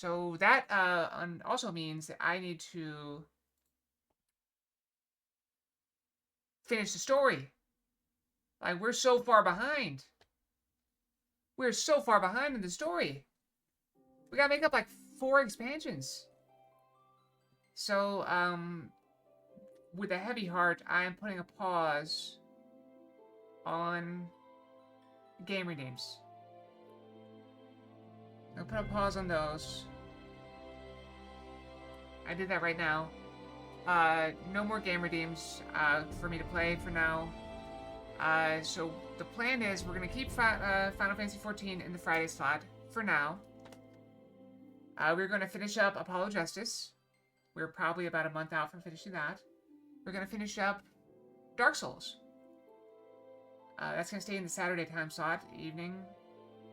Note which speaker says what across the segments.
Speaker 1: So that also means that I need to finish the story. Like, we're so far behind. We're so far behind in the story. We gotta make up like 4 expansions. So, with a heavy heart, I am putting a pause on game redeems. I'll put a pause on those. I did that right now. No more game redeems for me to play for now. So the plan is we're going to keep Final Fantasy XIV in the Friday slot for now. We're going to finish up Apollo Justice. We're probably about a month out from finishing that. We're going to finish up Dark Souls. That's going to stay in the Saturday time slot, evening.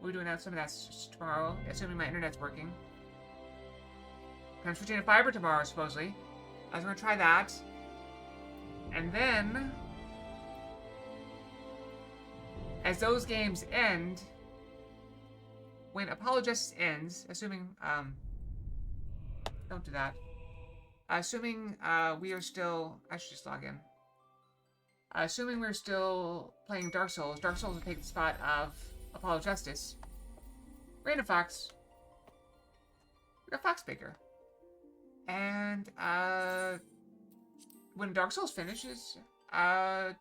Speaker 1: We'll be doing some of that tomorrow, assuming my internet's working. I'm switching to fiber tomorrow, supposedly. I was going to try that. And then, as those games end, when Apollo Justice ends, assuming, don't do that. Assuming we are still, I should just log in. Assuming we're still playing Dark Souls will take the spot of Apollo Justice. Random Fox. We got Fox Baker. And, when Dark Souls finishes, Final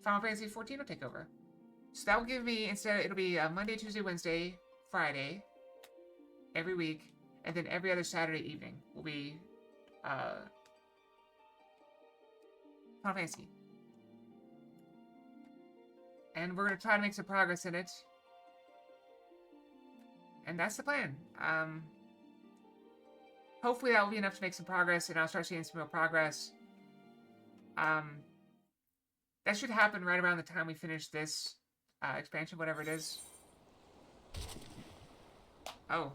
Speaker 1: Fantasy XIV will take over. So that will give me, instead, it'll be Monday, Tuesday, Wednesday, Friday, every week, and then every other Saturday evening will be, Final Fantasy. And we're going to try to make some progress in it. And that's the plan. Hopefully that will be enough to make some progress, and I'll start seeing some real progress. That should happen right around the time we finish this expansion, whatever it is. Oh.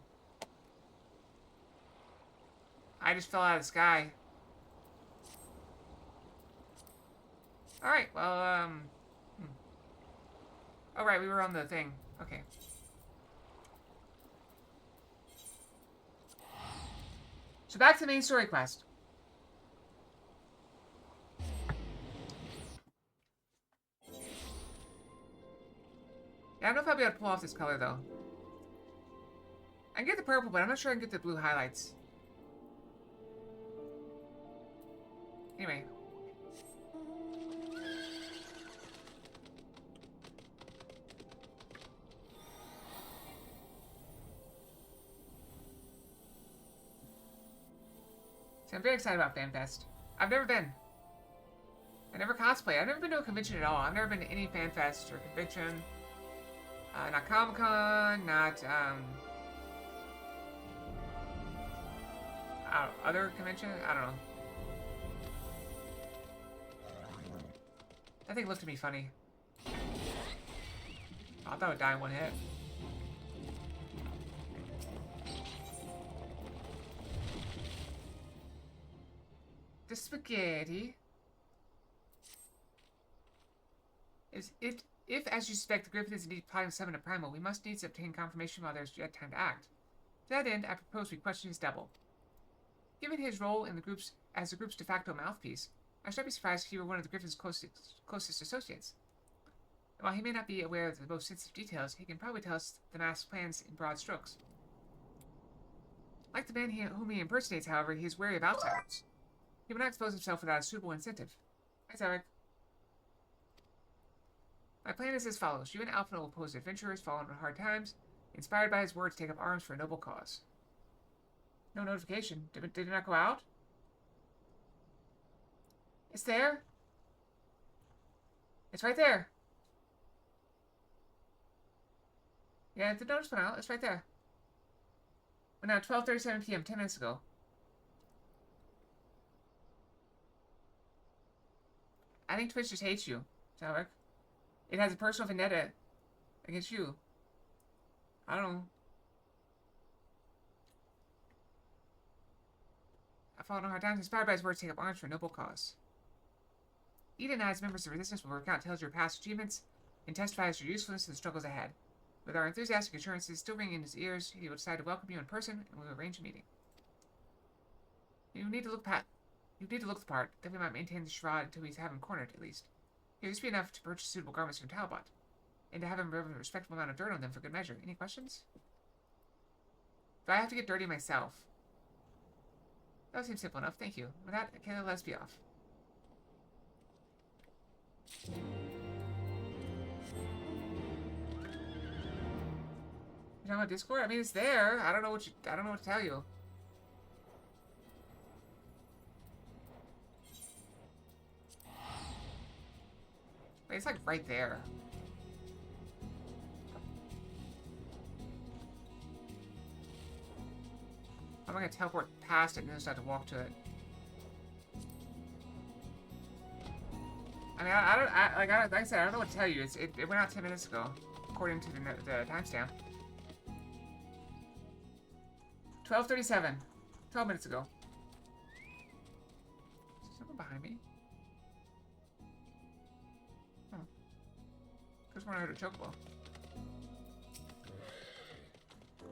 Speaker 1: I just fell out of the sky. Alright, well, Oh, right, we were on the thing. Okay. So back to the main story quest. Yeah, I don't know if I'll be able to pull off this color, though. I can get the purple, but I'm not sure I can get the blue highlights. Anyway. See, I'm very excited about FanFest. I've never been. I never cosplayed. I've never been to a convention at all. I've never been to any FanFest or convention. Not Comic-Con, not, other convention? I don't know. That thing looked at me funny. I thought it would die in one hit. The spaghetti is if, as you suspect, the Griffin is indeed plotting to summon a primal, we must needs obtain confirmation while there is yet time to act. To that end, I propose we question his double. Given his role in the group's as the group's de facto mouthpiece, I should not be surprised if he were one of the Griffin's closest associates. And while he may not be aware of the most sensitive details, he can probably tell us the mask's plans in broad strokes. Like the man whom he impersonates, however, he is wary of outsiders. He will not expose himself without a suitable incentive. Thanks, Eric. My plan is as follows. You and Alpha will oppose adventurers fallen on hard times, inspired by his words, take up arms for a noble cause. No notification. Did it not go out? It's there. It's right there. Yeah, the notice went out. It's right there. Well, now 12:37 p.m. 10 minutes ago. I think Twitch just hates you, Tarek. It has a personal vendetta against you. I don't know. I fallen on hard times, inspired by his words, take up arms for a noble cause. Eden and I, as members of the Resistance, will recount tales of your past achievements and testify as to your usefulness in the struggles ahead. With our enthusiastic assurances still ringing in his ears, he will decide to welcome you in person, and we will arrange a meeting. You need to look the part, that we might maintain the charade until we have him cornered, at least. It used to be enough to purchase suitable garments from Talbot, and to have him rub a respectable amount of dirt on them for good measure. Any questions? Do I have to get dirty myself? That seems simple enough, thank you. With that, Kayla, let's be off. You talking about Discord? I mean, it's there. I don't know what to tell you. Wait, it's like right there. I'm gonna teleport past it and then just have to walk to it. I mean, like I said, I don't know what to tell you. It went out 10 minutes ago, according to the timestamp. 12:37. 12 minutes ago. Is there someone behind me? Oh. Just want to hurt a chocobo.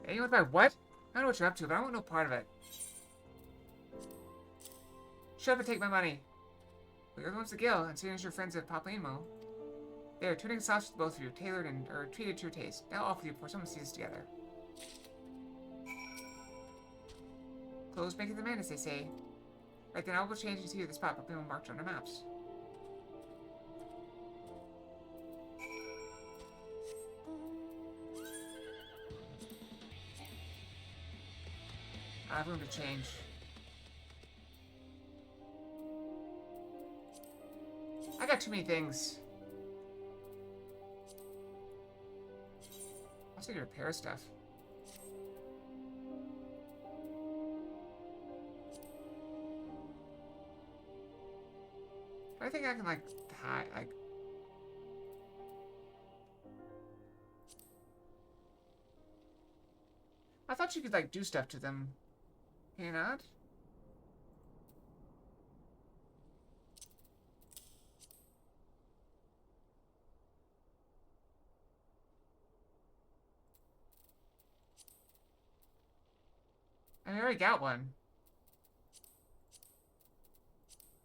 Speaker 1: Hey, you want to buy what? I don't know what you're up to, but I want no part of it. Shut up and take my money. Well, you're the ones to Gil, and seeing as your friends at Paplimo. There, tuning sauce to both of you, tailored or treated to your taste. Now off with you before someone sees us together. Clothes making the man, as they say. Right then, I will change and see you the spot Paplimo marked on our maps. I have room to change. I got too many things. I'll also need to repair stuff. I think I can, like, hide, like... I thought you could, like, do stuff to them. Can you not? I mean, I already got one.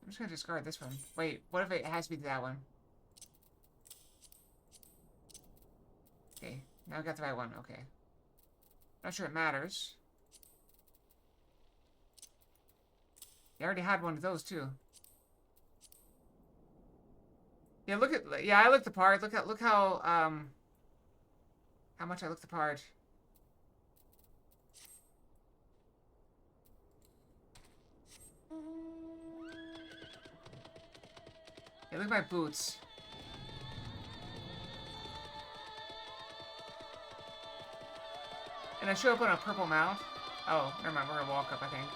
Speaker 1: I'm just gonna discard this one. Wait, what if it has to be that one? Okay, now I got the right one. Okay. Not sure it matters. I already had one of those too. Yeah, look at I looked the part. Look how much I looked the part. Yeah, look at my boots. And I show up on a purple mount. Oh, never mind, we're gonna walk up, I think.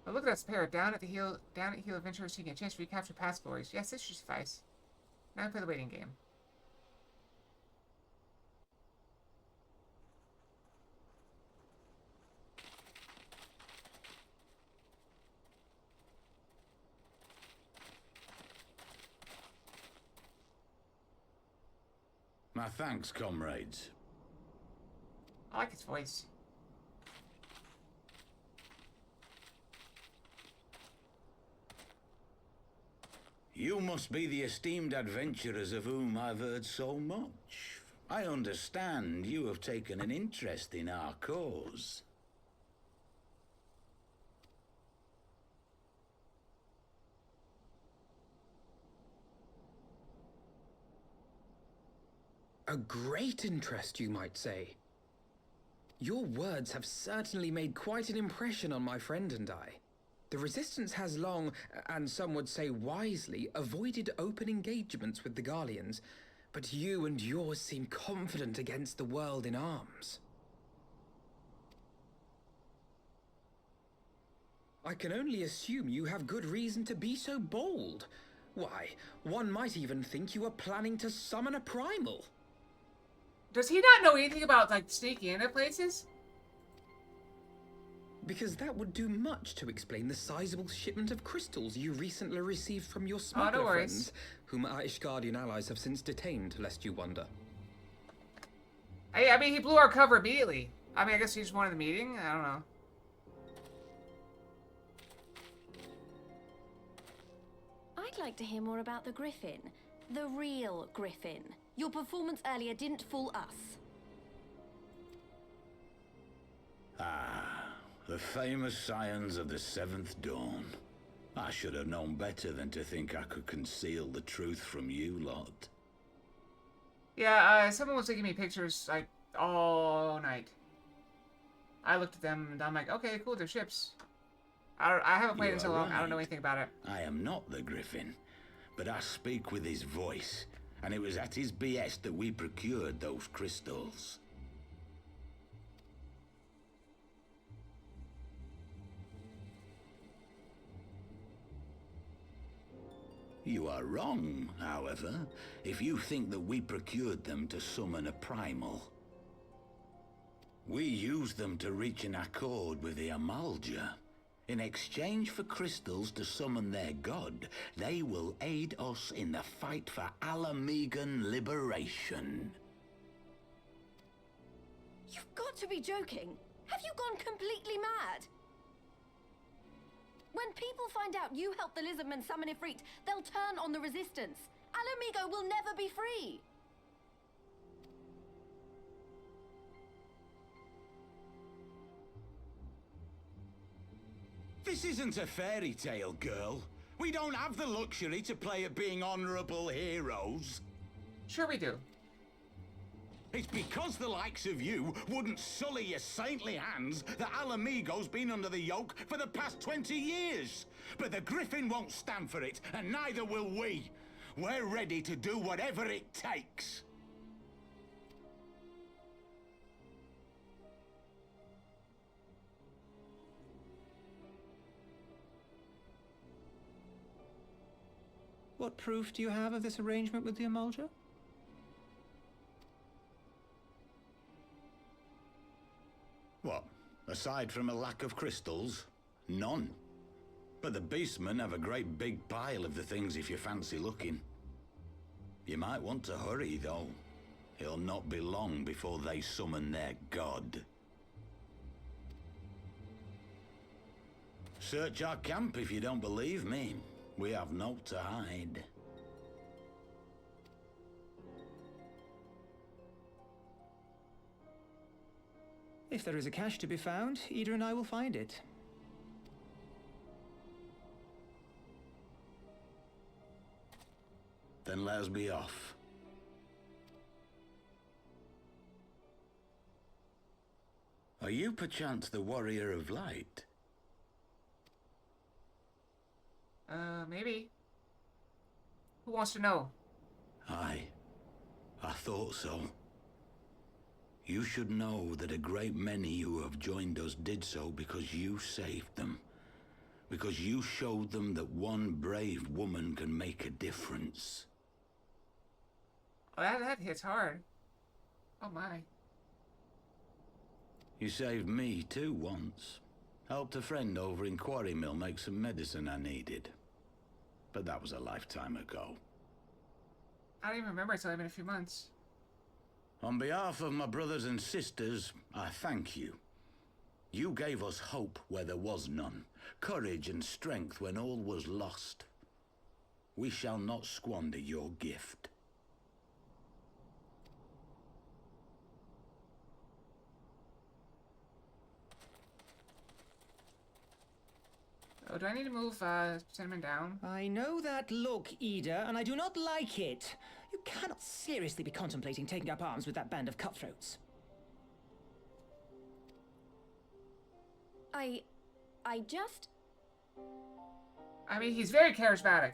Speaker 1: But look at us pair. Down at heel adventurers seeking a chance to recapture past glories. Yes, this should suffice. Now I play the waiting game.
Speaker 2: My thanks, comrades.
Speaker 1: I like his voice.
Speaker 2: You must be the esteemed adventurers of whom I've heard so much. I understand you have taken an interest in our cause.
Speaker 3: A great interest, you might say. Your words have certainly made quite an impression on my friend and I. The Resistance has long, and some would say wisely, avoided open engagements with the Garleans, but you and yours seem confident against the world in arms. I can only assume you have good reason to be so bold. Why, one might even think you are planning to summon a primal.
Speaker 1: Does he not know anything about, like, sneaking into places?
Speaker 3: Because that would do much to explain the sizable shipment of crystals you recently received from your
Speaker 1: no
Speaker 3: smuggler
Speaker 1: worries.
Speaker 3: friends, whom our Ishgardian allies have since detained, lest you wonder.
Speaker 1: Hey, I mean, he blew our cover immediately. I mean, I guess he just wanted the meeting. I don't know.
Speaker 4: I'd like to hear more about the Griffin. The real Griffin. Your performance earlier didn't fool us.
Speaker 2: Ah, the famous scions of the Seventh Dawn. I should have known better than to think I could conceal the truth from you lot.
Speaker 1: Yeah, someone was taking me pictures, like, all night. I looked at them, and I'm like, okay, cool, they're ships. I haven't played
Speaker 2: You
Speaker 1: in so
Speaker 2: are
Speaker 1: long, I don't know
Speaker 2: right.
Speaker 1: anything about it.
Speaker 2: I am not the Griffin, but I speak with his voice, and it was at his behest that we procured those crystals. You are wrong, however, if you think that we procured them to summon a primal. We used them to reach an accord with the Amalja. In exchange for crystals to summon their god, they will aid us in the fight for Alamegan liberation.
Speaker 4: You've got to be joking. Have you gone completely mad? When people find out you helped the Lizardmen summon Ifrit, they'll turn on the Resistance. Alamigo will never be free.
Speaker 2: This isn't a fairy tale, girl. We don't have the luxury to play at being honorable heroes.
Speaker 1: Sure we do.
Speaker 2: It's because the likes of you wouldn't sully your saintly hands that Alamigo's been under the yoke for the past 20 years. But the Griffin won't stand for it, and neither will we. We're ready to do whatever it takes.
Speaker 5: What proof do you have of this arrangement with the Amalja?
Speaker 2: What? Aside from a lack of crystals? None. But the beastmen have a great big pile of the things if you fancy looking. You might want to hurry, though. It'll not be long before they summon their god. Search our camp if you don't believe me. We have naught to hide.
Speaker 5: If there is a cache to be found, Ida and I will find it.
Speaker 2: Then let us be off. Are you perchance the Warrior of Light?
Speaker 1: Maybe. Who wants to know?
Speaker 2: Aye, I thought so. You should know that a great many who have joined us did so because you saved them. Because you showed them that one brave woman can make a difference.
Speaker 1: Oh, that hits hard. Oh my.
Speaker 2: You saved me too once. Helped a friend over in Quarry Mill make some medicine I needed. But that was a lifetime ago.
Speaker 1: I don't even remember until in a few months.
Speaker 2: On behalf of my brothers and sisters, I thank you. You gave us hope where there was none, courage and strength when all was lost. We shall not squander your gift.
Speaker 1: Oh, do I need to move Cinnamon down?
Speaker 5: I know that look, Ida, and I do not like it. You cannot seriously be contemplating taking up arms with that band of cutthroats.
Speaker 4: I just...
Speaker 1: I mean, he's very charismatic.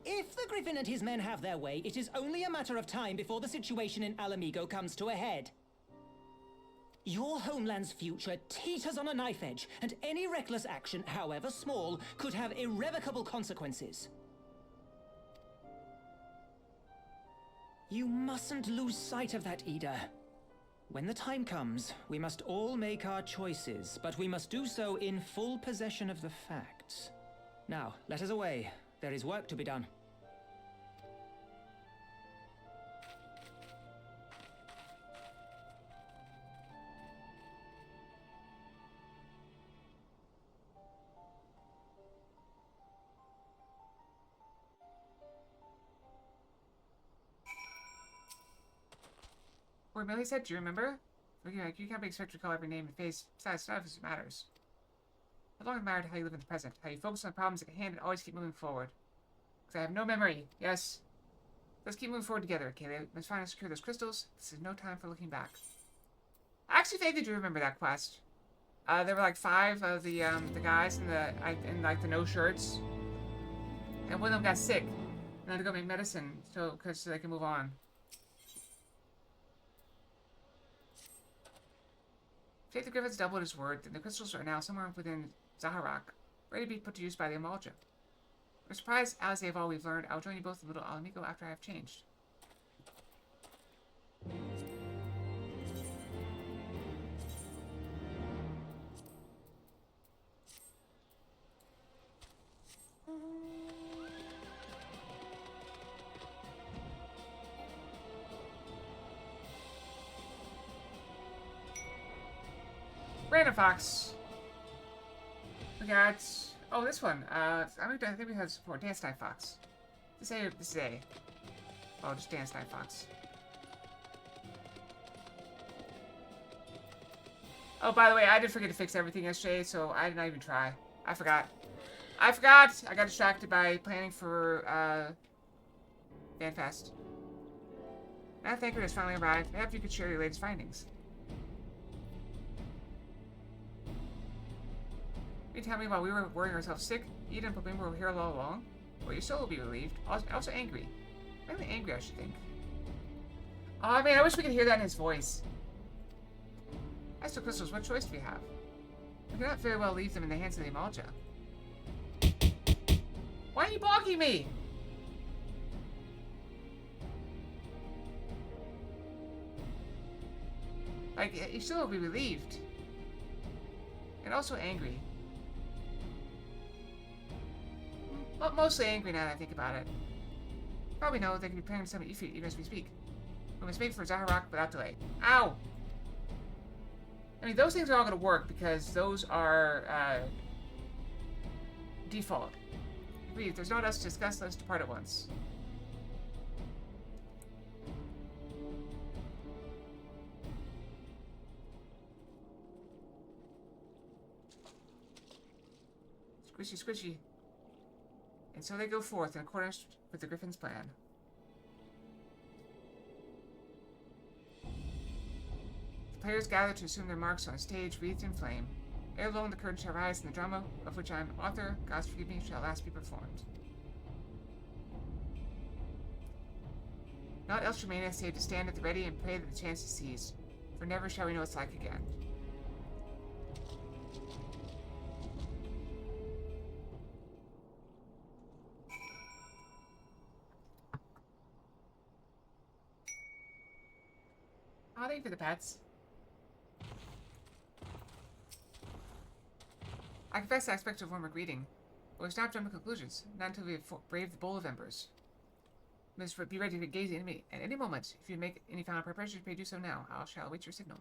Speaker 5: If the Griffin and his men have their way, it is only a matter of time before the situation in Alamigo comes to a head. Your homeland's future teeters on a knife edge, and any reckless action, however small, could have irrevocable consequences. You mustn't lose sight of that, Ida. When the time comes, we must all make our choices, but we must do so in full possession of the facts. Now, let us away. There is work to be done.
Speaker 1: Or Millie said, do you remember? You can't be expected to recall every name and face. Besides, none of this matters. I've long admired how you live in the present, how you focus on the problems at hand and always keep moving forward. Because I have no memory. Yes. Let's keep moving forward together, okay? Let's find and secure those crystals. This is no time for looking back. I actually vaguely do remember that quest. There were like 5 of the guys in like the no shirts. And one of them got sick. And had to go make medicine so they can move on. Take the Griffin's doubled his word, then the crystals are now somewhere within Zaharak, ready to be put to use by the Amalja. I'm surprised, as they have all we've learned, I'll join you both in Little Alamigo after I have changed. Random Fox. We got... Oh, this one. I think we have support. Dance Night Fox. This is A. Oh, just Dance Night Fox. Oh, by the way, I did forget to fix everything yesterday, so I did not even try. I forgot. I got distracted by planning for, FanFest. Now Thanker has finally arrived. Perhaps you could share your latest findings. You tell me while we were worrying ourselves sick, Eden and Pabim were here all along? Well, your soul will be relieved. Also angry. Mainly angry, I should think. Oh, man, I wish we could hear that in his voice. As to crystals, what choice do we have? We cannot very well leave them in the hands of the Amalja. Why are you blocking me? Like, you still will be relieved. And also angry. Well, mostly angry now that I think about it. Probably know they can be preparing some Ifrit even as we speak. We must make for Zaharak without delay. Ow! I mean, those things are all going to work because those are default. If there's no one else to discuss, let's depart at once. Squishy, squishy. And so they go forth in accordance with the Griffin's plan. The players gather to assume their marks on a stage wreathed in flame. Ere long the curtain shall rise, and the drama of which I am author, God's forgive me, shall last be performed. Naught else remaineth save to stand at the ready and pray that the chance is seized, for never shall we know its like again. Oh, thank you for the pets. I confess I expect a warmer greeting, but we stop jumping conclusions, not until we have braved the bowl of embers. We must be ready to engage the enemy at any moment. If you make any final preparations, you may do so now. I shall await your signal.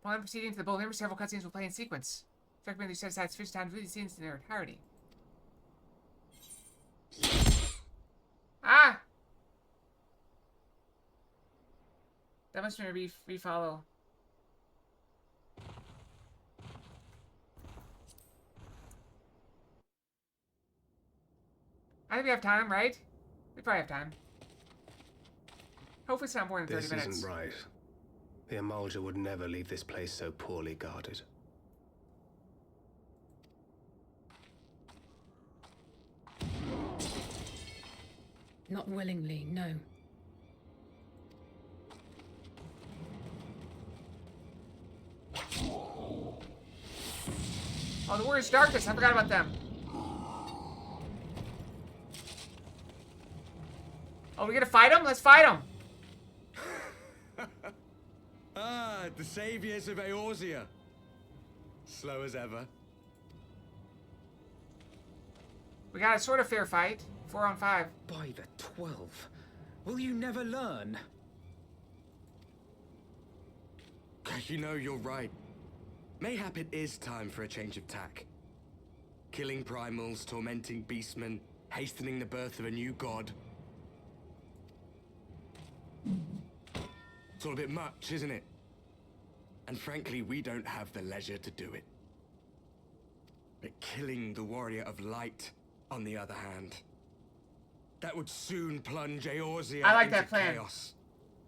Speaker 1: Upon proceeding to the bowl of embers, several cutscenes will play in sequence. I recommend you set aside sufficient time to view these scenes in their entirety. Ah! That must be a refollow. I think we have time, right? We probably have time. Hopefully it's not more than 30 minutes.
Speaker 6: This isn't right. The Amalja would never leave this place so poorly guarded.
Speaker 7: Not willingly, no.
Speaker 1: Oh, the Warriors of Darkness. I forgot about them. Oh, we gonna fight him? Let's fight him.
Speaker 8: Ah, the saviors of Eorzea. Slow as ever.
Speaker 1: We got a sort of fair fight. 4 on 5.
Speaker 3: By the 12. Will you never learn?
Speaker 8: You know, you're right. Mayhap it is time for a change of tack. Killing primals, tormenting beastmen, hastening the birth of a new god. It's all a bit much, isn't it? And frankly, we don't have the leisure to do it. But killing the warrior of light, on the other hand, that would soon plunge Eorzea
Speaker 1: I like
Speaker 8: into
Speaker 1: that plan.
Speaker 8: chaos.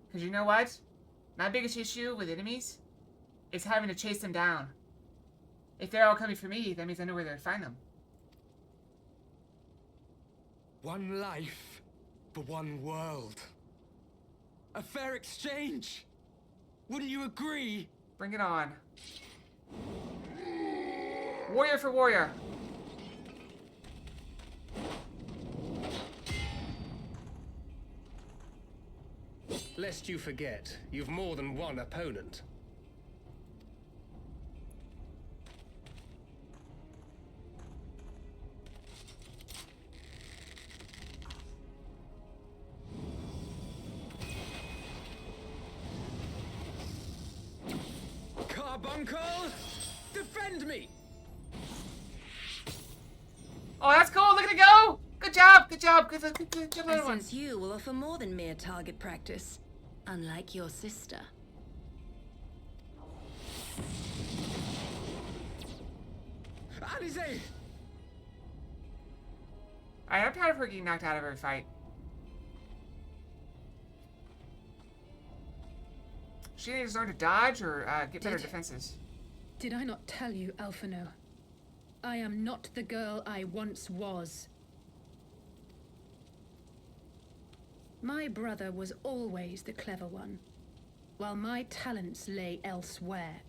Speaker 1: Because you know what? My biggest issue with enemies is having to chase them down. If they're all coming for me, that means I know where to find them.
Speaker 8: One life for one world. A fair exchange. Wouldn't you agree?
Speaker 1: Bring it on. Warrior for warrior.
Speaker 6: Lest you forget, you've more than one opponent.
Speaker 3: Carbuncle! Defend me!
Speaker 1: Oh, that's cool. Look at it go. Good job. Good job. Good
Speaker 9: I
Speaker 1: little one.
Speaker 9: sense you will offer more than mere target practice, unlike your sister.
Speaker 3: Alize!
Speaker 1: I'm tired of her getting knocked out of every fight. She needs to learn to dodge or get better defenses.
Speaker 7: Did I not tell you, Alphino? I am not the girl I once was. My brother was always the clever one, while my talents lay elsewhere.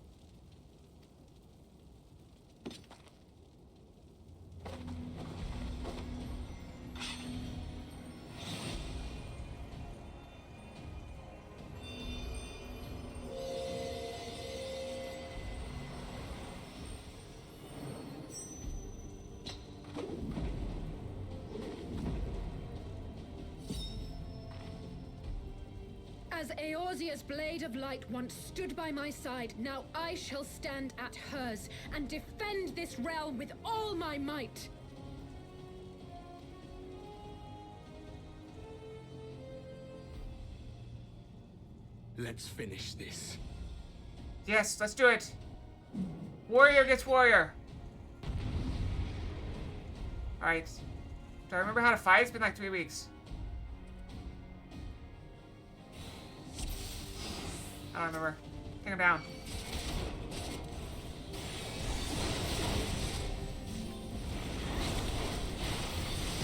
Speaker 7: As Eorzea's blade of light once stood by my side, now I shall stand at hers and defend this realm with all my might.
Speaker 8: Let's finish this.
Speaker 1: Yes, let's do it. Warrior gets warrior. Alright. Do I remember how to fight? It's been like 3 weeks. I don't remember. Take him down.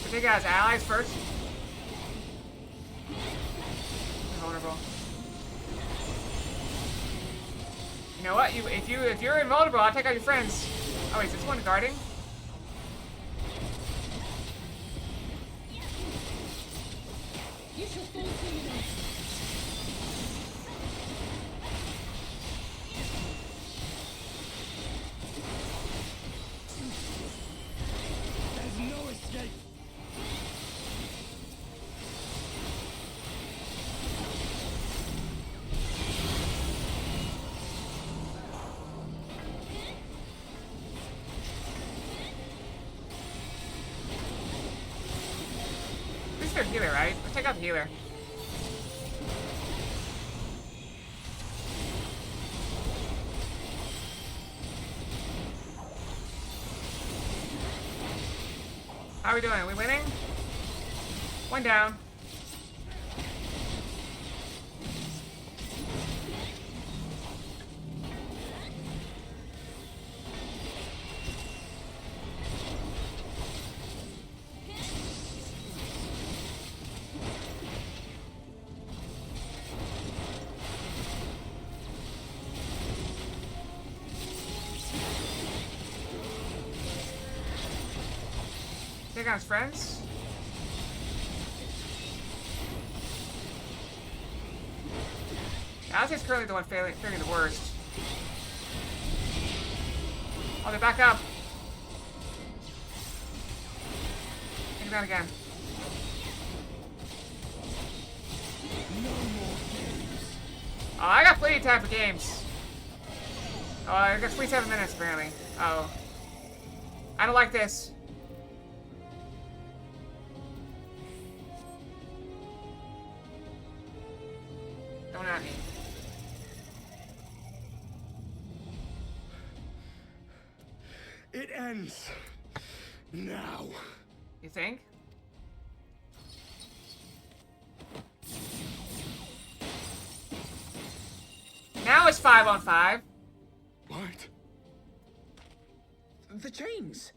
Speaker 1: So take out his allies first. Invulnerable. You know what? If you're invulnerable, I'll take out your friends. Oh wait, is this one guarding?
Speaker 7: You shall fall soon enough.
Speaker 8: There's no escape.
Speaker 1: This is their healer, right? Let's take out the healer. How are we doing? Are we winning? One down. Take out his friends. Alice's currently the one faring the worst. Oh, they're back up. Take him down again. Oh, I got plenty of time for games. Oh, I got 27 minutes apparently. Oh. I don't like this. Don't at me.
Speaker 8: It ends now.
Speaker 1: You think? Now it's 5-on-5.
Speaker 8: What?
Speaker 3: The chains!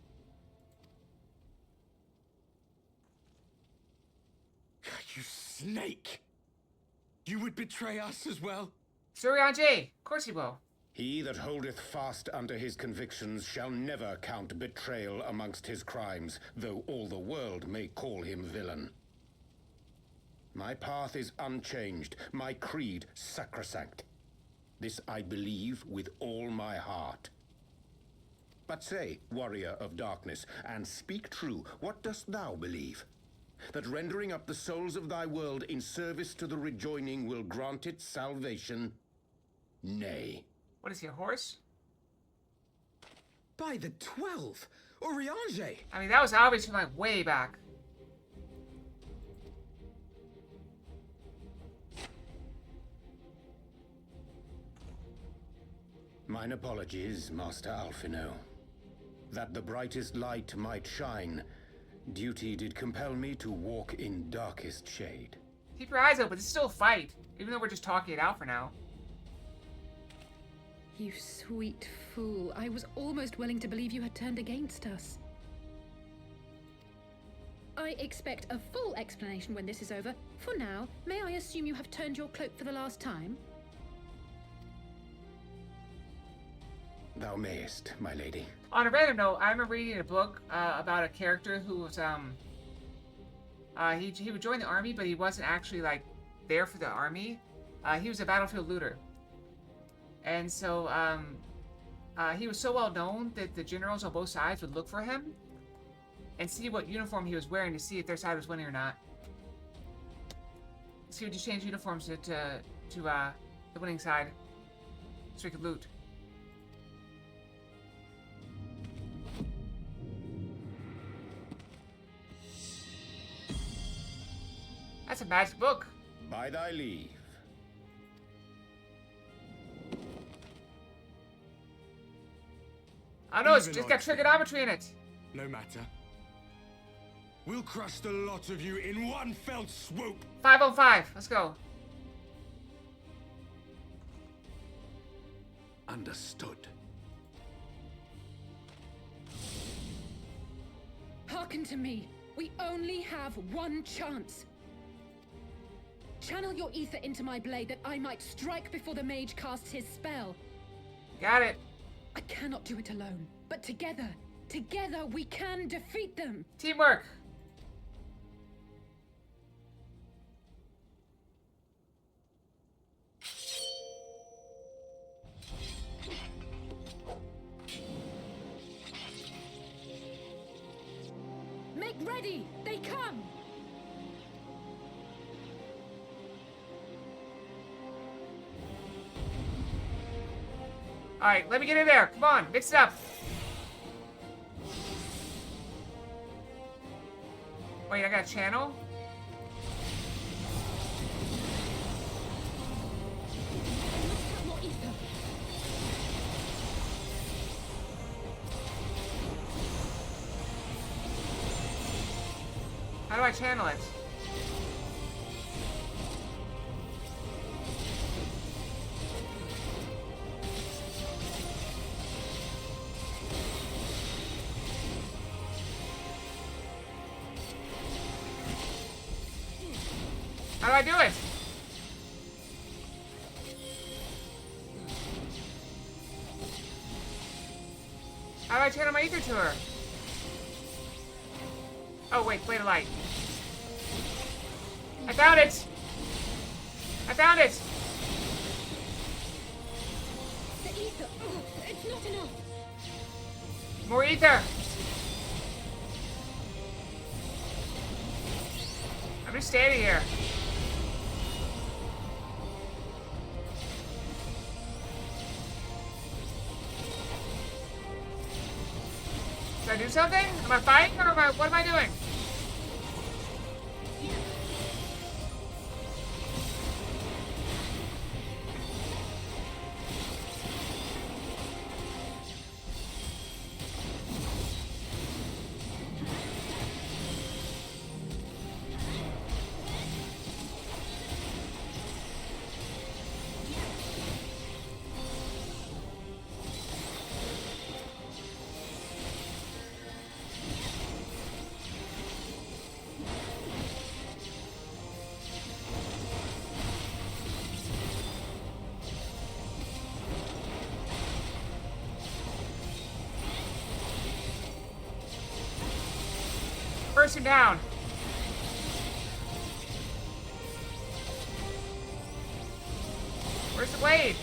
Speaker 8: You snake! You would betray us as well?
Speaker 1: Surian J. Of course he will.
Speaker 6: He that holdeth fast unto his convictions shall never count betrayal amongst his crimes, though all the world may call him villain. My path is unchanged, my creed sacrosanct. This I believe with all my heart. But say, warrior of darkness, and speak true, what dost thou believe? That rendering up the souls of thy world in service to the rejoining will grant it salvation? Nay.
Speaker 1: What is he, a horse?
Speaker 3: By the 12! Oriange!
Speaker 1: I mean, that was obvious from like way back.
Speaker 6: Mine apologies, Master Alphino. That the brightest light might shine, duty did compel me to walk in darkest shade.
Speaker 1: Keep your eyes open. It's still a fight, even though we're just talking it out for now.
Speaker 7: You sweet fool. I was almost willing to believe you had turned against us. I expect a full explanation when this is over. For now, may I assume you have turned your cloak for the last time?
Speaker 6: Thou mayest, my lady.
Speaker 1: On a random note, I remember reading a book about a character who was he would join the army, but he wasn't actually like there for the army. He was a battlefield looter, and so he was so well known that the generals on both sides would look for him and see what uniform he was wearing to see if their side was winning or not. So he would just change uniforms to the winning side, so he could loot. That's a magic book.
Speaker 6: By thy leave.
Speaker 1: I know, it's
Speaker 8: Even
Speaker 1: just got
Speaker 8: odds.
Speaker 1: trigonometry in it.
Speaker 8: No matter. We'll crush the lot of you in one fell swoop.
Speaker 1: 505. Let's go.
Speaker 6: Understood.
Speaker 7: Hearken to me. We only have one chance. Channel your ether into my blade that I might strike before the mage casts his spell.
Speaker 1: Got it.
Speaker 7: I cannot do it alone, but together we can defeat them.
Speaker 1: Teamwork.
Speaker 7: Make ready! They come!
Speaker 1: Alright, let me get in there. Come on, mix it up. Wait, I got a channel?
Speaker 7: More ether.
Speaker 1: How do I channel it? How do I do it? How do I channel my ether to her? Oh wait, play the light. I found it! I found it!
Speaker 7: ether. Oh, it's not enough.
Speaker 1: More ether. I'm just standing here. Should I do something? Am I fighting or what am I doing? Burst him down. Where's the blade?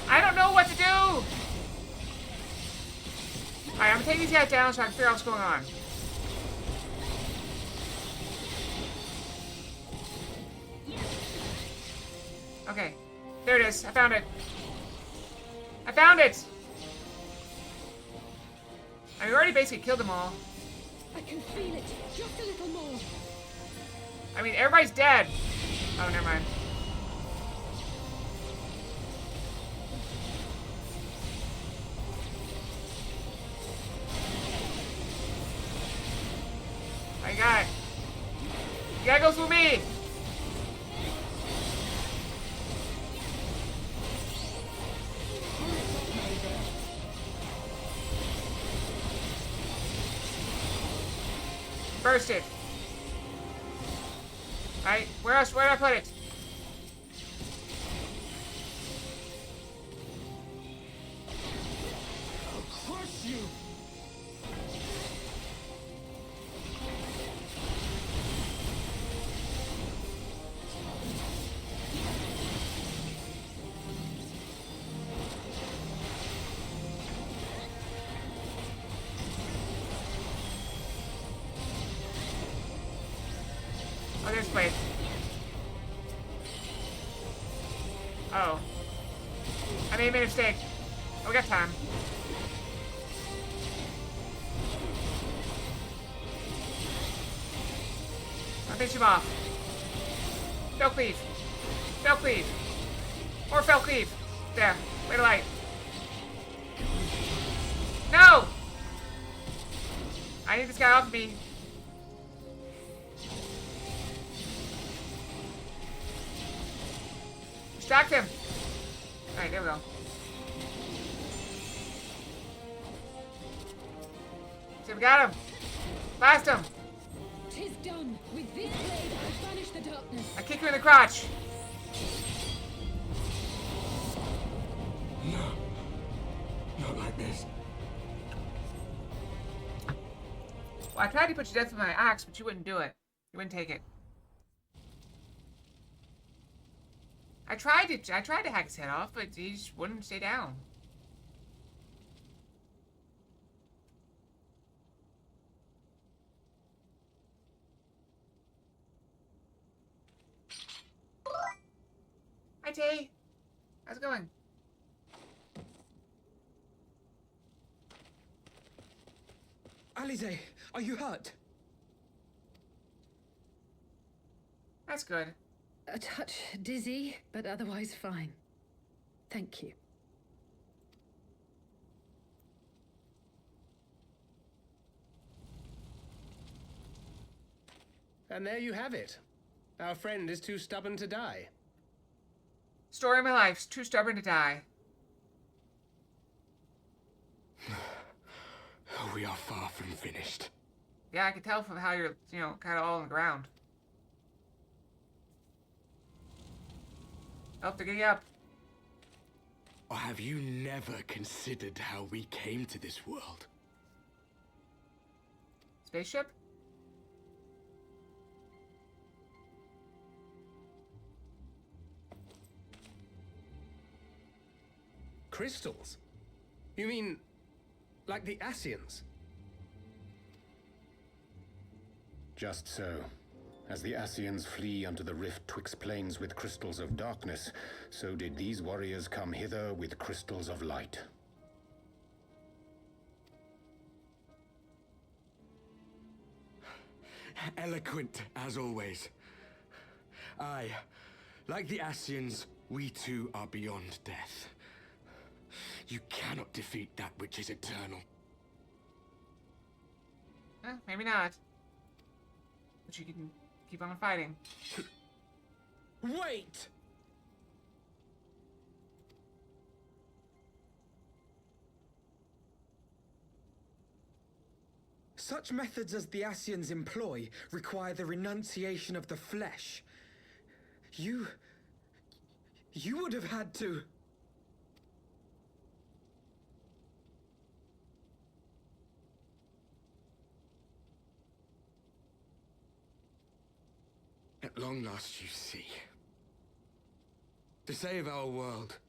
Speaker 1: I don't know what to do! Alright, I'm gonna take these guys down so I can figure out what's going on. Okay, there it is. I found it. I found it! I already basically killed them all.
Speaker 7: I can feel it. Just a little more.
Speaker 1: I mean, everybody's dead. Oh, never mind. I got it. You gotta go through me! Burst it. Alright, where else? Where did I put it?
Speaker 8: I'll crush you!
Speaker 1: Oh, there's place. Oh. I may have made a mistake. Oh, we got time. I'll finish him off. Fell cleave. Fell cleave. Or fell cleave. There. Way to light. No! I need this guy off of me. Distract him. Alright, there we go. So we got him. Blast him.
Speaker 7: 'Tis done. With this blade, I banish the darkness.
Speaker 1: I kick him in the crotch.
Speaker 8: No. Not like this.
Speaker 1: Well, I tried to put you to death with my axe, but you wouldn't do it. You wouldn't take it. I tried to hack his head off, but he just wouldn't stay down. Hi, Tay. How's it going?
Speaker 3: Alize, are you hurt?
Speaker 1: That's good.
Speaker 7: A touch dizzy, but otherwise fine. Thank you.
Speaker 10: And there you have it. Our friend is too stubborn to die.
Speaker 1: Story of my life. Too stubborn to die.
Speaker 8: We are far from finished.
Speaker 1: Yeah, I can tell from how you're, kind of all on the ground. Oh, they're getting up.
Speaker 8: Or have you never considered how we came to this world?
Speaker 1: Spaceship?
Speaker 10: Crystals? You mean, like the Ascians?
Speaker 6: Just so. As the Ascians flee unto the rift twixt planes with crystals of darkness, so did these warriors come hither with crystals of light.
Speaker 8: Eloquent, as always. Aye, like the Ascians, we too are beyond death. You cannot defeat that which is eternal.
Speaker 1: Maybe not. But you can keep on fighting.
Speaker 3: Wait! Such methods as the Ascians employ require the renunciation of the flesh. You would have had to...
Speaker 8: At long last, you see. To save our world,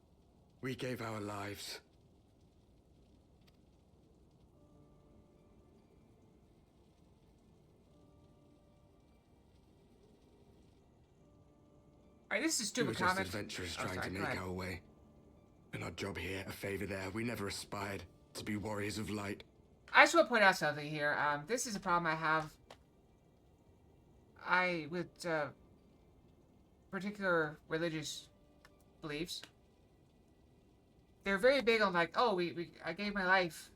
Speaker 8: we gave our lives.
Speaker 1: Alright, this is a
Speaker 8: We
Speaker 1: stupid
Speaker 8: were just
Speaker 1: comment.
Speaker 8: adventurers
Speaker 1: Oh,
Speaker 8: trying
Speaker 1: sorry,
Speaker 8: to
Speaker 1: go
Speaker 8: make
Speaker 1: ahead.
Speaker 8: our way. An odd job here, a favor there. We never aspired to be warriors of light.
Speaker 1: I just want to point out something here. This is a problem I have. With particular religious beliefs. They're very big on like, oh, I gave my life.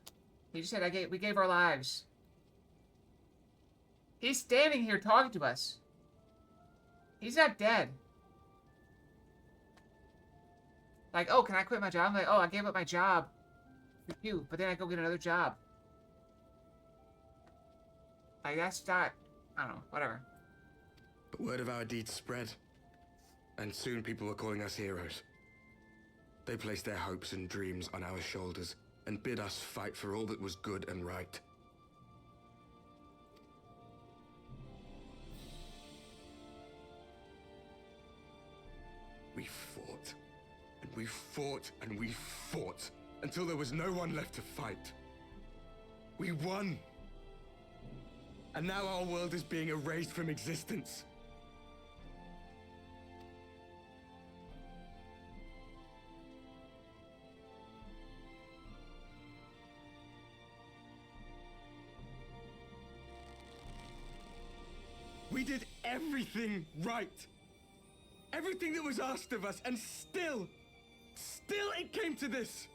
Speaker 1: He just said we gave our lives. He's standing here talking to us. He's not dead. Like, oh, can I quit my job? I'm like, oh, I gave up my job. Phew, but then I go get another job. Like, that's not... I don't know, whatever.
Speaker 8: But word of our deeds spread. And soon people were calling us heroes. They placed their hopes and dreams on our shoulders and bid us fight for all that was good and right. We fought, and we fought, and we fought, until there was no one left to fight. We won! And now our world is being erased from existence. We did everything right. Everything that was asked of us, and still it came to this.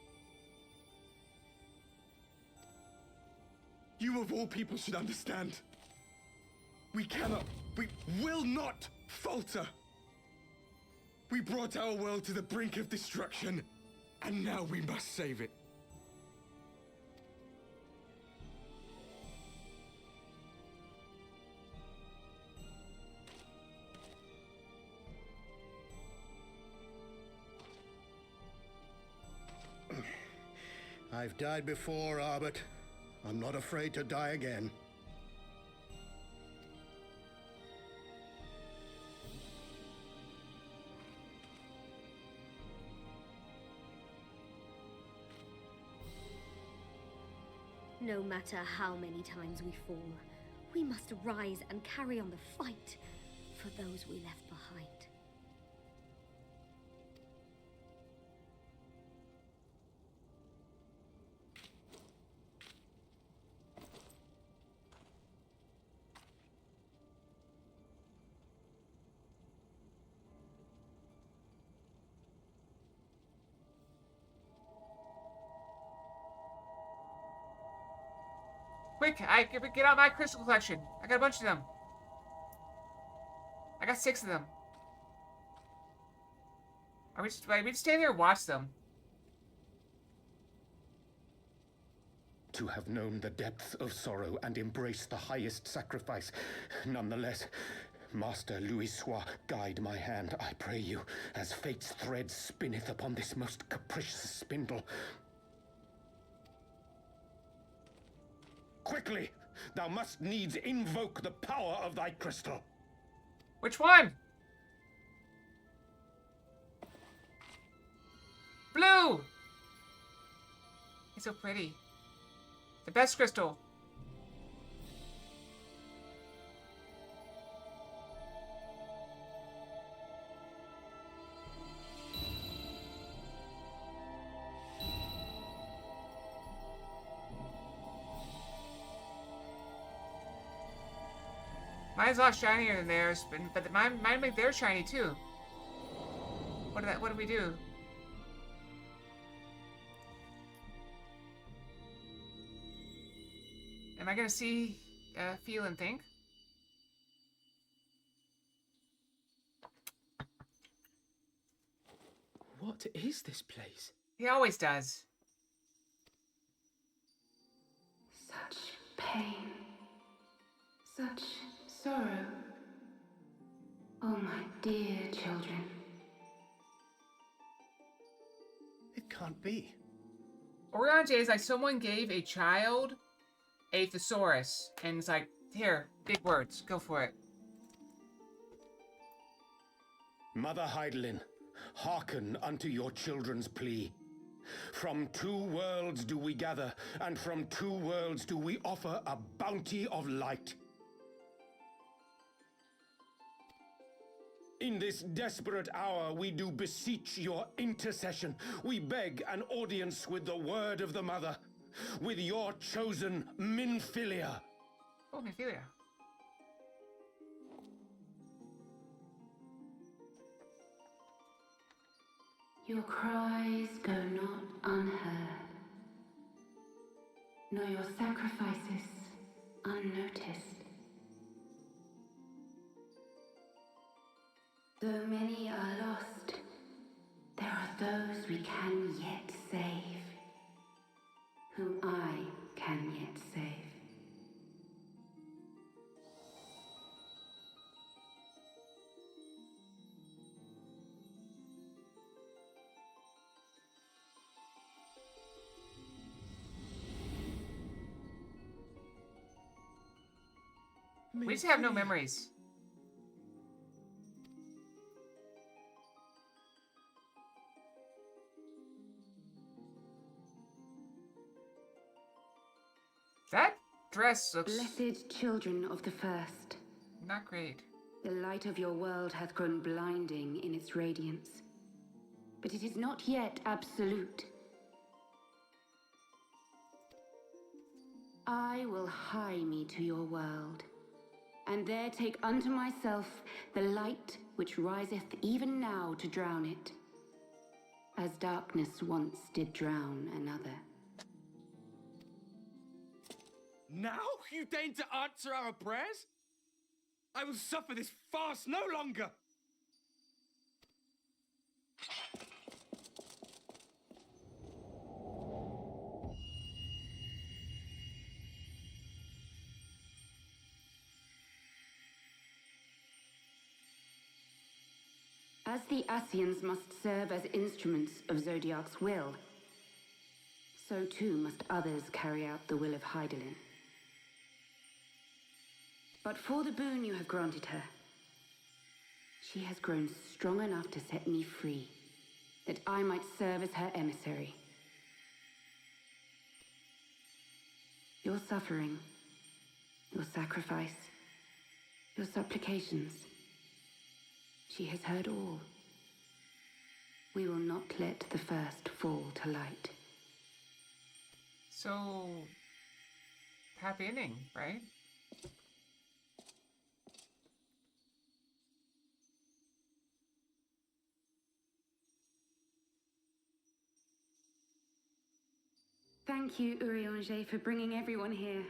Speaker 8: You of all people should understand. We will not falter. We brought our world to the brink of destruction, and now we must save it.
Speaker 6: I've died before, Arbet. I'm not afraid to die again.
Speaker 4: No matter how many times we fall, we must rise and carry on the fight for those we left behind.
Speaker 1: Quick, get out my crystal collection. I got a bunch of them. I got 6 of them. We just stand here and watch them.
Speaker 6: To have known the depth of sorrow and embraced the highest sacrifice. Nonetheless, Master Louis Sois, guide my hand, I pray you, as fate's thread spinneth upon this most capricious spindle. Quickly! thou must needs invoke the power of thy crystal.
Speaker 1: Which one? Blue! It's so pretty. The best crystal. Mine's a lot shinier than theirs, but mine make theirs shiny too. What do we do? Am I gonna see, feel, and think?
Speaker 3: What is this place?
Speaker 1: He always does.
Speaker 9: Such pain. Such sorrow. Oh, my dear children.
Speaker 10: It can't be.
Speaker 1: Orion is like someone gave a child a thesaurus, and it's like, here, big words, go for it.
Speaker 6: Mother Heidelin, hearken unto your children's plea. From two worlds do we gather, and from two worlds do we offer a bounty of light. In this desperate hour, we do beseech your intercession. We beg an audience with the word of the mother, with your chosen Minfilia.
Speaker 1: Oh, Minfilia.
Speaker 9: Your cries go not unheard, nor your sacrifices unnoticed. Though many are lost, there are those we can yet save, whom I can yet save.
Speaker 1: We just have no memories. That dress looks
Speaker 9: Blessed children of the first,
Speaker 1: not great.
Speaker 9: the light of your world hath grown blinding in its radiance, but it is not yet absolute. I will hie me to your world, and there take unto myself the light which riseth even now to drown it, as darkness once did drown another.
Speaker 8: Now you deign to answer our prayers? I will suffer this farce no longer!
Speaker 9: As the Ascians must serve as instruments of Zodiac's will, so too must others carry out the will of Heidelin. But for the boon you have granted her, she has grown strong enough to set me free, that I might serve as her emissary. Your suffering, your sacrifice, your supplications, she has heard all. We will not let the first fall to light.
Speaker 1: So, happy ending, right?
Speaker 9: Thank you, Urianger, for bringing everyone here.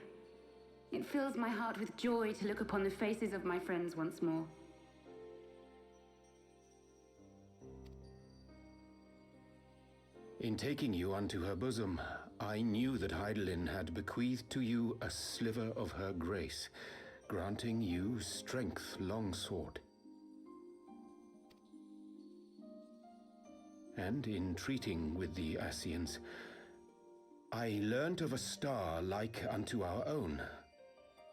Speaker 9: It fills my heart with joy to look upon the faces of my friends once more.
Speaker 6: In taking you unto her bosom, I knew that Heidelin had bequeathed to you a sliver of her grace, granting you strength long sought. And in treating with the Ascians, I learnt of a star like unto our own,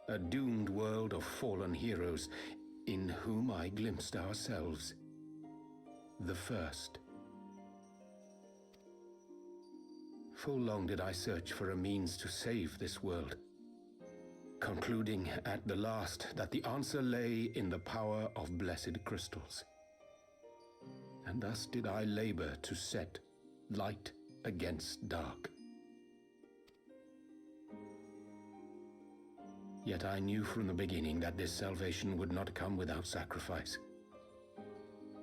Speaker 6: A doomed world of fallen heroes, in whom I glimpsed ourselves. The first. Full long did I search for a means to save this world, concluding at the last that the answer lay in the power of blessed crystals. And thus did I labor to set light against dark. Yet I knew from the beginning that this salvation would not come without sacrifice.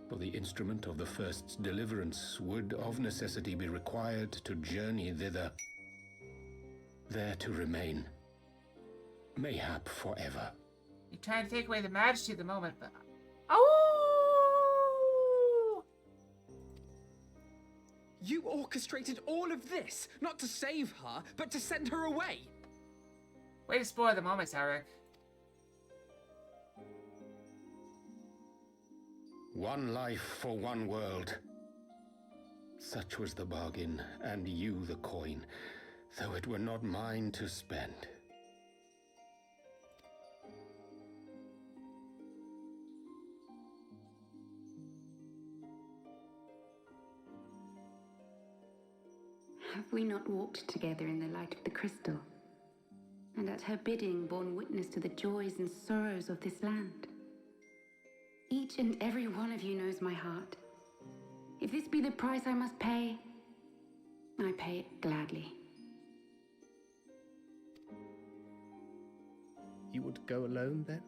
Speaker 6: For the instrument of the first's deliverance would of necessity be required to journey thither, there to remain, mayhap forever.
Speaker 1: You're trying to take away the majesty of the moment, but... Oh!
Speaker 3: You orchestrated all of this, not to save her, but to send her away!
Speaker 1: Way to spoil the moments, Eric.
Speaker 6: One life for one world. Such was the bargain, and you the coin, though it were not mine to spend.
Speaker 9: Have we not walked together in the light of the crystal? And at her bidding borne witness to the joys and sorrows of this land? Each and every one of you knows my heart. If this be the price I must pay, I pay it gladly.
Speaker 10: You would go alone then?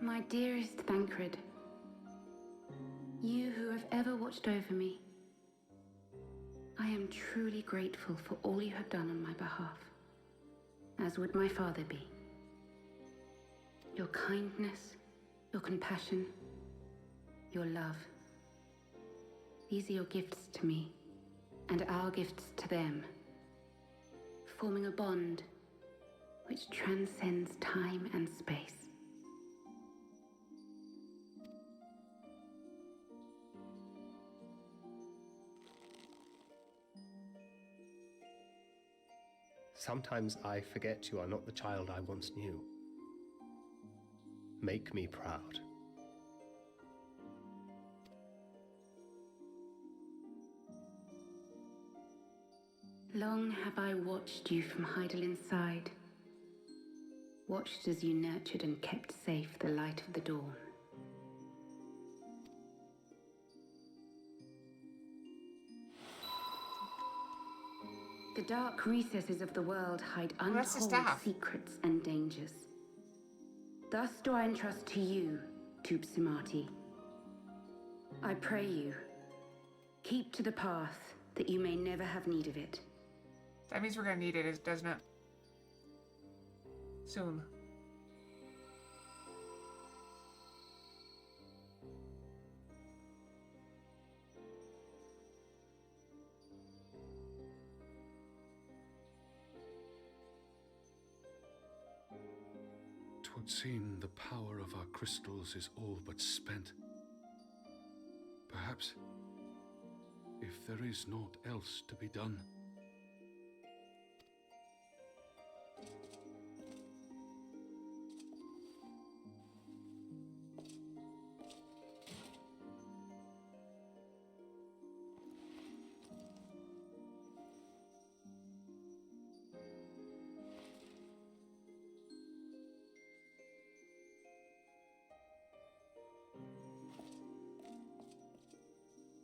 Speaker 9: My dearest Thancred, you who have ever watched over me, I am truly grateful for all you have done on my behalf, as would my father be. Your kindness, your compassion, your love. These are your gifts to me, and our gifts to them, forming a bond which transcends time and space.
Speaker 10: Sometimes I forget you are not the child I once knew. Make me proud.
Speaker 9: Long have I watched you from Heidelin side, watched as you nurtured and kept safe the light of the dawn. The dark recesses of the world hide
Speaker 1: that's the
Speaker 9: untold
Speaker 1: staff.
Speaker 9: secrets and dangers. Thus do I entrust to you, Tube Simati. I pray you, keep to the path that you may never have need of it.
Speaker 1: That means we're gonna need it, doesn't it? Soon.
Speaker 11: Twould seem the power of our crystals is all but spent. Perhaps, if there is naught else to be done.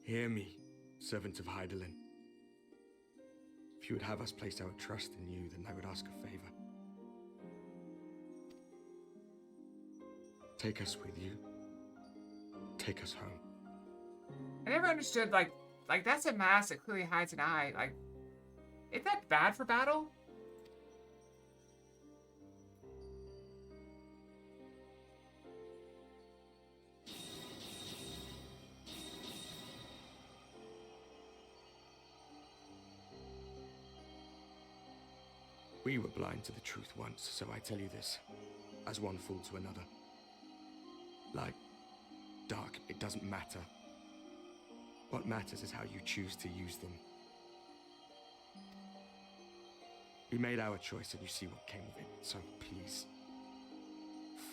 Speaker 8: Hear me, servant of Heidelin. If you would have us place our trust in you, then I would ask a favor. Take us with you. Take us home.
Speaker 1: I never understood, like that's a mask that clearly hides an eye. Like, is that bad for battle?
Speaker 8: We were blind to the truth once, so I tell you this, as one fool to another. Light, dark, it doesn't matter. What matters is how you choose to use them. We made our choice and you see what came of it. So please,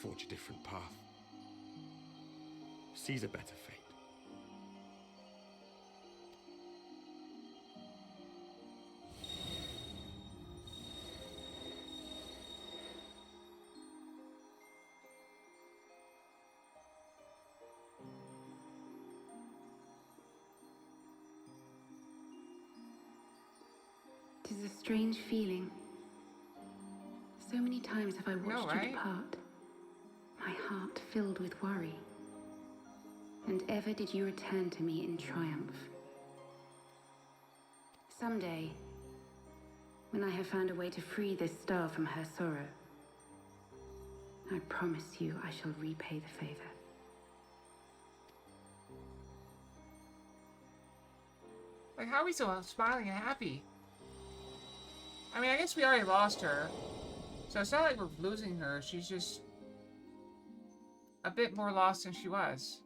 Speaker 8: forge a different path. Seize a better fate.
Speaker 9: Tis a strange feeling. So many times have I watched you
Speaker 1: right?
Speaker 9: depart, my heart filled with worry. And ever did you return to me in triumph. Someday, when I have found a way to free this star from her sorrow, I promise you I shall repay the favor.
Speaker 1: Like, how are we so smiling and happy? I mean, I guess we already lost her. So it's not like we're losing her. She's just a bit more lost than she was.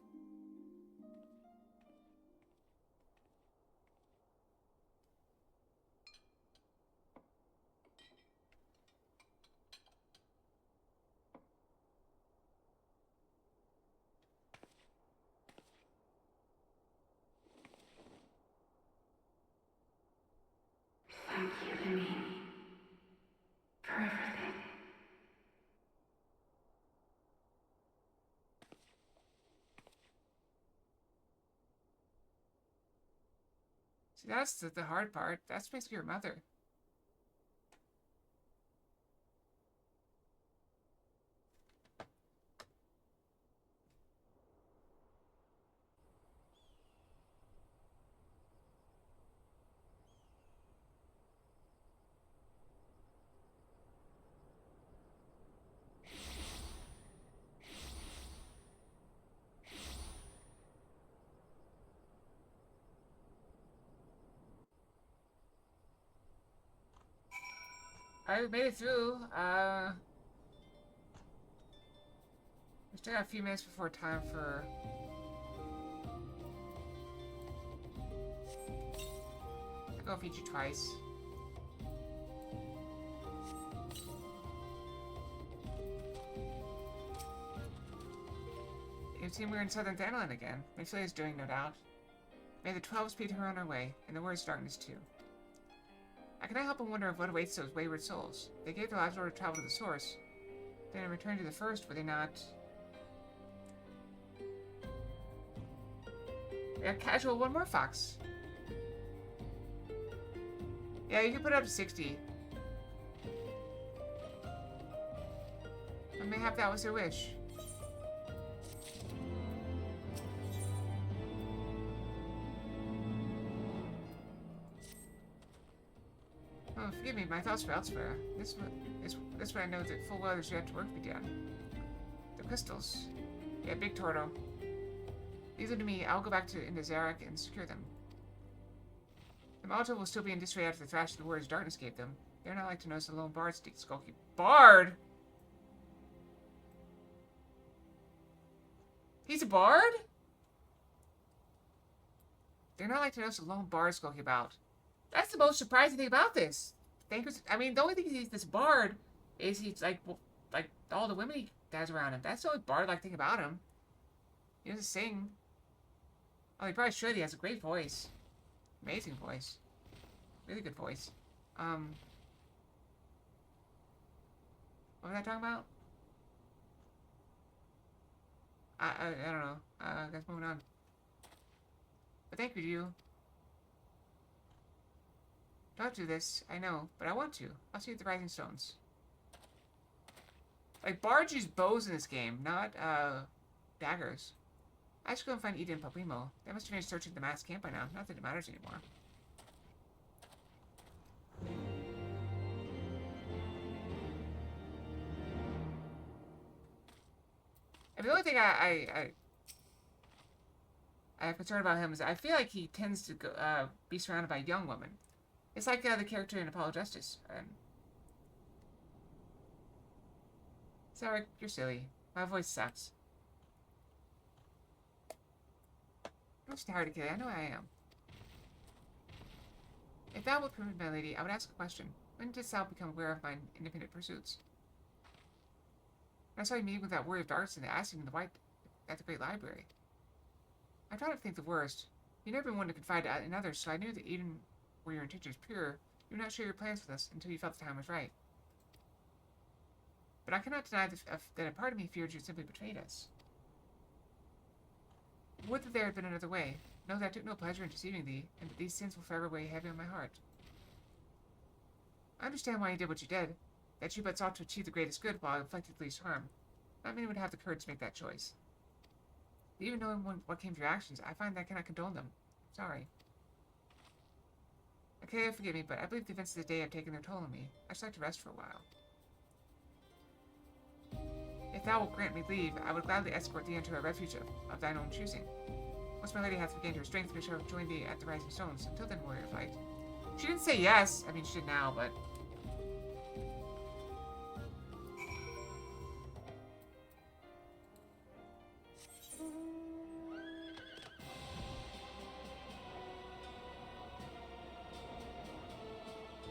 Speaker 9: Thank you, Lemmy, for everything.
Speaker 1: See, that's the hard part. That's basically your mother. I made it through. We still got a few minutes before time for... I'll go feed you twice. It seemed we were in Southern Dandelion again. Mixley is doing, no doubt. May the 12 speed her on her way, and the worst darkness too. I cannot help but wonder of what awaits those wayward souls. They gave their lives in order to travel to the source. Then in return to the first, were they not... We got casual one more fox. Yeah, you can put it up to 60. And mayhap that was their wish. Oh, forgive me, my thoughts were elsewhere. This way I know that full well there's yet to work be done. The crystals. Yeah, big Torto. Leave them to me. I'll go back into Zarek and secure them. The Molotov will still be in disarray after the thrash of the words darkness gave them. They're not like to notice the lone bard skulky. Bard? He's a bard? They're not like to notice the lone bard skulky about. That's the most surprising thing about this. I mean, the only thing he's this bard is he's like all the women he has around him. That's the only bard-like thing about him. He doesn't sing. Oh, he probably should. He has a great voice. Amazing voice. Really good voice. What was I talking about? I don't know. I guess moving on. But thank you, you. Don't do this, I know, but I want to. I'll see you at the Rising Stones. Like, bards use bows in this game, not, daggers. I should go and find Eden and Paprimo. They must have finished searching the mass camp by now. Not that it matters anymore. And the only thing I have concern about him is I feel like he tends to go, be surrounded by young women. It's like the character in Apollo Justice. And sorry, you're silly. My voice sucks. I'm just tired of kidding. I know I am. If that would permit, my lady, I would ask a question. When did Sal become aware of my independent pursuits? I saw you meeting with that warrior of darts and the acid in the white at the Great Library. I tried to think the worst. You never been one to confide in others, so I knew that even where your intentions pure, you would not share your plans with us until you felt the time was right. But I cannot deny that a part of me feared you had simply betrayed us. Would that there had been another way. Know that I took no pleasure in deceiving thee, and that these sins will forever weigh heavy on my heart. I understand why you did what you did, that you but sought to achieve the greatest good while inflicting the least harm. Not many would have the courage to make that choice. Even knowing what came to your actions, I find that I cannot condone them. Sorry. Okay, forgive me, but I believe the events of the day have taken their toll on me. I should like to rest for a while. If thou wilt grant me leave, I would gladly escort thee into a refuge of thine own choosing. Once my lady hath regained her strength, we shall join thee at the Rising Stones. Until then, warrior of light. She didn't say yes. I mean, she did now, but...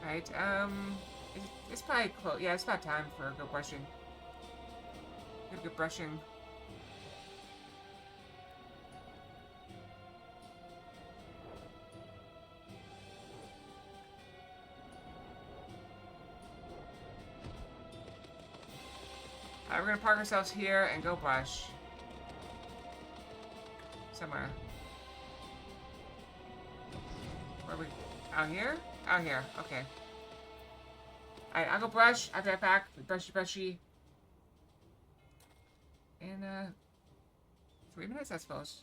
Speaker 1: Right, it's probably close. Yeah, it's about time for a good brushing. Good brushing. Alright, we're gonna park ourselves here and go brush. Somewhere. Where are we? Out here? Out here, okay. Alright, I'll go brush. I'll be right back. Brushy. In, 3 minutes, I suppose.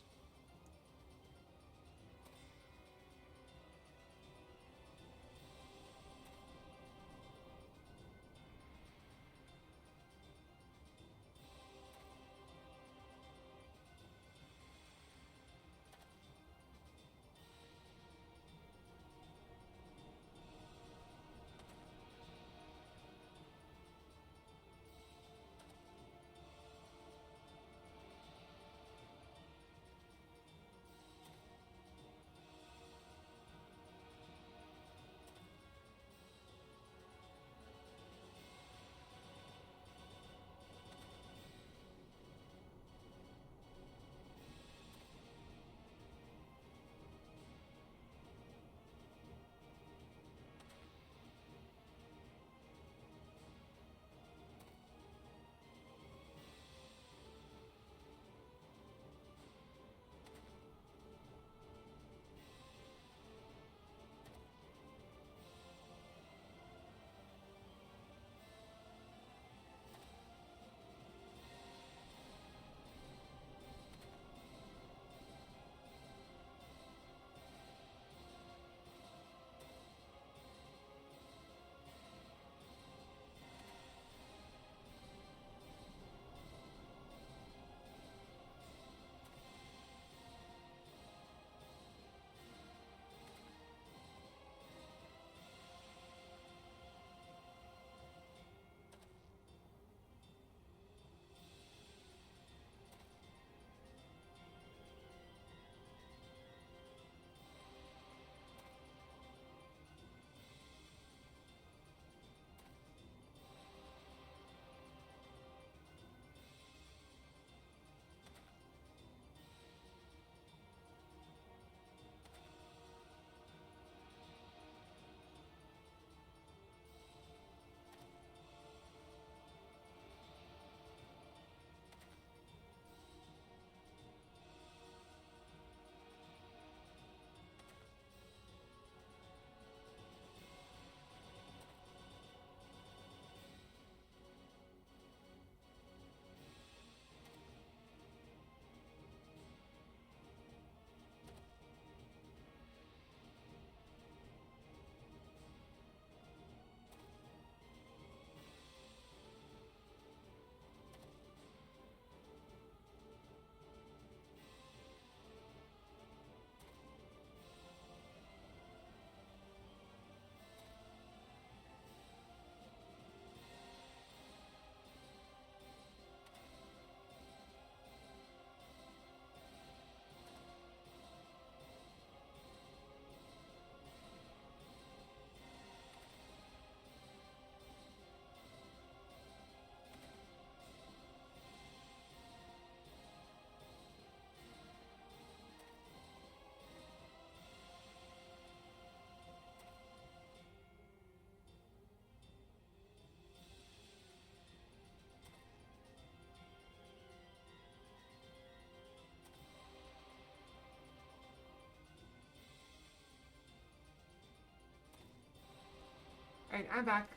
Speaker 1: Alright, I'm back.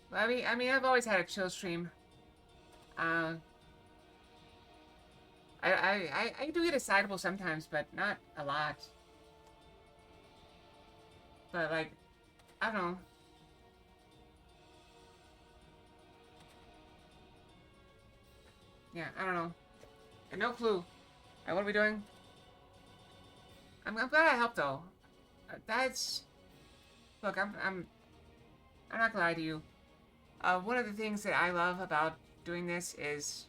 Speaker 1: Well, I mean, I've always had a chill stream. I do get excitable sometimes, but not a lot. But, like, I don't know. Yeah, I don't know. I have no clue. Alright, what are we doing? I'm glad I helped, though. That's... Look, I'm not gonna lie to you. One of the things that I love about doing this is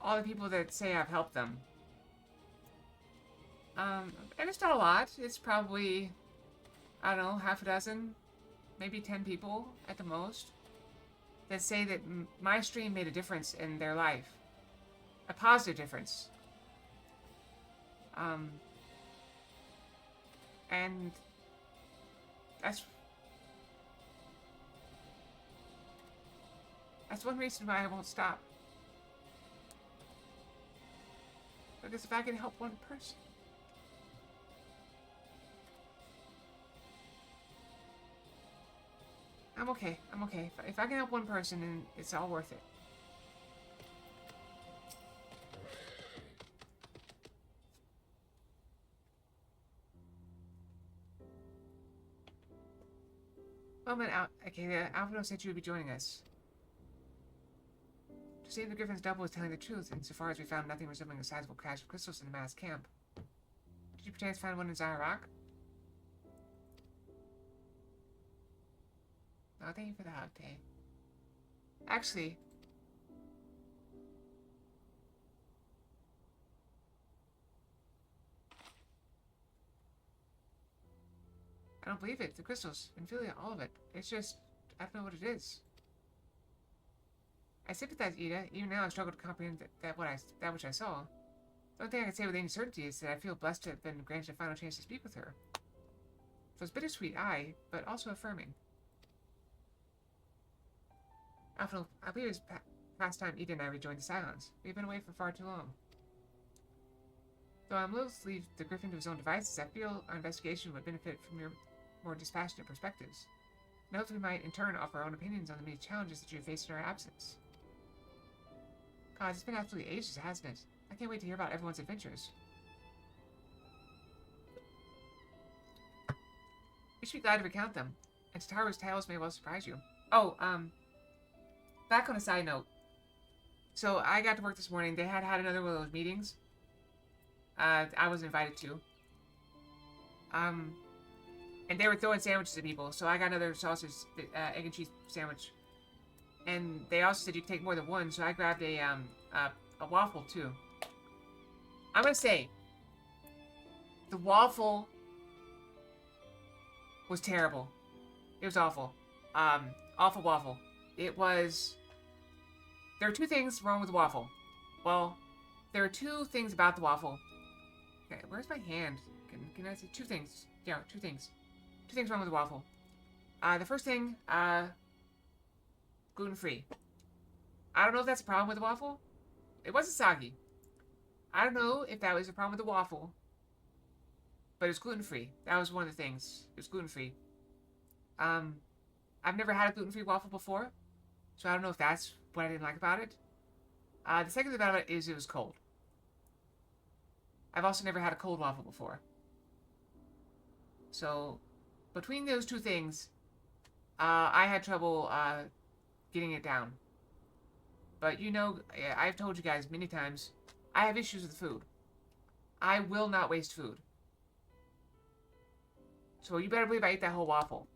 Speaker 1: all the people that say I've helped them. And it's not a lot. It's probably, I don't know, half a dozen, maybe 10 people at the most, that say that my stream made a difference in their life. A positive difference. And that's one reason why I won't stop. Because if I can help one person. I'm okay. I'm okay. If I can help one person, then it's all worth it. Oh man, okay, Alvaro said you would be joining us. To save the Griffin's double is telling the truth, insofar as we found nothing resembling a sizable cache of crystals in the mass camp. Did you perchance find one in Zaharak? Oh, thank you for the hug, Tay. Actually... I don't believe it. The crystals. Infilia, all of it. It's just... I don't know what it is. I sympathize, Ida. Even now I struggle to comprehend that which I saw. The only thing I can say with any certainty is that I feel blessed to have been granted a final chance to speak with her. It was bittersweet, aye, but also affirming. I believe it's past time Ida and I rejoined the Silence. We've been away for far too long. Though I'm loath to leave the Griffin to his own devices, I feel our investigation would benefit from your more dispassionate perspectives. And hopefully we might, in turn, offer our own opinions on the many challenges that you have faced in our absence. God, it's been absolutely ages, hasn't it? I can't wait to hear about everyone's adventures. We should be glad to recount them, and Tataru's tales may well surprise you. Oh, back on a side note. So, I got to work this morning. They had another one of those meetings. I was invited to. And they were throwing sandwiches at people, so I got another sausage, egg and cheese sandwich. And they also said you could take more than one, so I grabbed a waffle, too. I'm gonna say, the waffle was terrible. It was awful. Awful waffle. It was... There are two things wrong with the waffle. Well, there are two things about the waffle. Okay, where's my hand? Can I say two things? Yeah, two things. Two things wrong with the waffle. The first thing, gluten-free. I don't know if that's a problem with the waffle. It wasn't soggy. I don't know if that was a problem with the waffle. But it's gluten-free. That was one of the things. It was gluten-free. I've never had a gluten-free waffle before. So I don't know if that's what I didn't like about it. The second thing about it is it was cold. I've also never had a cold waffle before. So, between those two things, I had trouble getting it down. But you know, I've told you guys many times, I have issues with food. I will not waste food. So you better believe I ate that whole waffle.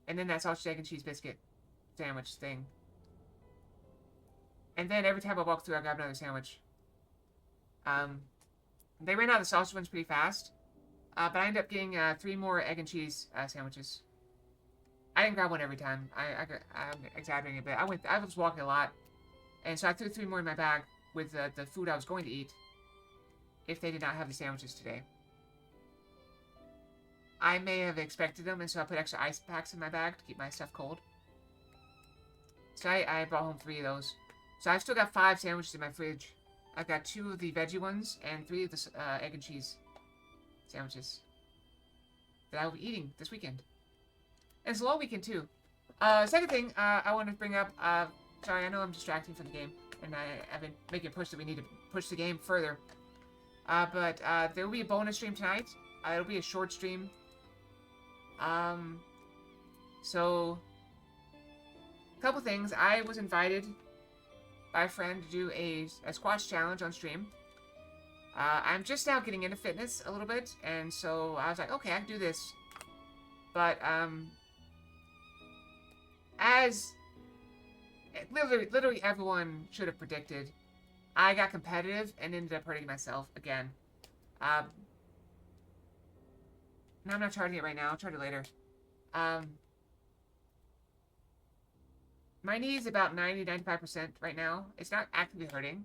Speaker 1: And then that sausage, egg, and cheese biscuit sandwich thing. And then every time I walk through, I grab another sandwich. They ran out of the sausage ones pretty fast. But I ended up getting 3 more egg and cheese sandwiches. I didn't grab one every time. I'm exaggerating a bit. I was walking a lot. And so I threw 3 more in my bag with the food I was going to eat. If they did not have the sandwiches today. I may have expected them, and so I put extra ice packs in my bag to keep my stuff cold. So I brought home 3 of those. So I've still got 5 sandwiches in my fridge. I've got 2 of the veggie ones and 3 of the egg and cheese sandwiches that I will be eating this weekend. And it's a long weekend, too. Second thing I want to bring up, sorry, I know I'm distracting from the game, and I've been making a push that we need to push the game further. But there will be a bonus stream tonight. It'll be a short stream. So, a couple things. I was invited by a friend to do a squash challenge on stream. I'm just now getting into fitness a little bit, and so I was like, okay, I can do this. But, as literally everyone should have predicted, I got competitive and ended up hurting myself again. No, I'm not charging it right now. I'll charge it later. My knee is about 90-95% right now. It's not actively hurting.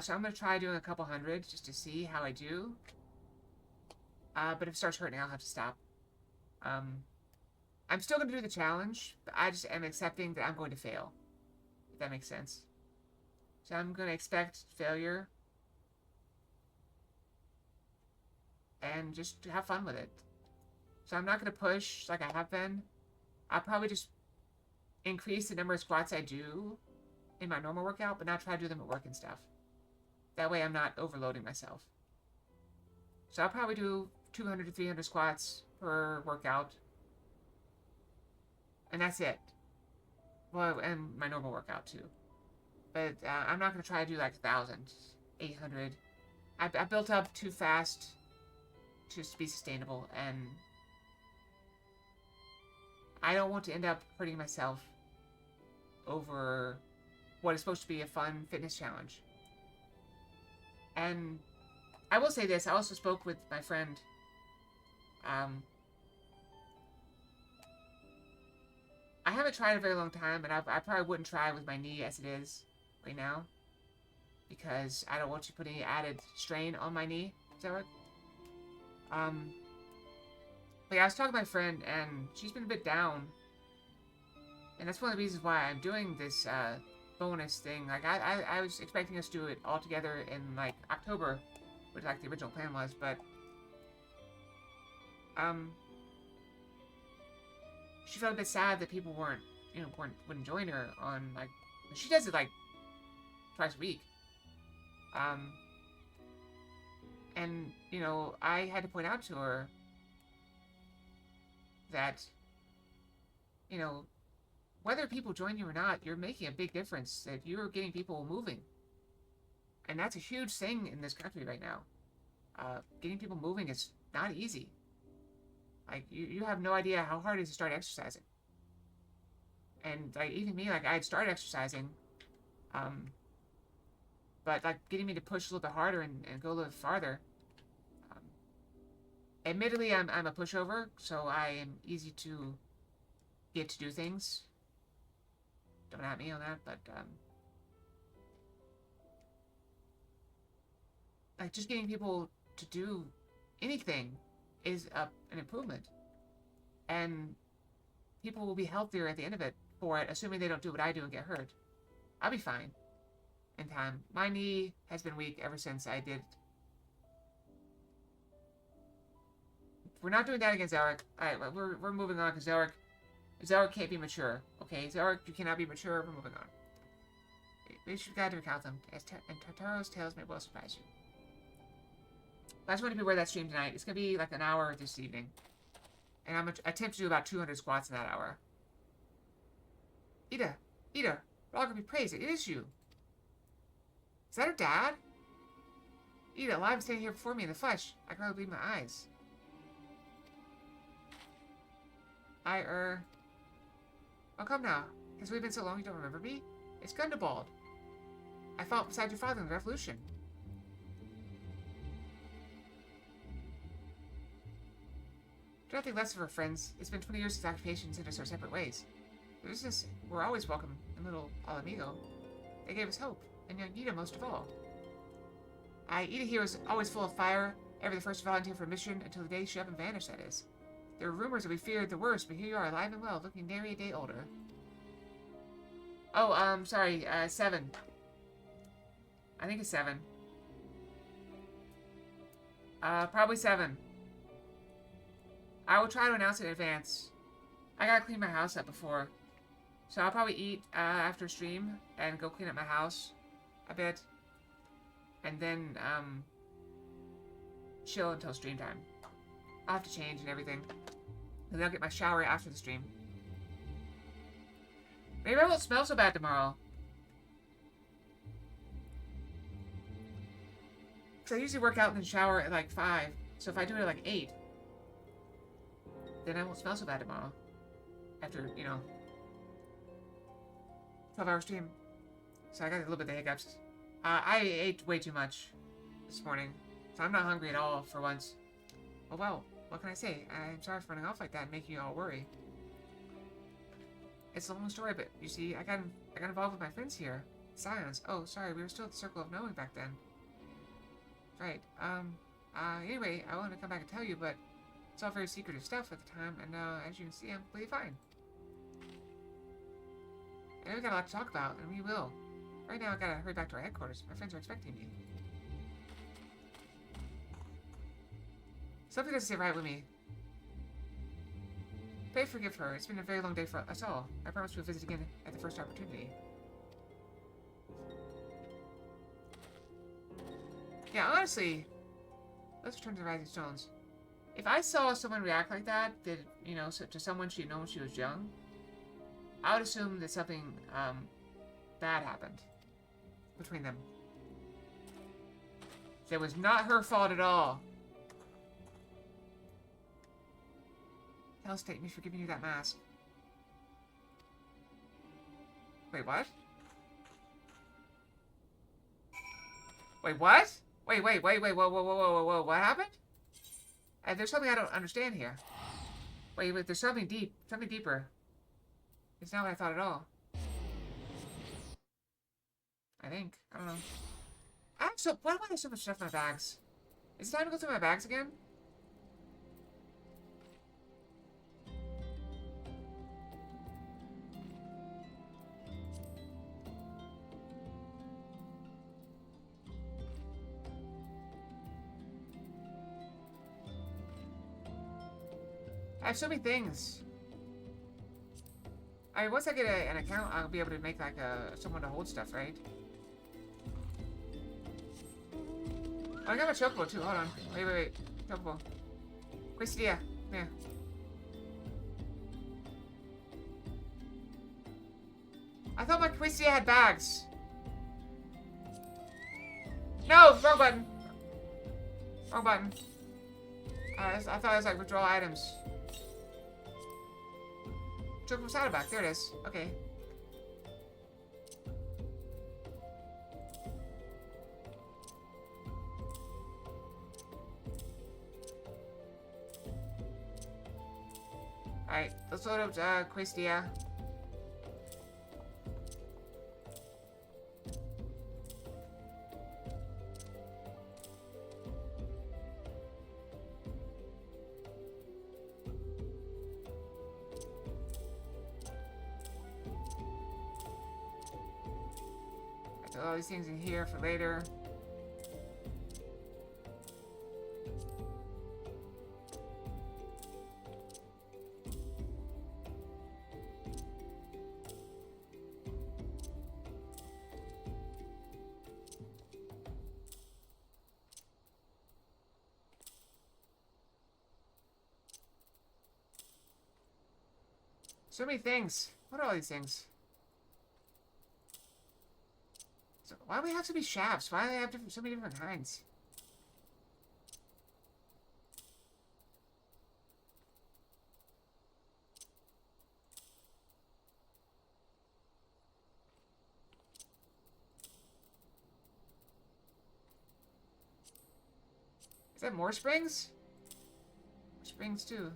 Speaker 1: So I'm going to try doing a couple hundred just to see how I do. But if it starts hurting, I'll have to stop. I'm still going to do the challenge, but I just am accepting that I'm going to fail. If that makes sense. So I'm going to expect failure. And just have fun with it. So I'm not going to push like I have been. I'll probably just increase the number of squats I do in my normal workout, but not try to do them at work and stuff. That way I'm not overloading myself. So I'll probably do 200 to 300 squats per workout. And that's it. Well, and my normal workout too. But I'm not going to try to do like 1,000, 800. I built up too fast to be sustainable, and I don't want to end up hurting myself over what is supposed to be a fun fitness challenge. And I will say this, I also spoke with my friend. I haven't tried in a very long time, and I probably wouldn't try with my knee as it is right now, because I don't want to put any added strain on my knee. Is that right? But yeah, I was talking to my friend, and she's been a bit down. And that's one of the reasons why I'm doing this, bonus thing. Like, I was expecting us to do it all together in, like, October, which, like, the original plan was, but, she felt a bit sad that people wouldn't join her on, like, she does it, like, twice a week. And, you know, I had to point out to her that, you know, whether people join you or not, you're making a big difference, that you're getting people moving. And that's a huge thing in this country right now. Getting people moving is not easy. Like, you have no idea how hard it is to start exercising. And, like, even me, like, I had started exercising, but, like, getting me to push a little bit harder and go a little bit farther. Admittedly, I'm a pushover, so I am easy to get to do things. Don't at me on that, but, like, just getting people to do anything is an improvement. And people will be healthier at the end of it for it, assuming they don't do what I do and get hurt. I'll be fine in time. My knee has been weak ever since I did. We're not doing that against Zarek. Alright, we're moving on because Zarek can't be mature. Okay, Zarek, you cannot be mature. We're moving on. We should guide to recount them, and Tartaro's tales may well surprise you. I just want to be aware of that stream tonight. It's going to be like an hour this evening. And I'm going to attempt to do about 200 squats in that hour. Ida, Roger be praised. It is you. Is that her dad? Ida, alive and standing here before me in the flesh. I can hardly believe my eyes. Oh, come now. Has we been so long you don't remember me? It's Gundabald. I fought beside your father in the Revolution. Do not think less of our friends. It's been 20 years since occupations sent us our separate ways. We're always welcome in little Alamigo. They gave us hope, and young Ida most of all. Ida here was always full of fire, ever the first to volunteer for a mission until the day she up and vanished, that is. There were rumors that we feared the worst, but here you are, alive and well, looking nary a day older. Oh, sorry, 7. I think it's 7. Probably 7. I will try to announce it in advance. I gotta clean my house up before. So I'll probably eat after stream and go clean up my house a bit. And then, chill until stream time. I'll have to change and everything. And then I'll get my shower after the stream. Maybe I won't smell so bad tomorrow. Because I usually work out in the shower at like 5. So if I do it at like 8, then I won't smell so bad tomorrow. After, 12-hour stream. So I got a little bit of hiccups. I ate way too much this morning. So I'm not hungry at all for once. Oh well, what can I say? I'm sorry for running off like that and making you all worry. It's a long story, but you see, I got involved with my friends here. Scions. Oh, sorry, we were still at the Circle of Knowing back then. Right. Anyway, I wanted to come back and tell you, but it's all very secretive stuff at the time, and as you can see, I'm completely fine. And we got a lot to talk about, and we will. Right now, I gotta hurry back to our headquarters. My friends are expecting me. Something doesn't sit right with me. Pray forgive her. It's been a very long day for us all. I promise we'll visit again at the first opportunity. Yeah, honestly, let's return to the Rising Stones. If I saw someone react like that, to someone she'd known when she was young, I would assume that something, bad happened between them. It was not her fault at all. Hell's take me for giving you that mask. Wait, what? Wait, what? Wait, whoa, what happened? There's something I don't understand here. Wait, there's something deeper. It's not what I thought at all. I think. I don't know. Why do I have so much stuff in my bags? Is it time to go through my bags again? I have so many things. Once I get an account, I'll be able to make like someone to hold stuff, right? Oh, I got my chocobo too. Hold on. Wait. Chocobo. Quesadilla. Come here. I thought my quesadilla had bags. No, wrong button. Wrong button. I thought it was like withdraw items. Chocobo saddleback. There it is. Okay. Alright, let's load up Questia. Put all these things in here for later. So many things. What are all these things? So why do we have so many shafts? Why do they have so many different kinds? Is that more springs? Springs too.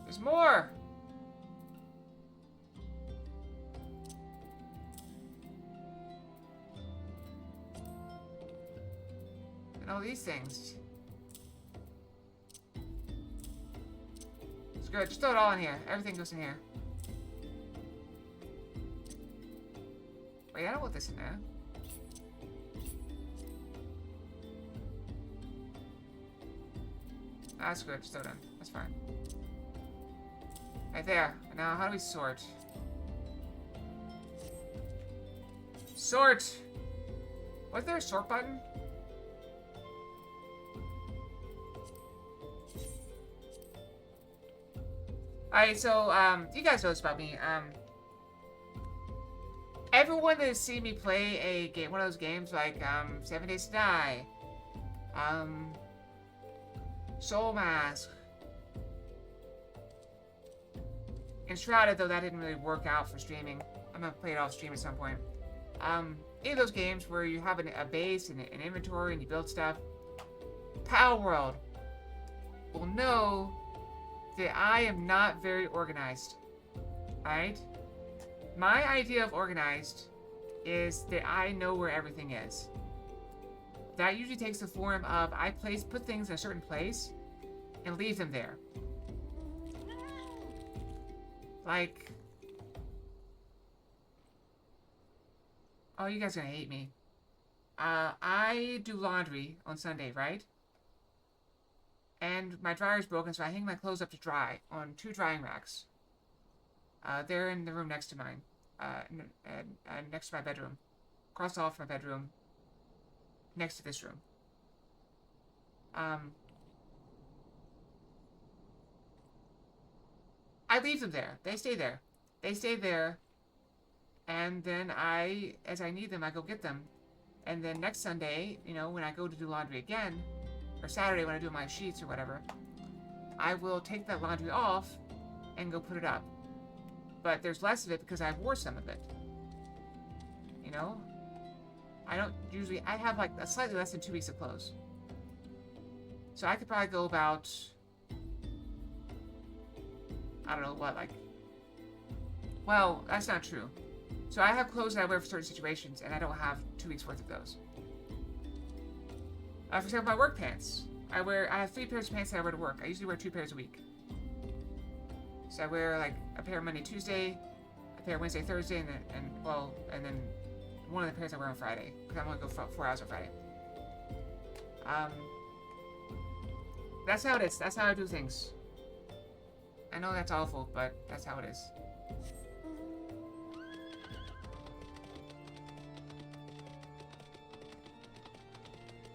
Speaker 1: There's more! And all these things. It's good. Just throw it all in here. Everything goes in here. Wait, I don't want this in there. That's good, still done. That's fine. Right there. Now, how do we sort? Sort! Was there a sort button? Alright, so, you guys know this about me. Everyone that has seen me play a game, one of those games like, 7 Days to Die, Soul Mask, Enshrouded, though that didn't really work out for streaming. I'm gonna play it off stream at some point. Any of those games where you have a base and an inventory and you build stuff, Power World will know that I am not very organized. Alright? My idea of organized is that I know where everything is. That usually takes the form of I put things in a certain place and leave them there. Like, oh, you guys are gonna hate me. I do laundry on Sunday, right? And my dryer's broken, so I hang my clothes up to dry on 2 drying racks. They're in the room next to mine. Next to my bedroom. Across the hall from my bedroom. Next to this room. I leave them there. They stay there. They stay there. And then as I need them, I go get them. And then next Sunday, you know, when I go to do laundry again, or Saturday when I do my sheets or whatever, I will take that laundry off and go put it up. But there's less of it because I wore some of it. You know? I have like slightly less than 2 weeks of clothes. So I could probably go about, I don't know what, like, well, that's not true. So I have clothes that I wear for certain situations, and I don't have 2 weeks worth of those. For example, my work pants. I have 3 pairs of pants that I wear to work. I usually wear 2 pairs a week. So I wear like a pair Monday, Tuesday, a pair Wednesday, Thursday, and then one of the pairs I wear on Friday, because I'm gonna go 4 hours on Friday. That's how it is. That's how I do things. I know that's awful, but that's how it is.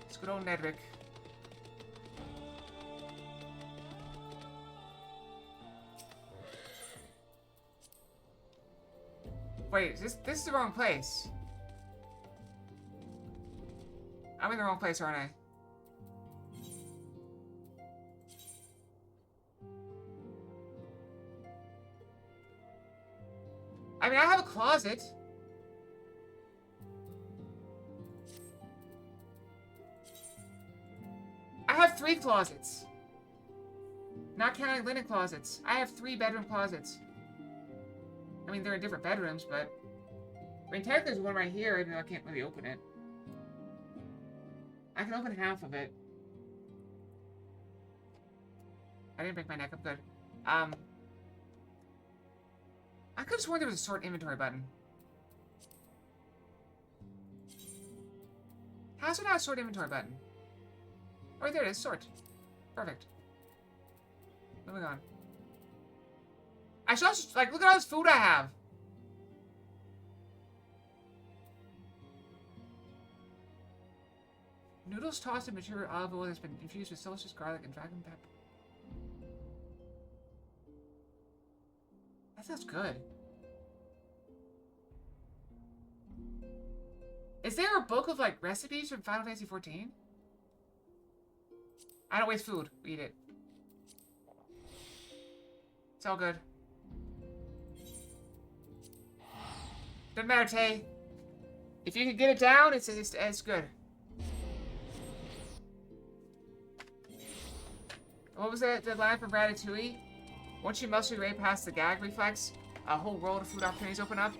Speaker 1: It's good old Nedrick. Wait, this is the wrong place. I'm in the wrong place, aren't I? I mean, I have a closet. I have 3 closets. Not counting linen closets. I have 3 bedroom closets. I mean, they're in different bedrooms, but... I mean, technically there's one right here, even though I can't really open it. I can open half of it. I didn't break my neck, I'm good. I could have sworn there was a sort inventory button. How's there not a sort inventory button? Oh, there it is, sort. Perfect. Moving on. I should also, like, look at all this food I have. Noodles tossed in mature olive oil that's been infused with delicious garlic and dragon pepper. That sounds good. Is there a book of, like, recipes from Final Fantasy XIV? I don't waste food. We eat it. It's all good. Doesn't matter, Tay. If you can get it down, it's good. What was that line from Ratatouille? Once you muscle your way past the gag reflex, a whole world of food opportunities open up.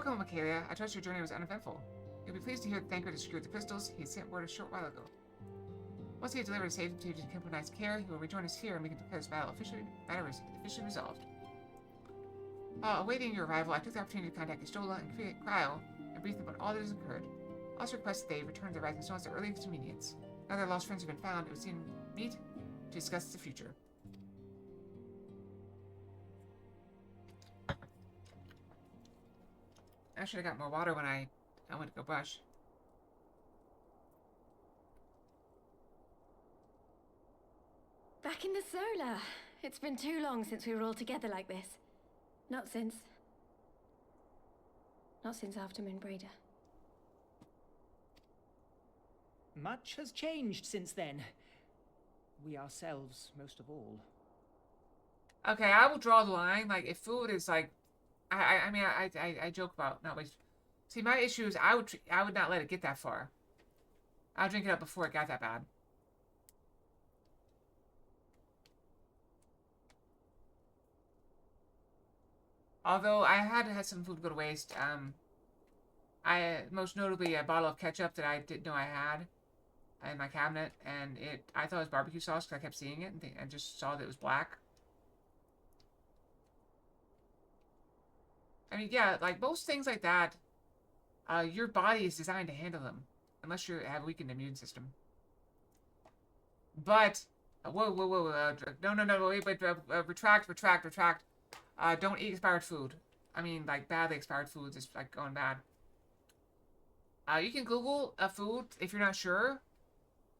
Speaker 1: Welcome, Michaela. I trust your journey was uneventful. You'll be pleased to hear that Thancred has secured the crystals he had sent word a short while ago. Once he has delivered a safe to Kemponite's care, he will rejoin his sphere and we can declare this battle officially resolved. Awaiting your arrival, I took the opportunity to contact Istola and Cryo and brief them about all that has occurred. I also request that they return to the Rising Stones at their earliest convenience. Now their lost friends have been found, it would seem meet to discuss the future. I should have got more water when I went to go brush.
Speaker 12: Back in the solar. It's been too long since we were all together like this. Not since after Moonbraider.
Speaker 5: Much has changed since then. We ourselves, most of all.
Speaker 1: Okay, I will draw the line. Like, if food is like, I mean, I joke about not waste. See, my issue is I would not let it get that far. I'll drink it up before it got that bad. Although I had some food go to waste. Most notably a bottle of ketchup that I didn't know I had in my cabinet, and I thought it was barbecue sauce because I kept seeing it and just saw that it was black. I mean, yeah, like most things like that, your body is designed to handle them, unless you have a weakened immune system. But, whoa, no, wait, retract. Don't eat expired food. I mean, like, badly expired foods is, like, going bad. You can Google a food, if you're not sure,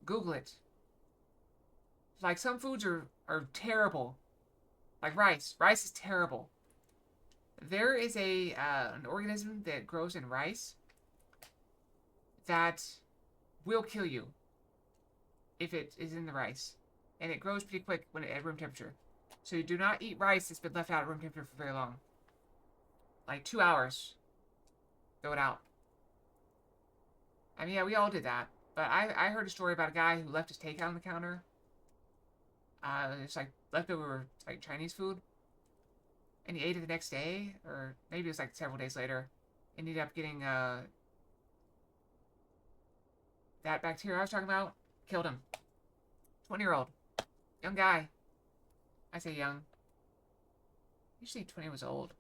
Speaker 1: Google it. Like, some foods are terrible. Like rice. Rice is terrible. There is an organism that grows in rice that will kill you if it is in the rice. And it grows pretty quick when at room temperature. So you do not eat rice that's been left out at room temperature for very long. Like 2 hours. Throw it out. I mean, yeah, we all did that. But I heard a story about a guy who left his takeout on the counter. It's like leftover like Chinese food. And he ate it the next day, or maybe it was like several days later. And ended up getting that bacteria I was talking about. Killed him. 20-year-old. Young guy. I say young. Usually 20 was old.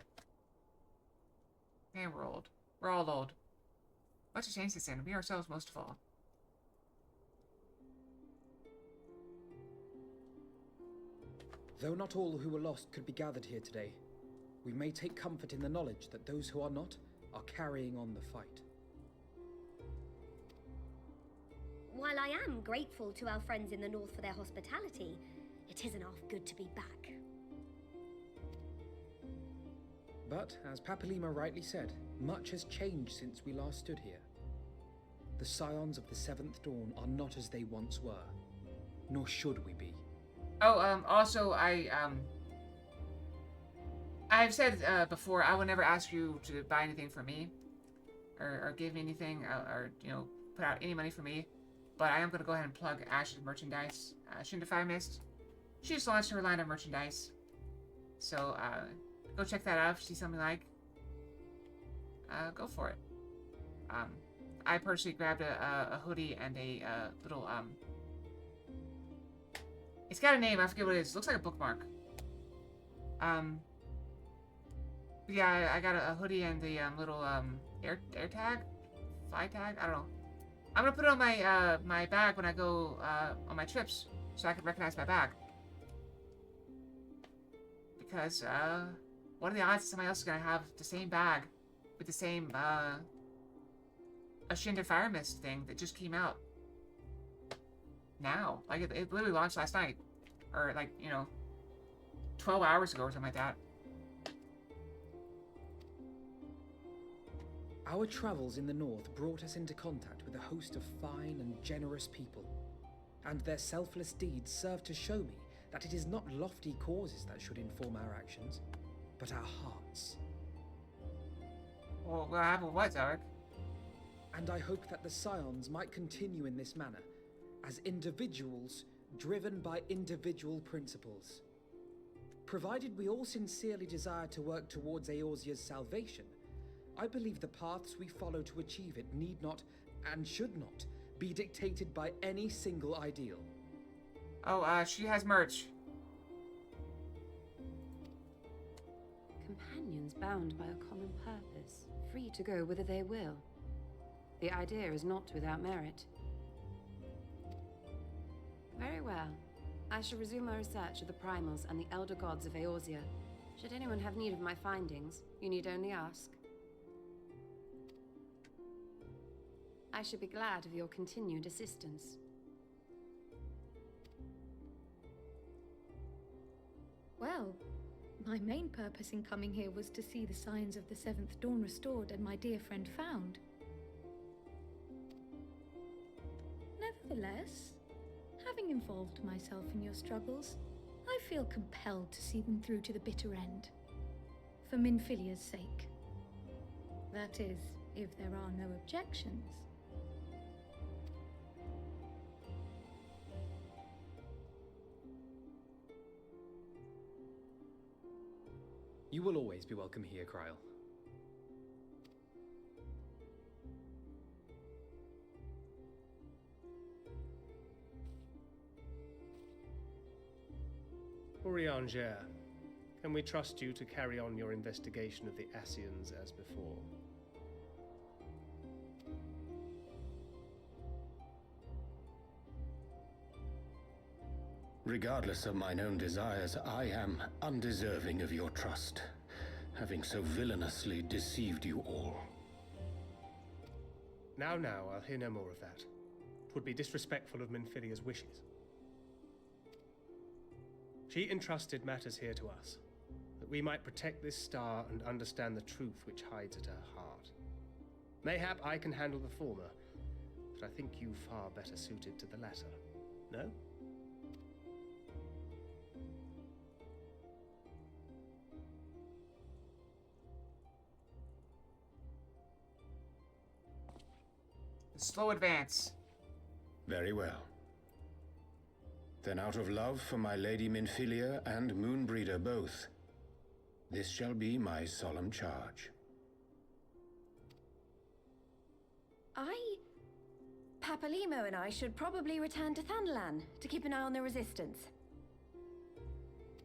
Speaker 1: Man, we're old. We're all old. Much has changed since then. We ourselves most of all.
Speaker 3: Though not all who were lost could be gathered here today, we may take comfort in the knowledge that those who are not are carrying on the fight.
Speaker 4: While I am grateful to our friends in the north for their hospitality, it isn't half good to be back.
Speaker 3: But, as Papalima rightly said, much has changed since we last stood here. The scions of the Seventh Dawn are not as they once were, nor should we be.
Speaker 1: Oh, also, I've said before, I will never ask you to buy anything for me, or give me anything, or, you know, put out any money for me, but I am going to go ahead and plug Ash's merchandise. Shindify Mist. She just launched her line of merchandise, so, go check that out if you see something like. Go for it. I personally grabbed a hoodie and a little, it's got a name, I forget what it is. It looks like a bookmark. Yeah, I got a hoodie and the little air tag? Fly tag? I don't know. I'm gonna put it on my my bag when I go on my trips, so I can recognize my bag. Because what are the odds that somebody else is gonna have the same bag with the same Ascended Fire Mist thing that just came out now? Like it literally launched last night, or like, you know, 12 hours ago or something like that.
Speaker 3: Our travels in the north brought us into contact with a host of fine and generous people, and their selfless deeds serve to show me that it is not lofty causes that should inform our actions, but our hearts.
Speaker 1: Well, what happened with what, Zarek?
Speaker 3: And I hope that the Scions might continue in this manner, as individuals driven by individual principles. Provided we all sincerely desire to work towards Eorzea's salvation, I believe the paths we follow to achieve it need not, and should not, be dictated by any single ideal.
Speaker 1: Oh, she has merch.
Speaker 9: Companions bound by a common purpose, free to go whither they will. The idea is not without merit. Very well. I shall resume my research of the primals and the elder gods of Eorzea. Should anyone have need of my findings, you need only ask. I should be glad of your continued assistance.
Speaker 13: Well, my main purpose in coming here was to see the signs of the Seventh Dawn restored and my dear friend found. Nevertheless, having involved myself in your struggles, I feel compelled to see them through to the bitter end. For Minfilia's sake. That is, if there are no objections.
Speaker 3: You will always be welcome here, Kryl.
Speaker 10: Urianger, can we trust you to carry on your investigation of the Ascians as before?
Speaker 6: Regardless of mine own desires, I am undeserving of your trust, having so villainously deceived you all.
Speaker 10: Now, I'll hear no more of that. 'Twould be disrespectful of Minfilia's wishes. She entrusted matters here to us, that we might protect this star and understand the truth which hides at her heart. Mayhap I can handle the former, but I think you far better suited to the latter. No?
Speaker 1: Slow advance.
Speaker 6: Very well. Then out of love for my Lady Minfilia and Moonbreeder both, this shall be my solemn charge.
Speaker 12: Papalimo and I should probably return to Thanalan to keep an eye on the Resistance.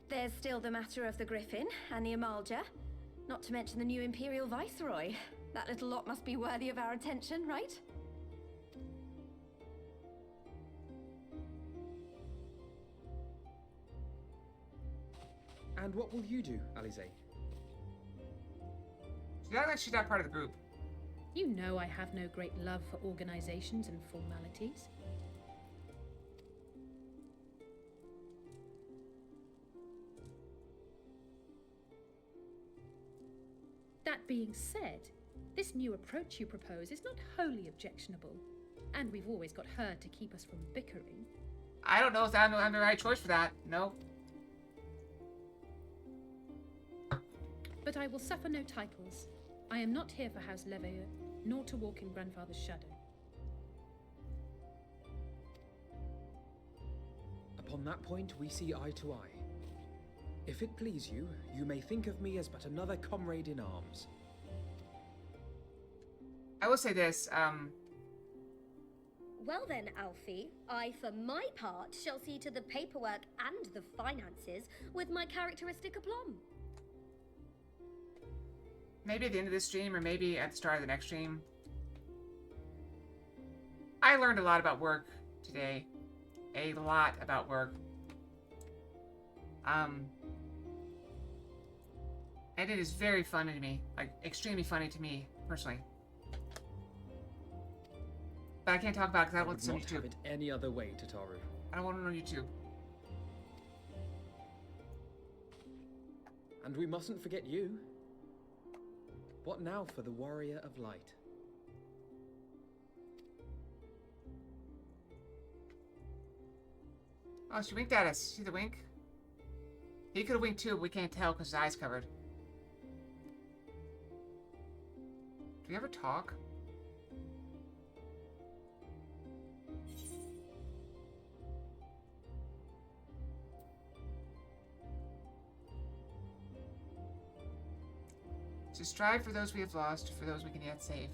Speaker 12: There's still the matter of the Griffin and the Amalja, not to mention the new Imperial Viceroy. That little lot must be worthy of our attention, right?
Speaker 3: And what will you do, Alize?
Speaker 1: She acts like she's not part of the group.
Speaker 13: You know I have no great love for organizations and formalities. That being said, this new approach you propose is not wholly objectionable. And we've always got her to keep us from bickering.
Speaker 1: I don't know if I'm the right choice for that. No.
Speaker 13: But I will suffer no titles. I am not here for House Leveilleur, nor to walk in Grandfather's shadow.
Speaker 3: Upon that point, we see eye to eye. If it please you, you may think of me as but another comrade in arms.
Speaker 1: I will say this,
Speaker 4: Well then, Alfie, I, for my part, shall see to the paperwork and the finances with my characteristic aplomb.
Speaker 1: maybe at the end of this stream, or maybe at the start of the next stream. I learned a lot about work today. A lot about work. And it is very funny to me. Like, extremely funny to me, personally. But I can't talk about it because I don't want to see
Speaker 3: would not
Speaker 1: YouTube.
Speaker 3: have it any other way, Tataru.
Speaker 1: I don't want to know YouTube.
Speaker 3: And we mustn't forget you. What now for the Warrior of Light?
Speaker 1: Oh, she winked at us. See the wink? He could have winked too, but we can't tell because his eyes covered. Do we ever talk? strive for those we have lost, for those we can yet save.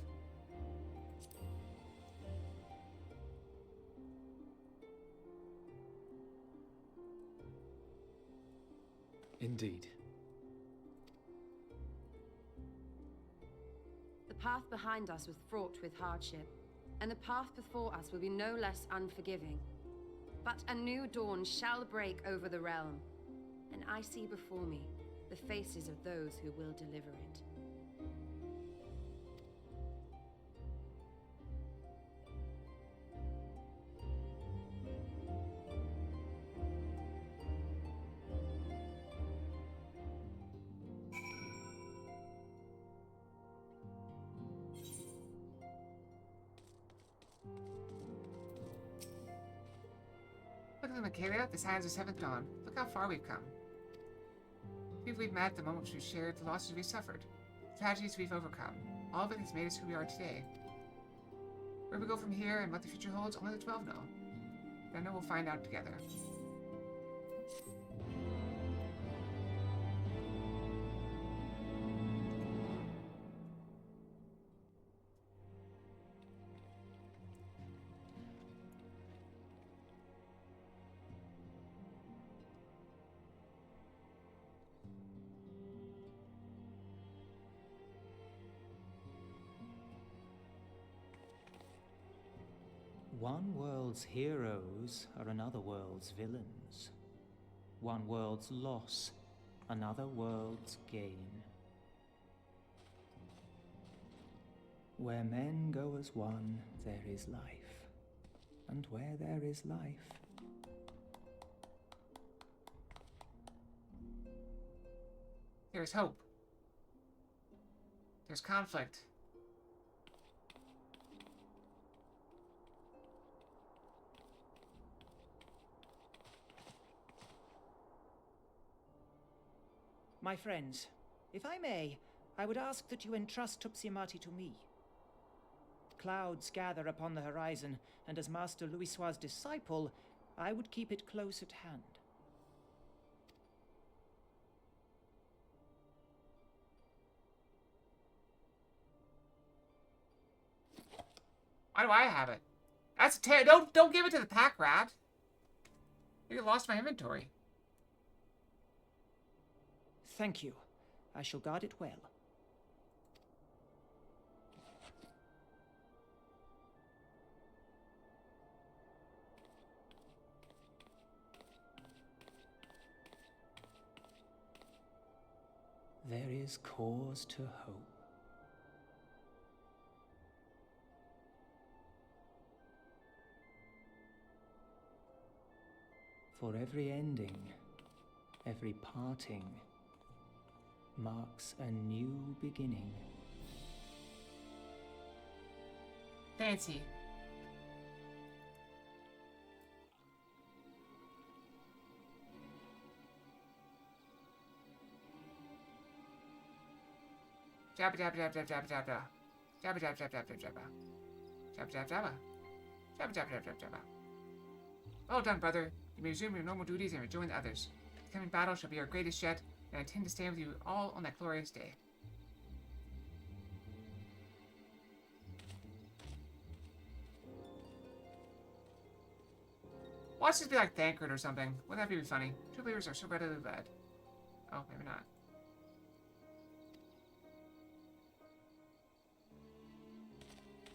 Speaker 3: Indeed.
Speaker 14: The path behind us was fraught with hardship, and the path before us will be no less unforgiving. But a new dawn shall break over the realm, and I see before me the faces of those who will deliver it.
Speaker 1: Look at them, Michaela. The signs of seventh dawn. Look how far we've come. The people we've met, the moments we've shared, the losses we've suffered, the tragedies we've overcome. All of it has made us who we are today. Where we go from here and what the future holds, only the 12 know. But I know we'll find out together.
Speaker 15: One world's heroes are another world's villains. One world's loss, another world's gain. Where men go as one, there is life. And where there is life,
Speaker 1: there's hope. There's conflict.
Speaker 5: My friends, if I may, I would ask that you entrust Tupsimati to me. Clouds gather upon the horizon, and as Master Louisoix's disciple, I would keep it close at hand.
Speaker 1: Why do I have it? That's don't give it to the pack rat. You lost my inventory.
Speaker 5: Thank you. I shall guard it well.
Speaker 15: there is cause to hope. For every ending, every parting, marks a new beginning.
Speaker 1: Fancy. Jabba jabba jabba jabba jabba jabba. Jabba jabba jabba jabba jabba. Jabba jabba jabba. Jabba jabba jabba jabba jabba. Well done, brother. You may resume your normal duties and rejoin the others. The coming battle shall be our greatest yet, and I intend to stand with you all on that glorious day. Watch this be like Thancred or something. Wouldn't that be funny? True believers are so readily led. Oh, maybe not.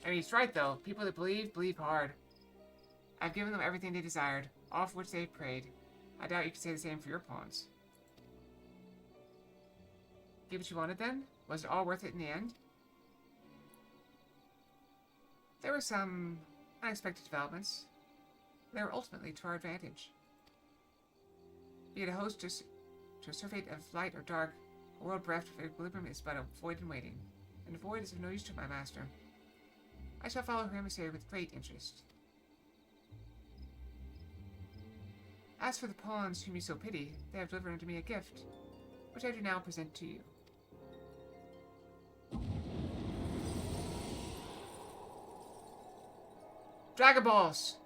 Speaker 1: I mean, he's right, though. People that believe, believe hard. I've given them everything they desired, all for which they have prayed. I doubt you could say the same for your pawns. Get what you wanted, then? Was it all worth it in the end? There were some unexpected developments. They were ultimately to our advantage. Be it a host just to a surfeit of light or dark, a world bereft of equilibrium is but a void in waiting, and a void is of no use to my master. I shall follow her emissary with great interest. As for the pawns whom you so pity, they have delivered unto me a gift, which I do now present to you. Dragon Balls!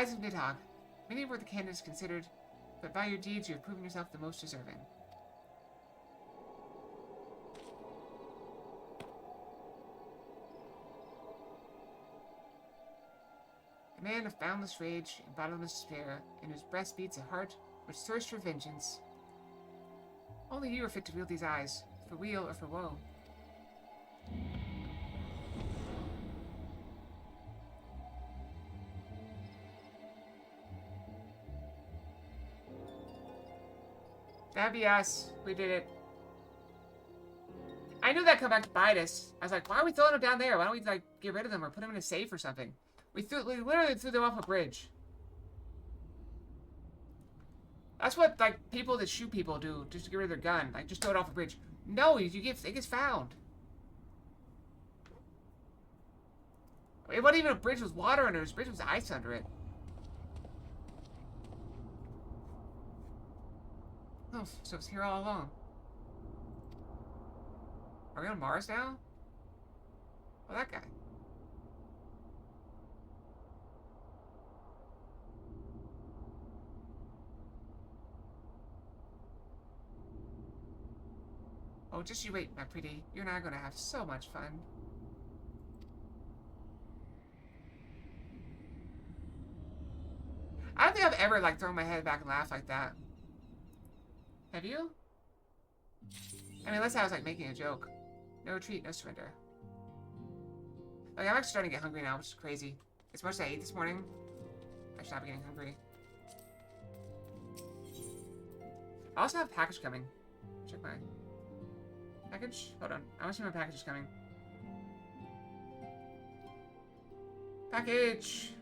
Speaker 1: Wise of Nidhogg, many were the candidates considered, but by your deeds you have proven yourself the most deserving. A man of boundless rage and bottomless despair, in whose breast beats a heart which thirsts for vengeance. Only you are fit to wield these eyes, for weal or for woe. That'd be us. We did it. I knew that'd come back to bite us. I was like, why are we throwing them down there? Why don't we, like, get rid of them or put them in a safe or something? We literally threw them off a bridge. That's what, like, people that shoot people do, just to get rid of their gun. Like, just throw it off a bridge. No, it gets found. It wasn't even a bridge with water under it. This bridge was ice under it. Oh, so it's here all along. Are we on Mars now? Oh, that guy. Oh, just you wait, my pretty. You and I are gonna have so much fun. I don't think I've ever, like, thrown my head back and laughed like that. Have you? I mean, unless I was, like, making a joke. No retreat, no surrender. Like, I'm actually starting to get hungry now, which is crazy. As much as I ate this morning, I should not be getting hungry. I also have a package coming. Check my package. Hold on. I want to see my package is coming. Package!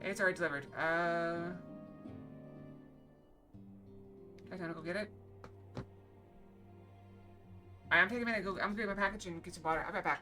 Speaker 1: It's already delivered. Do I have to go get it? Alright, I'm taking a minute. I'm gonna get my package and get some water. I'll be right back.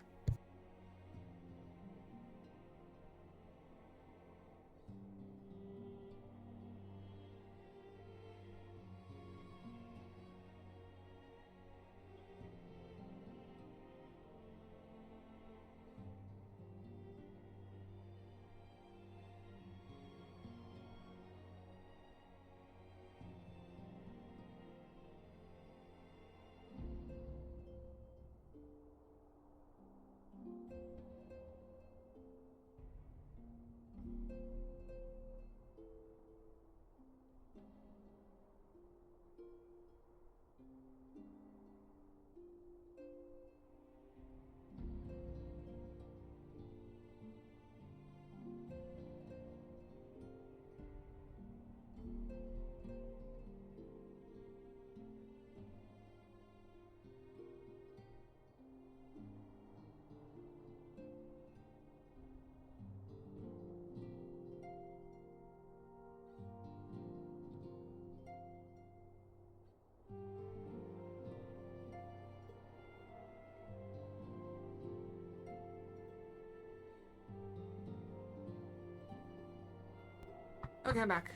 Speaker 1: Okay, I'm back.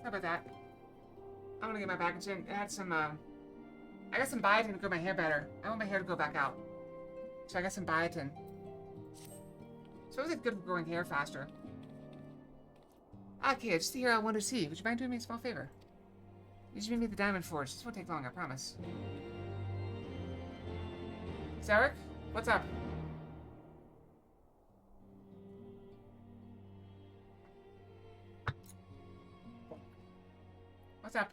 Speaker 1: How about that? I'm gonna get my package in. It had some, I got some biotin to grow my hair better. I want my hair to grow back out. So I got some biotin. Suppose it's good for growing hair faster. Ah, kid, just the hair I wanted to see. Would you mind doing me a small favor? You should meet me at the Diamond Forge. This won't take long, I promise. Zarek? What's up? What's up?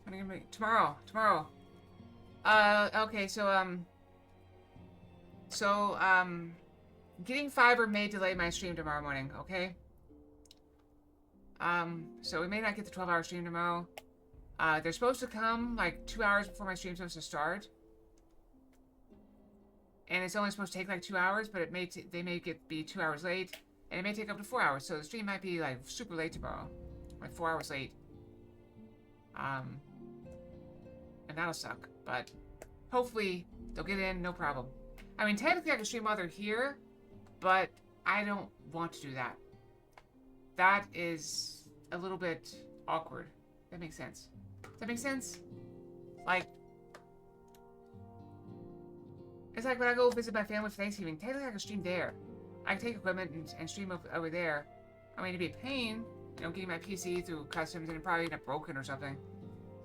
Speaker 1: When are you gonna be? Tomorrow. Okay, getting fiber may delay my stream tomorrow morning, okay? So we may not get the 12-hour stream tomorrow. They're supposed to come, like, 2 hours before my stream's supposed to start. And it's only supposed to take like 2 hours, but it may they may be 2 hours late, and it may take up to 4 hours. So the stream might be like super late tomorrow, like 4 hours late. And that'll suck. But hopefully they'll get in, no problem. I mean, technically I can stream while they're here, but I don't want to do that. That is a little bit awkward. That makes sense. Does that make sense? Like, it's like when I go visit my family for Thanksgiving, technically I can stream there. I can take equipment and stream over there. I mean, it'd be a pain, you know, getting my PC through customs and it probably end up broken or something.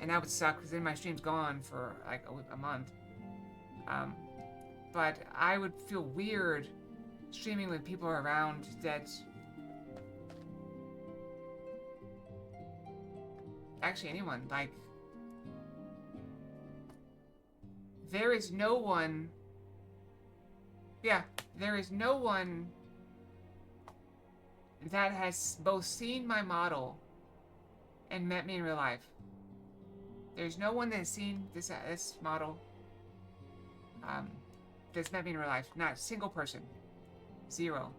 Speaker 1: And that would suck because then my stream's gone for like a month. But I would feel weird streaming when people are around that... Actually, anyone. Like, there is no one... Yeah, there is no one that has both seen my model and met me in real life. There's no one that has seen this model that's met me in real life. Not a single person. Zero.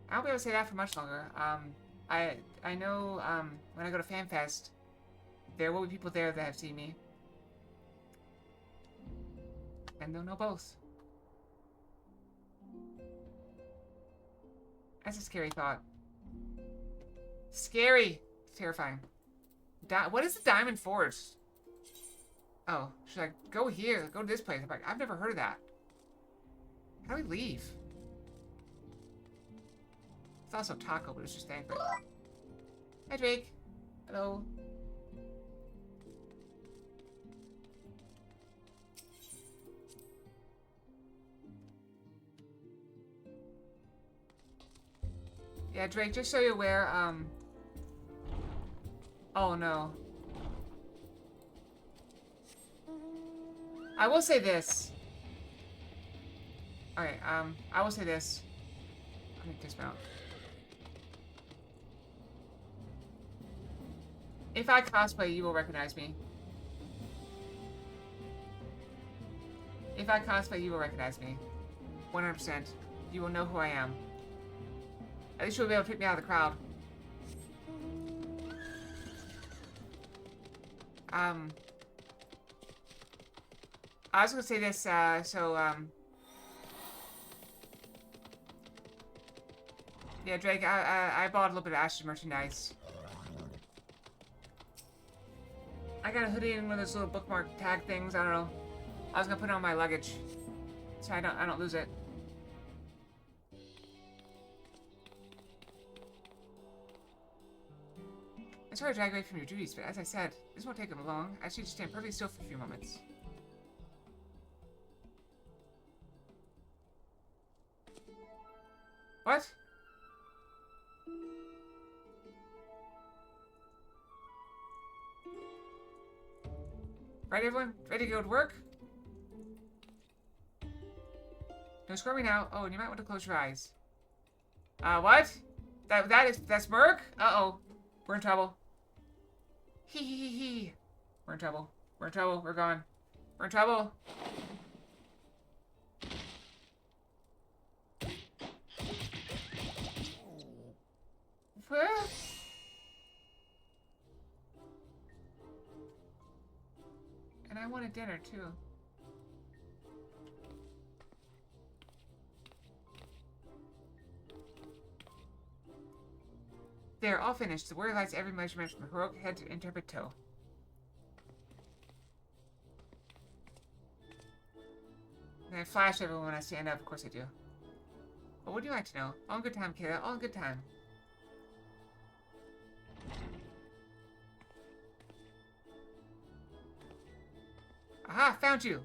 Speaker 1: I won't be able to say that for much longer. I know when I go to FanFest, there will be people there that have seen me. And they'll know both. That's a scary thought. Scary! Terrifying. What is the Diamond Force? Oh, should I go here? Go to this place? I'm like, I've never heard of that. How do we leave? It's also taco, but it's just angry. Hi, Drake. Hello. Yeah, Drake, just so you're aware, oh no. I will say this. Okay, I will say this. Let me dismount. If I cosplay, you will recognize me. If I cosplay, you will recognize me. 100%. You will know who I am. At least you'll be able to pick me out of the crowd. I was gonna say this, yeah, Drake, I bought a little bit of Ash's merchandise. I got a hoodie and one of those little bookmark tag things, I don't know. I was gonna put it on my luggage, so I don't lose it. I'm sorry to drag away from your duties, but as I said, this won't take them long. I should just stand perfectly still for a few moments. What? Right, everyone? Ready to go to work? No squirming now. Oh, and you might want to close your eyes. What? That's Merc? Uh-oh. We're in trouble. Hee hee hee hee. We're in trouble. We're in trouble. We're gone. We're in trouble. Where? And I wanted dinner too. There, all finished. The warrior lights every measurement from heroic head to intrepid toe. And I flash everyone when I stand up. Of course I do. But what do you like to know? All in good time, Kayla. All in good time. Aha! Found you!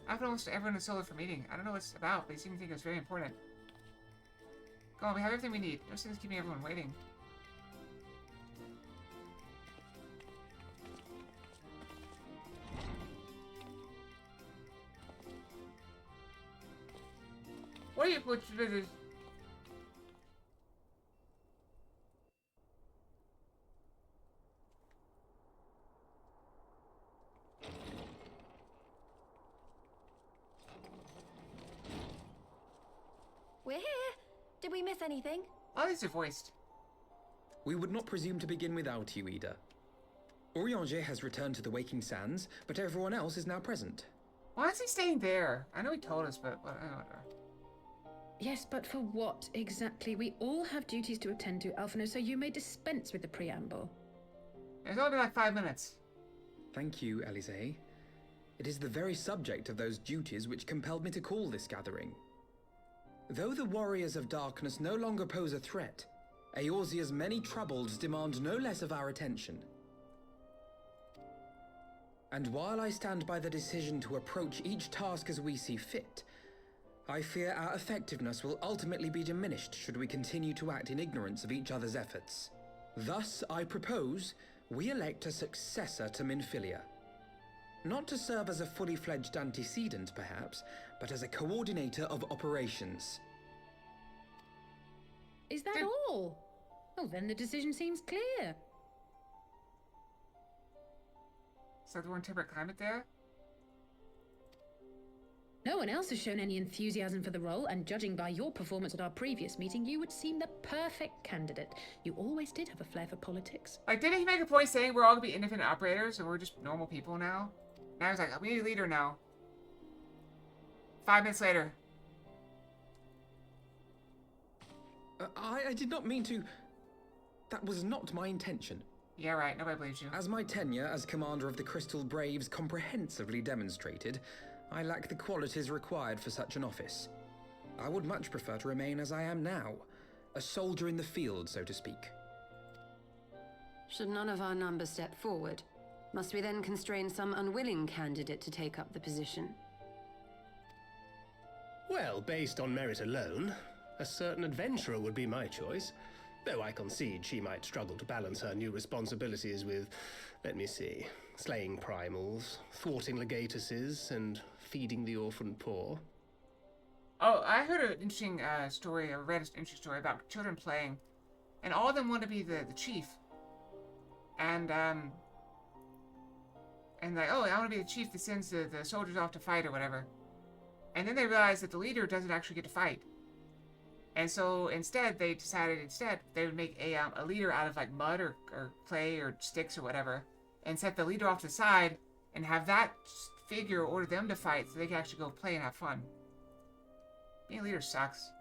Speaker 1: I've almost everyone in Solar for meeting. I don't know what it's about, but they seem to think it's very important. Go on, we have everything we need. No sense keeping everyone waiting. What are you...
Speaker 12: We're here. Did we miss anything?
Speaker 1: Oh, these are voiced.
Speaker 3: We would not presume to begin without you, Ida. Orianger has returned to the Waking Sands, but everyone else is now present.
Speaker 1: Why is he staying there? I know he told us, but whatever.
Speaker 7: Yes, but for what exactly? We all have duties to attend to, Alphino, so you may dispense with the preamble.
Speaker 1: It's only been like 5 minutes.
Speaker 3: Thank you, Elise. It is the very subject of those duties which compelled me to call this gathering. Though the warriors of darkness no longer pose a threat, Eorzea's many troubles demand no less of our attention. And while I stand by the decision to approach each task as we see fit, I fear our effectiveness will ultimately be diminished should we continue to act in ignorance of each other's efforts. Thus, I propose we elect a successor to Minfilia. Not to serve as a fully fledged antecedent, perhaps, but as a coordinator of operations.
Speaker 7: Is that all? Oh, then the decision seems clear.
Speaker 1: So the more temperate climate there?
Speaker 7: No one else has shown any enthusiasm for the role, and judging by your performance at our previous meeting, you would seem the perfect candidate. You always did have a flair for politics.
Speaker 1: Like, didn't he make a point saying we're all gonna be independent operators and we're just normal people now? Now he's like, we need a leader now. 5 minutes later.
Speaker 3: I did not mean to... That was not my intention.
Speaker 1: Yeah, right. Nobody believes you.
Speaker 3: As my tenure as commander of the Crystal Braves comprehensively demonstrated, I lack the qualities required for such an office. I would much prefer to remain as I am now, a soldier in the field, so to speak.
Speaker 14: Should none of our numbers step forward, must we then constrain some unwilling candidate to take up the position?
Speaker 10: Well, based on merit alone, a certain adventurer would be my choice. Though I concede she might struggle to balance her new responsibilities with, let me see, slaying primals, thwarting legatuses, and feeding the orphan poor.
Speaker 1: Oh, I heard an interesting story, or read an interesting story about children playing, and all of them want to be the chief. And like, oh, I want to be the chief that sends the soldiers off to fight or whatever. And then they realize that the leader doesn't actually get to fight. And so instead, they decided they would make a leader out of like mud or clay or sticks or whatever, and set the leader off to the side and have that figure order them to fight so they can actually go play and have fun. Being a leader sucks.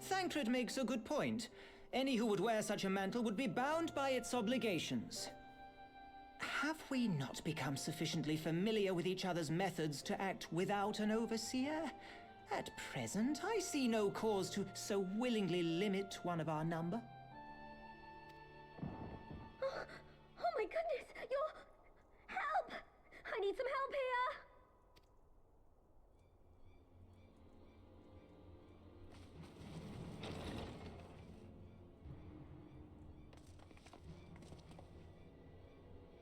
Speaker 5: Thancred makes a good point. Any who would wear such a mantle would be bound by its obligations. Have we not become sufficiently familiar with each other's methods to act without an overseer? At present, I see no cause to so willingly limit one of our number.
Speaker 4: Oh my goodness! Help! I need some help here!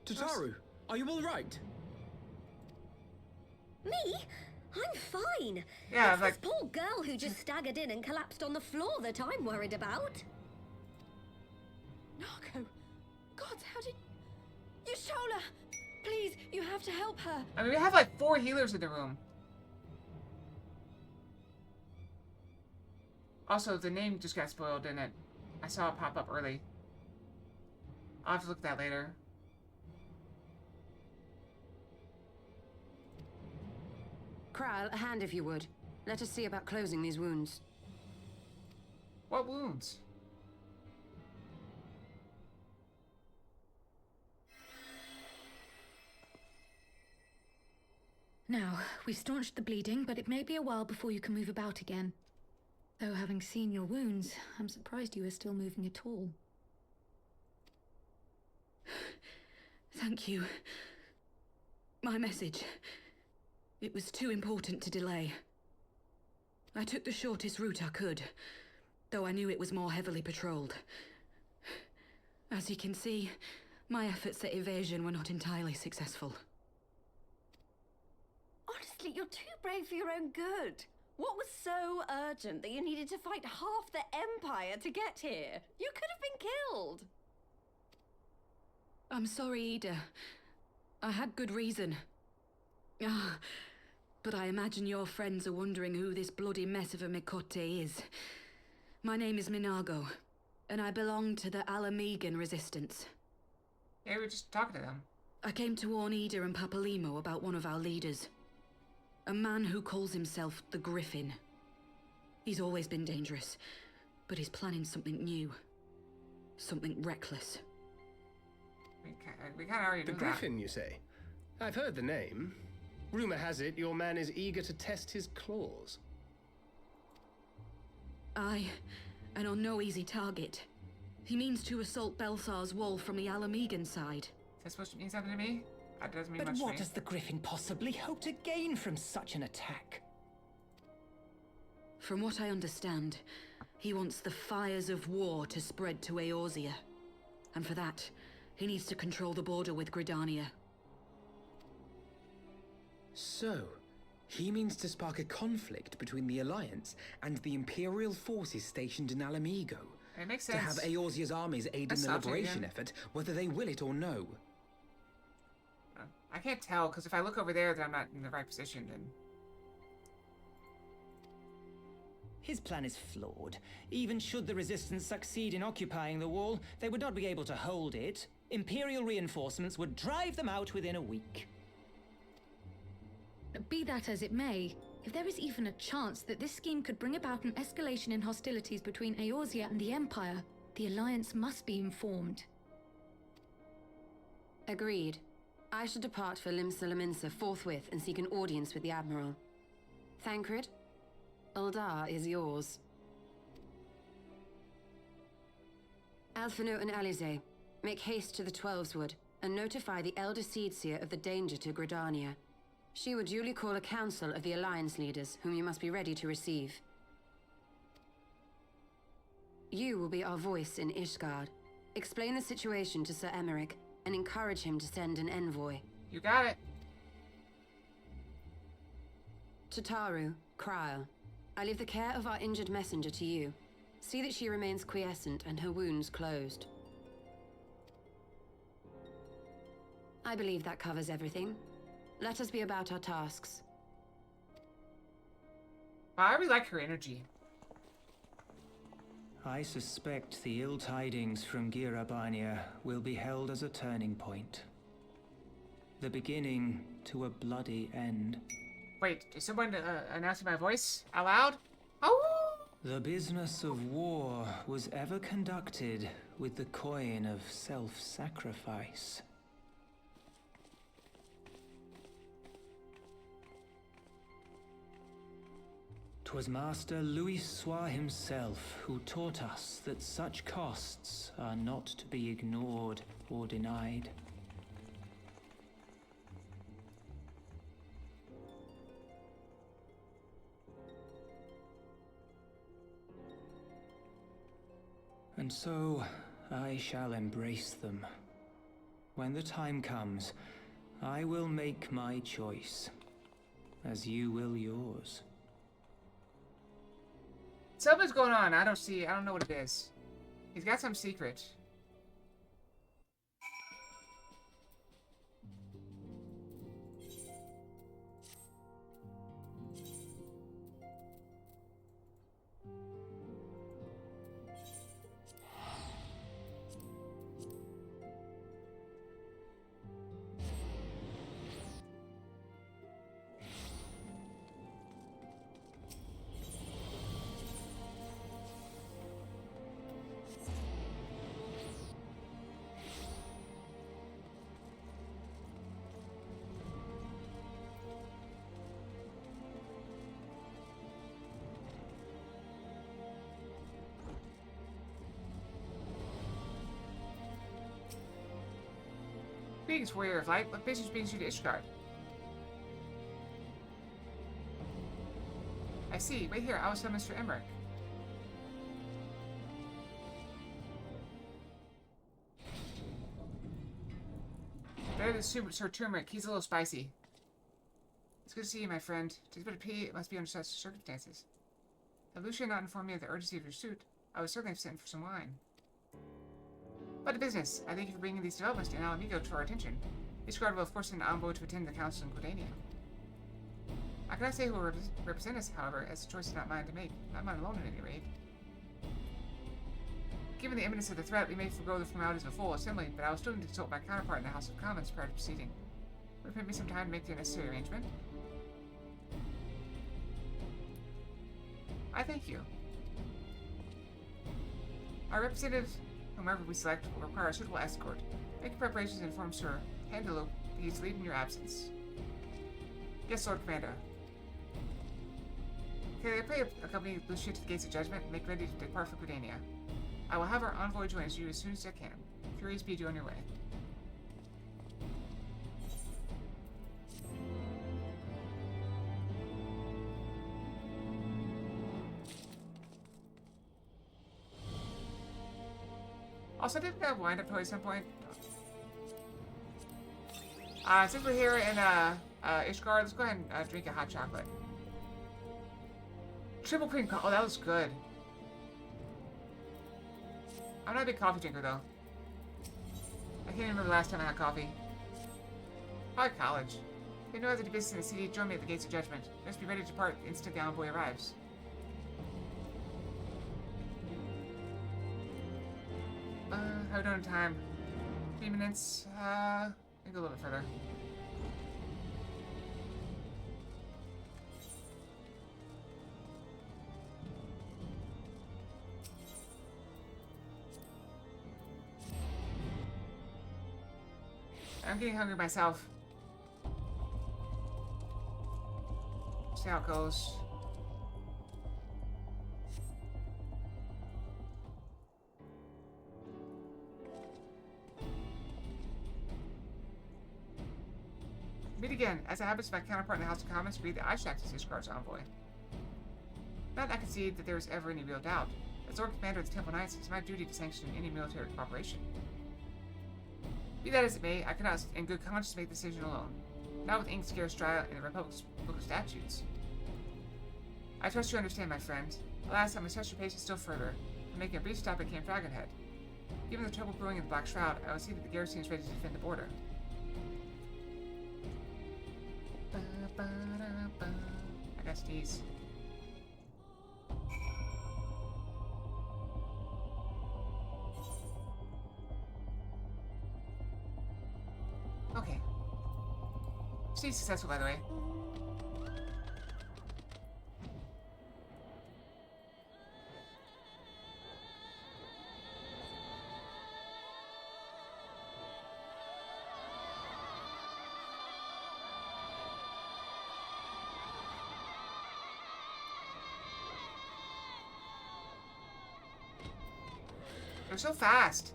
Speaker 3: Tataru, are you all right?
Speaker 4: Me? I'm fine.
Speaker 1: Yeah,
Speaker 4: it's
Speaker 1: like
Speaker 4: this poor girl who just staggered in and collapsed on the floor that I'm worried about.
Speaker 12: Narco! God, how did... Yashola! Please, you have to help her.
Speaker 1: I mean, we have like 4 healers in the room. Also, the name just got spoiled, didn't it? I saw it pop up early. I'll have to look at that later.
Speaker 14: Kral, a hand if you would. Let us see about closing these wounds.
Speaker 1: What wounds?
Speaker 13: Now, we've staunched the bleeding, but it may be a while before you can move about again. Though having seen your wounds, I'm surprised you are still moving at all. Thank you. My message. It was too important to delay. I took the shortest route I could, though I knew it was more heavily patrolled. As you can see, my efforts at evasion were not entirely successful.
Speaker 12: Honestly, you're too brave for your own good. What was so urgent that you needed to fight half the Empire to get here? You could have been killed.
Speaker 13: I'm sorry, Ida. I had good reason. Ah, but I imagine your friends are wondering who this bloody mess of a Mikote is. My name is Minago, and I belong to the Alamegan Resistance.
Speaker 1: Yeah, we were just talking to them.
Speaker 13: I came to warn Ida and Papalimo about one of our leaders.
Speaker 16: A man who calls himself the Griffin. He's always been dangerous, but he's planning something new. Something reckless.
Speaker 1: We kind of already
Speaker 10: The
Speaker 1: knew
Speaker 10: Griffin, you say? I've heard the name. Rumor has it your man is eager to test his claws.
Speaker 16: Aye, and on no easy target. He means to assault Belthar's wall from the Alamegan side.
Speaker 1: Is that supposed to mean something to me? That doesn't mean
Speaker 5: But
Speaker 1: much to
Speaker 5: what
Speaker 1: me.
Speaker 5: does the Griffin possibly hope to gain from such an attack?
Speaker 16: From what I understand, he wants the fires of war to spread to Eorzea. And for that, he needs to control the border with Gridania.
Speaker 3: So, he means to spark a conflict between the Alliance and the Imperial forces stationed in Alamigo.
Speaker 1: It makes
Speaker 3: To
Speaker 1: sense.
Speaker 3: have Eorzea's armies aid in the liberation effort, whether they will it or no.
Speaker 1: I can't tell, because if I look over there, then I'm not in the right position, then...
Speaker 5: His plan is flawed. Even should the Resistance succeed in occupying the wall, they would not be able to hold it. Imperial reinforcements would drive them out within a week.
Speaker 13: Be that as it may, if there is even a chance that this scheme could bring about an escalation in hostilities between Eorzea and the Empire, the Alliance must be informed.
Speaker 14: Agreed. I should depart for Limsa forthwith and seek an audience with the Admiral. Thancred, Uldar is yours. Alphino and Alize, make haste to the Twelveswood and notify the Elder Seedseer of the danger to Gridania. She will duly call a council of the Alliance leaders, whom you must be ready to receive. You will be our voice in Ishgard. Explain the situation to Sir Emeric and encourage him to send an envoy.
Speaker 1: You got it.
Speaker 14: To Taru, Kryl, I leave the care of our injured messenger to you. See that she remains quiescent and her wounds closed. I believe that covers everything. Let us be about our tasks.
Speaker 1: Wow, I really like her energy.
Speaker 15: I suspect the ill tidings from Girabania will be held as a turning point. The beginning to a bloody end.
Speaker 1: Wait, is someone announcing my voice out loud? Oh!
Speaker 15: The business of war was ever conducted with the coin of self-sacrifice. 'Twas Master Louis Soir himself who taught us that such costs are not to be ignored or denied. And so, I shall embrace them. When the time comes, I will make my choice, as you will yours.
Speaker 1: Something's going on. I don't know what it is. He's got some secret. Greetings, warrior of light. What business brings you to Ishgard? I see. Wait here. I will summon Mr. Emmerich. Better than Sir Turmeric. He's a little spicy. It's good to see you, my friend. Tis but a pity it must be under such circumstances. Had Lucia not informed me of the urgency of your suit, I would certainly have sent for some wine. But a business. I thank you for bringing these developments in Alamigo to our attention. Ishgard will of course send an envoy to attend the council in Gridania. I cannot say who will represent us, however, as the choice is not mine to make. Not mine alone, at any rate. Given the imminence of the threat, we may forego the formalities of a full assembly, but I will still need to consult my counterpart in the House of Commons prior to proceeding. Would it permit me some time to make the necessary arrangement? I thank you. Our representative, whomever we select, will require a suitable escort. Make preparations and inform Sir Handelo that he is leaving in your absence. Yes, Lord Commander. Okay, I pray accompany Lucia to the Gates of Judgment and make ready to depart for Gridania. I will have our envoy join you as soon as I can. Furies speed you on your way. Also, didn't that wind up toy at some point? Since we're here in Ishgard, let's go ahead and drink a hot chocolate. Triple cream coffee. Oh, that was good. I'm not a big coffee drinker, though. I can't remember the last time I had coffee. Probably college. If you know other business in the city, join me at the Gates of Judgment. Just be ready to depart the instant the envoy arrives. How are we doing on time? 3 minutes. I think a little bit further. I'm getting hungry myself. See how it goes. Meet again. As it happens, my counterpart in the House of Commons agreed that I should act as Ishgard's envoy. Not that I concede that there was ever any real doubt. As Lord Commander of the Temple Knights, it's my duty to sanction any military cooperation. Be that as it may, I cannot in good conscience make the decision alone. Not with ink scarce dry in the Republic's Book of Statutes. I trust you understand, my friend. Alas, I must test your patience still further, and making a brief stop at Camp Dragonhead. Given the trouble brewing in the Black Shroud, I will see that the garrison is ready to defend the border. I got these. Okay. She's successful, by the way. They're so fast.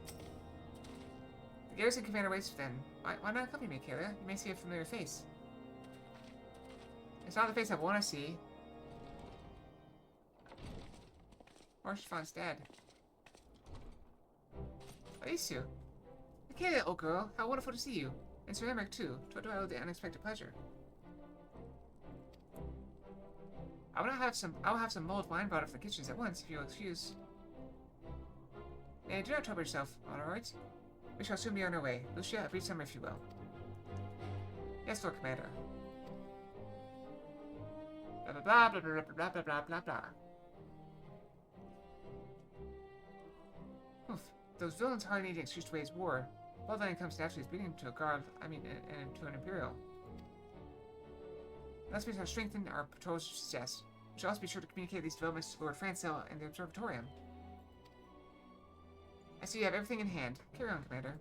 Speaker 1: The garrison commander waits for them. Why not accompany me, Kayla? You may see a familiar face. It's not the face I want to see. Marshfon's dead. Oh, these two. Kayla, old girl, how wonderful to see you. And Sir Emmerich, too. To what do I owe the unexpected pleasure? I will have some mulled wine brought up from the kitchens at once, if you'll excuse. Nay, do not trouble yourself, alright? We shall soon be on our way. Lucia, a brief summary, if you will. Yes, Lord Commander. Blah blah blah blah blah blah blah blah blah blah. Oof. Those villains hardly need an excuse to wage war. Bloodline comes naturally as beating to a guard, and to an imperial. Unless we shall strengthen our patrols to success. We shall also be sure to communicate these developments to Lord Francel and the Observatorium. I see you have everything in hand. Carry on, Commander.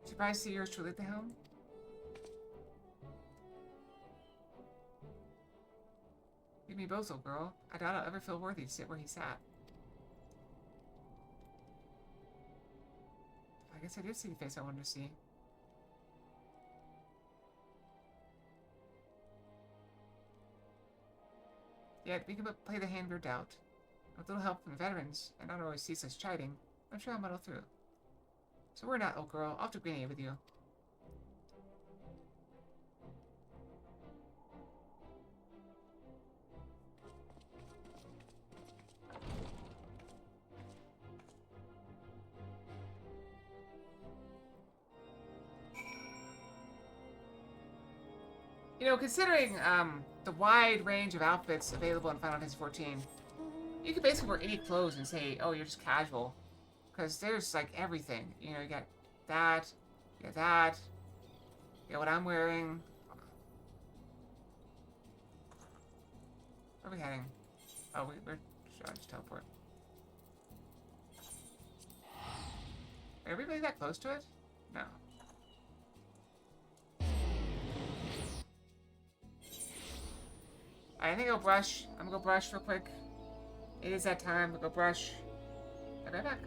Speaker 1: Surprised to see yours truly at the helm? Give me both, old girl. I doubt I'll ever feel worthy to sit where he sat. I guess I did see the face I wanted to see. Yet, we can but play the hand we're dealt. With little help from the veterans, and not always ceaseless chiding, I'm sure I'll muddle through. So we're not, old girl. Off to Grenade with you. You know, considering the wide range of outfits available in Final Fantasy XIV, you could basically wear any clothes and say, oh, you're just casual. Because there's, like, everything. You know, you got that, Yeah, what I'm wearing. Where are we heading? Oh, we're should I just teleport? Are we really that close to it? No. I think I'll brush. I'm gonna go brush real quick. It is that time. We'll go brush. I'll be right back.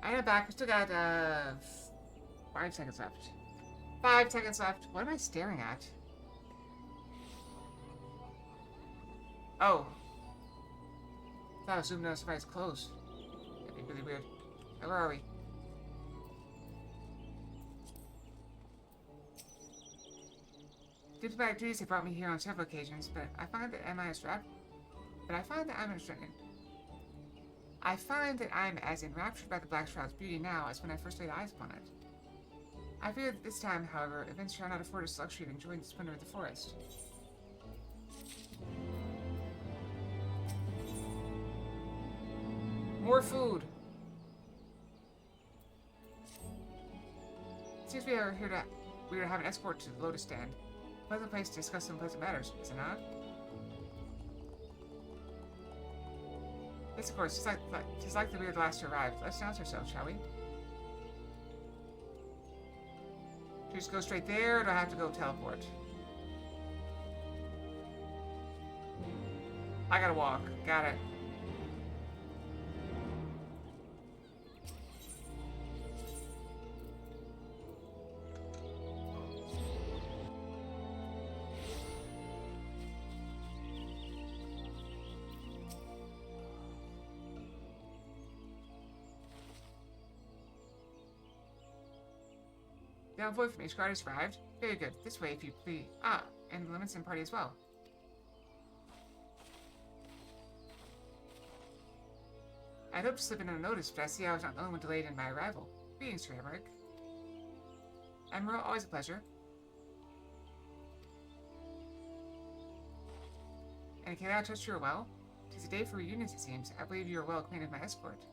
Speaker 1: I am back. We still got 5 seconds left. 5 seconds left. What am I staring at? Oh. I thought I was zooming out somebody's close. That'd be really weird. Where are we? Diplomatic duties have brought me here on several occasions, but I find that I'm as enraptured by the Black Shroud's beauty now as when I first laid eyes upon it. I fear that this time, however, events shall not afford us the luxury of enjoying the splendor of the forest. More food! It seems we are to have an escort to the Lotus Stand. A pleasant place to discuss some pleasant matters, is it not? Yes, of course. It's like that we were the last to arrive. Let's announce ourselves, shall we? Do we just go straight there, or do I have to go teleport? I gotta walk. Got it. The envoy from Ishgard has arrived. Very good. This way, if you please. Ah, and the Levinson party as well. I'd hoped to slip in unnoticed, but I see I was not the only one delayed in my arrival. Greetings, Sir Emmerich. Admiral, always a pleasure. And can I trust you are well? 'Tis a day for reunions, it seems. I believe you are well acquainted with my escort.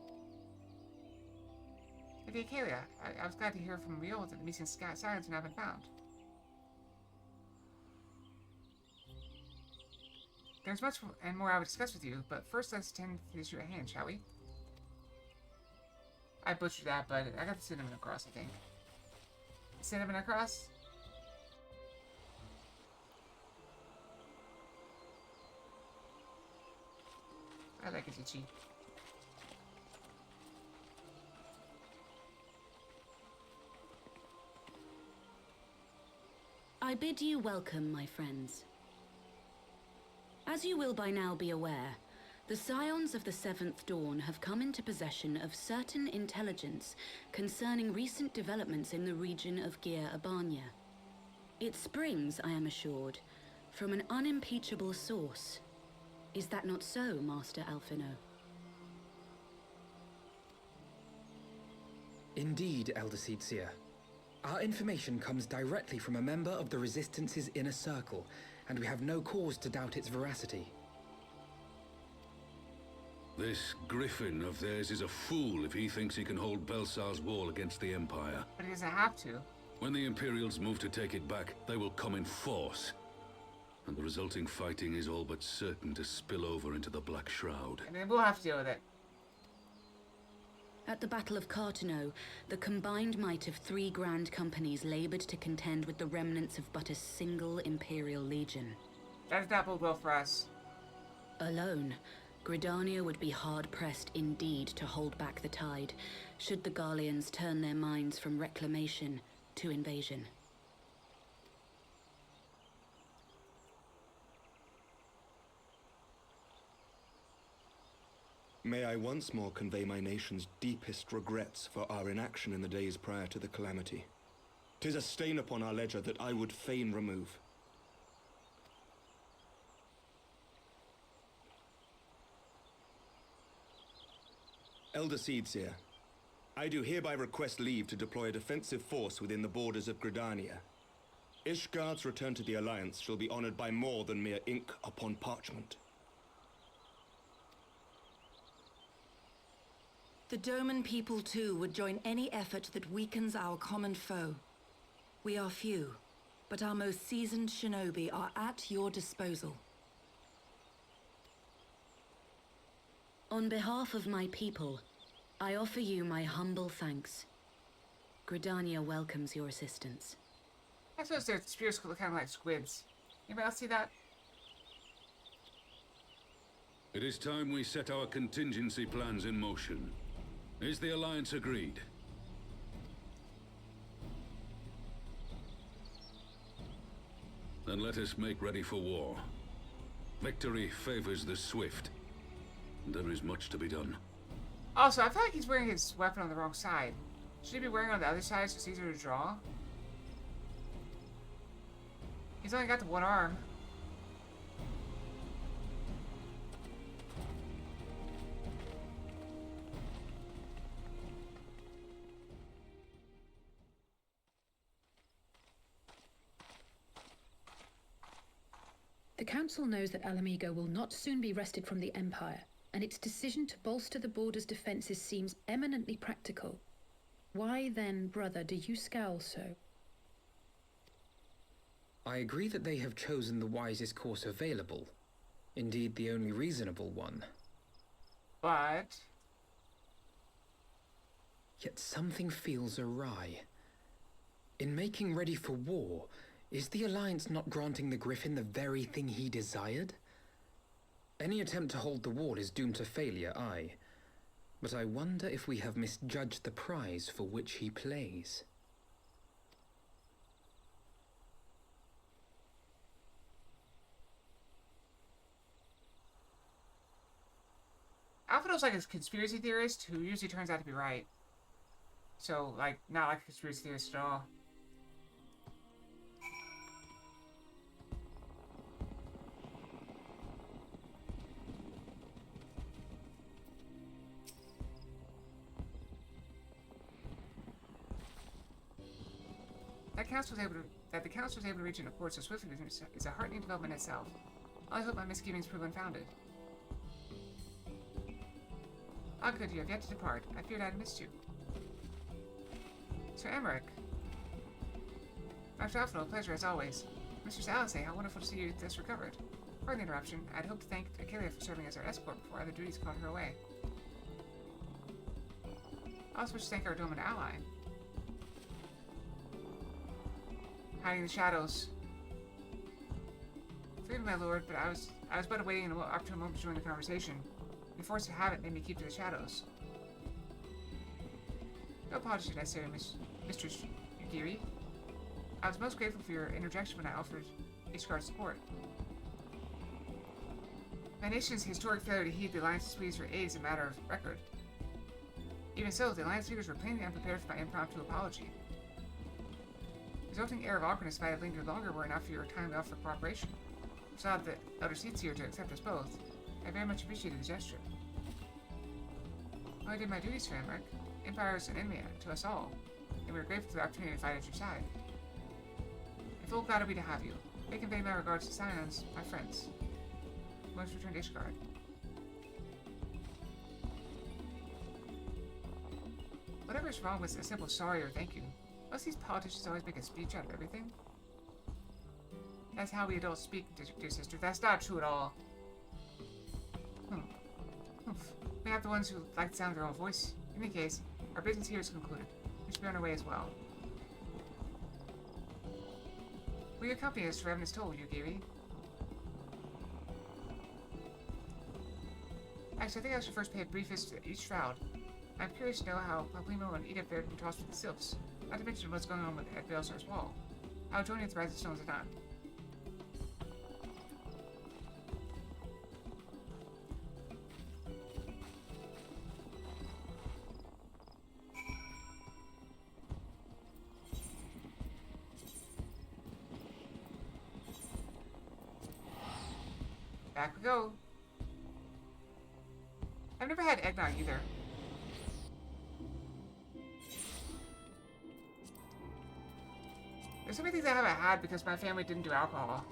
Speaker 1: Lady Acalia, I was glad to hear from Riol that the missing silence had now been found. There's much and more I would discuss with you, but first let's attend to the issue at hand, shall we? I butchered that, but I got the cinnamon across, I think. Cinnamon across? I like it itchy.
Speaker 16: I bid you welcome, my friends. As you will by now be aware, the Scions of the Seventh Dawn have come into possession of certain intelligence concerning recent developments in the region of Gyr Abania. It springs, I am assured, from an unimpeachable source. Is that not so, Master Alphino?
Speaker 3: Indeed, Elder Seedseer. Our information comes directly from a member of the Resistance's inner circle, and we have no cause to doubt its veracity.
Speaker 11: This Griffin of theirs is a fool if he thinks he can hold Belsar's wall against the Empire.
Speaker 1: But he doesn't have to.
Speaker 11: When the Imperials move to take it back, they will come in force. And the resulting fighting is all but certain to spill over into the Black Shroud.
Speaker 1: And then we'll have to deal with it.
Speaker 16: At the Battle of Cartano, the combined might of 3 grand companies labored to contend with the remnants of but a single Imperial legion.
Speaker 1: That does not bode well for us.
Speaker 16: Alone, Gridania would be hard-pressed indeed to hold back the tide, should the Garleans turn their minds from reclamation to invasion.
Speaker 17: May I once more convey my nation's deepest regrets for our inaction in the days prior to the calamity. 'Tis a stain upon our ledger that I would fain remove. Elder Seedseer, I do hereby request leave to deploy a defensive force within the borders of Gridania. Ishgard's return to the Alliance shall be honored by more than mere ink upon parchment.
Speaker 16: The Doman people too would join any effort that weakens our common foe. We are few, but our most seasoned shinobi are at your disposal. On behalf of my people, I offer you my humble thanks. Gridania welcomes your assistance.
Speaker 1: I suppose their spears look kind of like squids. Anybody else see that?
Speaker 11: It is time we set our contingency plans in motion. Is the Alliance agreed? Then let us make ready for war. Victory favors the swift. There is much to be done.
Speaker 1: Also, I feel like he's wearing his weapon on the wrong side. Should he be wearing it on the other side so it's easier to draw? He's only got the one arm.
Speaker 7: The Council knows that Alamigo will not soon be wrested from the Empire, and its decision to bolster the border's defenses seems eminently practical. Why then, brother, do you scowl so?
Speaker 3: I agree that they have chosen the wisest course available. Indeed, the only reasonable one.
Speaker 1: But...
Speaker 3: Yet something feels awry. In making ready for war, is the Alliance not granting the Griffin the very thing he desired? Any attempt to hold the wall is doomed to failure, aye. But I wonder if we have misjudged the prize for which he plays.
Speaker 1: Alphino's like a conspiracy theorist who usually turns out to be right. So, like, not like a conspiracy theorist at all. the council was able to reach an accord so swiftly with him is a heartening development itself. I hope my misgivings prove unfounded. Ah, good, you have yet to depart. I feared I had missed you. Sir Emmerich. Master Alphino, a pleasure as always. Mistress Alice, how wonderful to see you thus recovered. Pardon the interruption. I'd hoped to thank Achilles for serving as our escort before other duties called her away. I also wish to thank our Doman ally. Hiding in the shadows. Forgive me, my lord, but I was but awaiting an opportune moment to join the conversation. The force of habit made me keep to the shadows. No apologies necessary, Mistress Yugiri. I was most grateful for your interjection when I offered Ishgard's support. My nation's historic failure to heed the Alliance's pleas for aid is a matter of record. Even so, the Alliance leaders were plainly unprepared for my impromptu apology. The resulting air of awkwardness might have lingered longer were enough for your timely offer of cooperation. It's odd that Elder Seats here to accept us both. I very much appreciated the gesture. Well, I did my duties, Sir Emmerich. Empire is an enemy to us all, and we are grateful for the opportunity to fight at your side. And full glad are we to have you. May convey my regards to Scions, my friends. Most return to Ishgard. Whatever is wrong with a simple sorry or thank you. Must these politicians always make a speech out of everything? That's how we adults speak, dear sister. That's not true at all. We have the ones who like the sound of their own voice. In any case, our business here is concluded. We should be on our way as well. Will you accompany us to Ravenous Toll, Yugiri? Actually, I think I should first pay a brief visit to each shroud. I'm curious to know how Paplimo and Edith fared when tossed with the sylphs, not to mention what's going on at Baelsar's wall. I'll join you at the Rise of Stones at dawn. Back we go. I've never had eggnog either. There's so many things I haven't had because my family didn't do alcohol.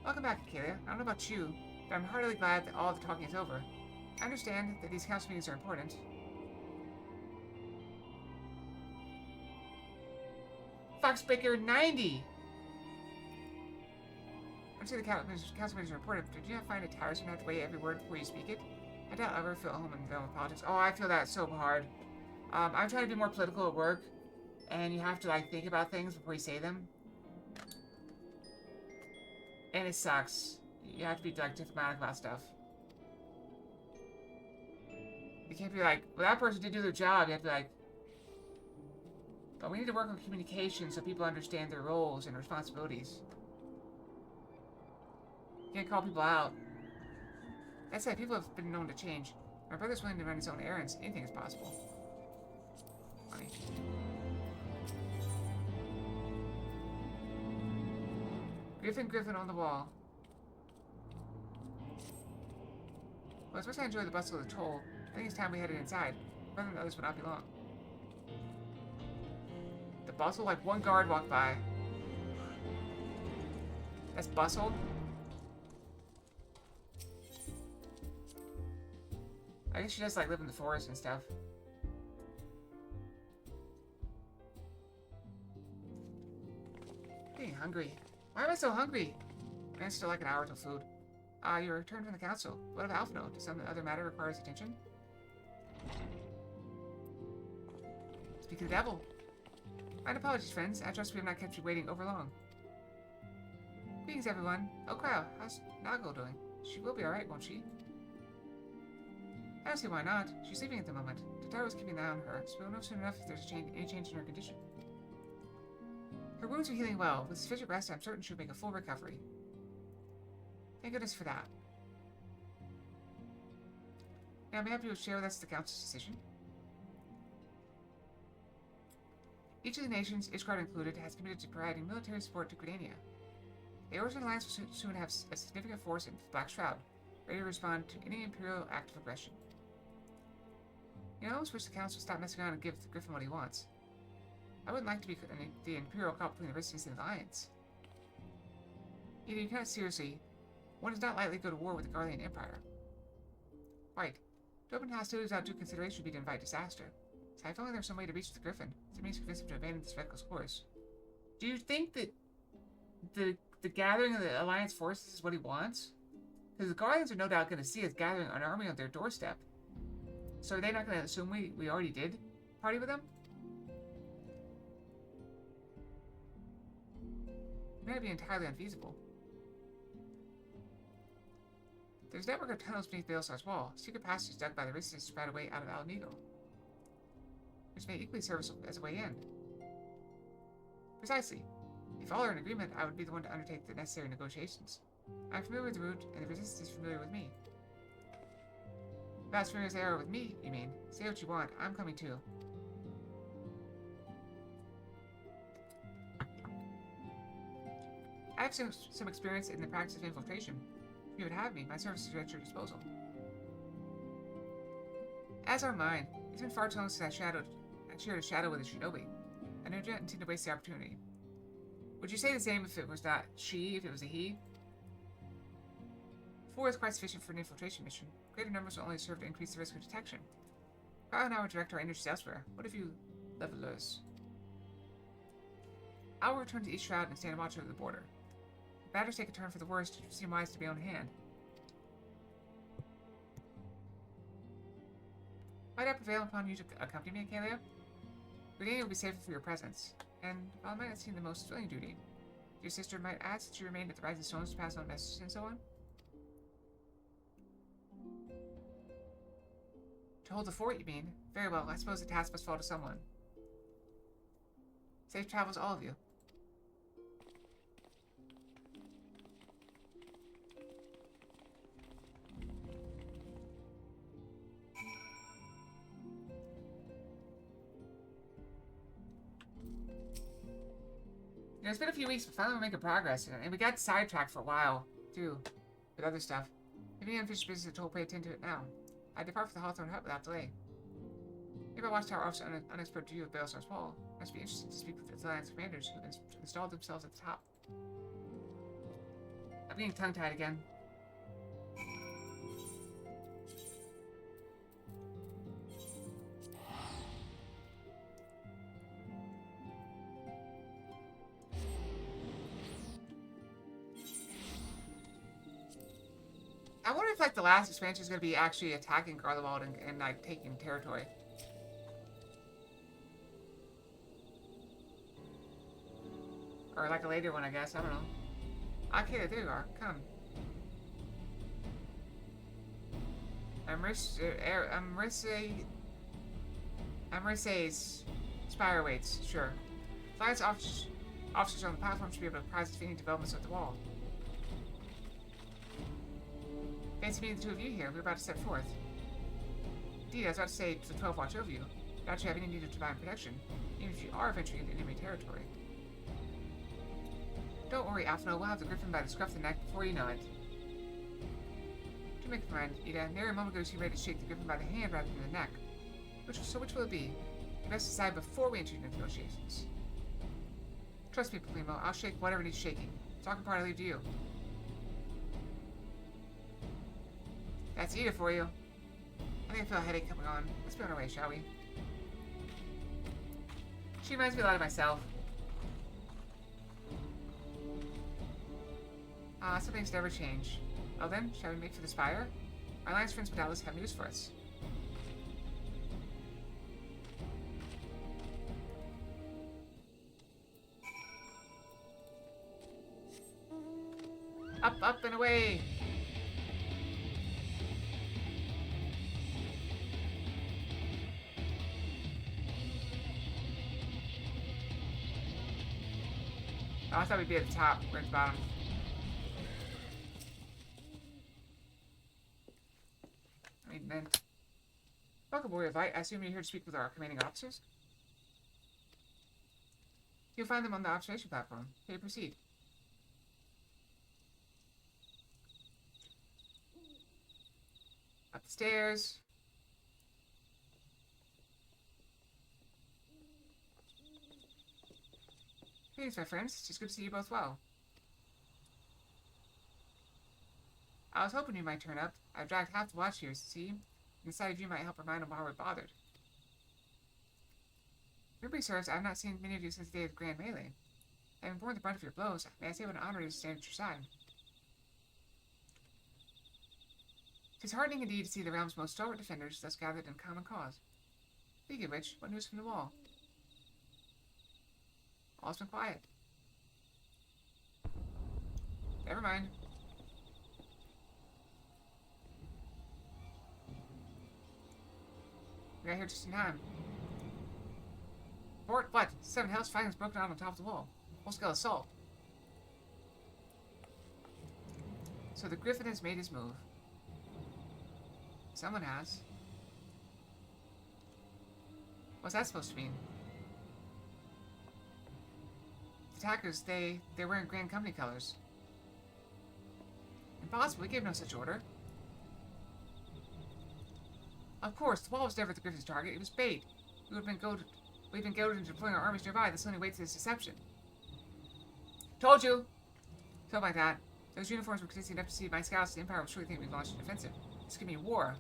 Speaker 1: Welcome back, Akelia. I don't know about you, but I'm heartily glad that all the talking is over. I understand that these council meetings are important. Foxbaker 90! I'm sure the council meetings are important, but did you not find it tiresome to have to weigh every word before you speak it? I doubt I'll ever feel at home in the realm of politics. Oh, I feel that so hard. I'm trying to be more political at work, and you have to, like, think about things before you say them. And it sucks. You have to be, like, diplomatic about stuff. You can't be like, well, that person did do their job. You have to be like, but we need to work on communication so people understand their roles and responsibilities. You can't call people out. That said, people have been known to change. My brother's willing to run his own errands. Anything is possible. Funny. Griffin on the wall. Well, as much as I enjoy the bustle of the toll, I think it's time we headed inside. Brother and the others would not be long. The bustle? Like one guard walked by. That's bustle? I guess she does like live in the forest and stuff. Getting hungry. Why am I so hungry? Man, still like an hour till food. You returned from the council. What of Alphino? Does some other matter requires attention? Speak of the devil. My apologies, friends. I trust we have not kept you waiting over long. Greetings, everyone. Oh, Cryo, how's Nago doing? She will be alright, won't she? I don't see why not. She's sleeping at the moment. Tataro's keeping an eye on her, so we'll know soon enough if there's any change in her condition. Her wounds are healing well. With sufficient rest, I'm certain she'll make a full recovery. Thank goodness for that. Now, may I be able to share with us the Council's decision? Each of the nations, Ishgard included, has committed to providing military support to Gridania. The Origin Alliance will soon have a significant force in Black Shroud, ready to respond to any Imperial act of aggression. You know, I almost wish the Council would stop messing around and give Griffin what he wants. I wouldn't like to be the Imperial cop between the Resistance and the Alliance. Either you cannot seriously, one does not lightly go to war with the Garlean Empire. Right. To open hostilities without due consideration would be to invite disaster. So if only there was some way to reach the Griffin, to means convince him to abandon this reckless course. Do you think that the gathering of the Alliance forces is what he wants? Because the Guardians are no doubt going to see us gathering an army on their doorstep. So are they not going to assume we already did party with them? It may be entirely unfeasible. There's a network of tunnels beneath Baelsar's wall, secret passages dug by the Resistance to spread away out of Alamigo, which may equally serve as a way in. Precisely. If all are in agreement, I would be the one to undertake the necessary negotiations. I'm familiar with the route, and the Resistance is familiar with me. About as familiar as they are with me, you mean? Say what you want, I'm coming too. I have some experience in the practice of infiltration. If you would have me, my services are at your disposal. As are mine. It's been far too long since I shared a shadow with a shinobi. I don't intend to waste the opportunity. Would you say the same if it was not she, if it was a he? 4 is quite sufficient for an infiltration mission. Greater numbers will only serve to increase the risk of detection. Kyle and I would direct our energies elsewhere. What if you levelers? I will return to East Shroud and stand watch over the border. If matters take a turn for the worst, it seems wise to be on hand. Might I prevail upon you to accompany me, Kalia? Gridania will be safer for your presence, and while I might not seem the most thrilling duty, your sister might ask that you remain at the Rising Stones to pass on messages and so on. To hold the fort, you mean? Very well, I suppose the task must fall to someone. Safe travels, all of you. You know, it's been a few weeks, but finally we're making progress, and we got sidetracked for a while, too, with other stuff. If any unfinished business at all, pay attention to it now. I depart for the Hawthorne Hut without delay. Nearby Watchtower offers an unexplored view of Baelsar's Wall. It must be interesting to speak with the Alliance commanders who have installed themselves at the top. I'm getting tongue-tied again. I wonder if, like, the last expansion is going to be actually attacking Garlemald and like, taking territory. Or, like, a later one, I guess. I don't know. Okay, there you are. Come. Amrise's Spire waits. Sure. Alliance officers on the platform should be able to apprise of any developments at the wall. Fancy meeting the two of you here. We're about to set forth. Indeed, I was about to say the 12 watch over you. Don't you have any need of divine protection, even if you are venturing into enemy territory. Don't worry, Alphino. We'll have the Griffin by the scruff of the neck before you know it. Do make a mind, Ida. Nary a moment ago you ready to shake the Griffin by the hand rather than the neck. Which will it be? You best decide before we enter into negotiations. Trust me, Primo. I'll shake whatever needs shaking. Talking part I leave to you. That's Ida for you. I think I feel a headache coming on. Let's be on our way, shall we? She reminds me a lot of myself. Some things never change. Well then, shall we make for the Spire? Our Alliance friends would doubtless have news for us. Up, up, and away! Oh, I thought we'd be at the top. We're at the bottom. I mean, then. Welcome, Warrior of Light. I assume you're here to speak with our commanding officers? You'll find them on the observation platform. Okay, proceed. Up the stairs. Greetings, my friends. It's good to see you both well. I was hoping you might turn up. I've dragged half the watch here, see? And the sight of you might help remind them why we're bothered. Memory serves, I have not seen many of you since the day of the Grand Melee. Having borne the brunt of your blows, may I say what an honor it is to stand at your side. It is heartening indeed to see the realm's most stalwart defenders thus gathered in common cause. Speaking of which, what news from the wall? All's been quiet. Never mind. We got here just in time. Fort, what? 7 house fightings broken out on top of the wall. Full-scale assault. So the Griffin has made his move. Someone has. What's that supposed to mean? The attackers, they're wearing Grand Company colors. Impossible, we gave no such order. Of course, the wall was never the Griffin's target, it was bait. We've been goaded into deploying our armies nearby, this only waits to this deception. Told you! Something like that. Those uniforms were convincing enough to see my scouts. The Empire will surely think we've launched an offensive. This could mean war.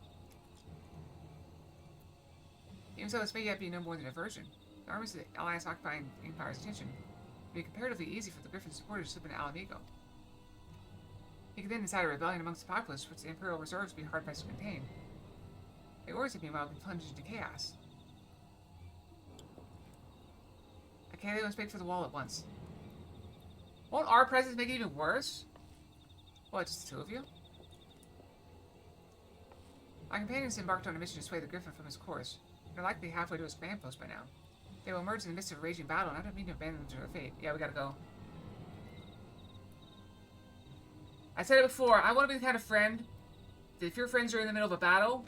Speaker 1: Even so, this may yet be no more than a diversion. The armies of the Alliance occupying the Empire's attention. It would be comparatively easy for the Griffin's supporters to slip into Alamigo. He could then incite a rebellion amongst the populace, which the Imperial reserves would be hard-pressed to contain. The Orcs, meanwhile, would be plunged into chaos. Okay, they must make for the wall at once. Won't our presence make it even worse? What, just the 2 of you? My companions embarked on a mission to sway the Griffin from his course. They're likely halfway to his command post by now. They will emerge in the midst of a raging battle, and I don't mean to abandon them to their fate. Yeah, we gotta go. I said it before, I want to be the kind of friend that if your friends are in the middle of a battle,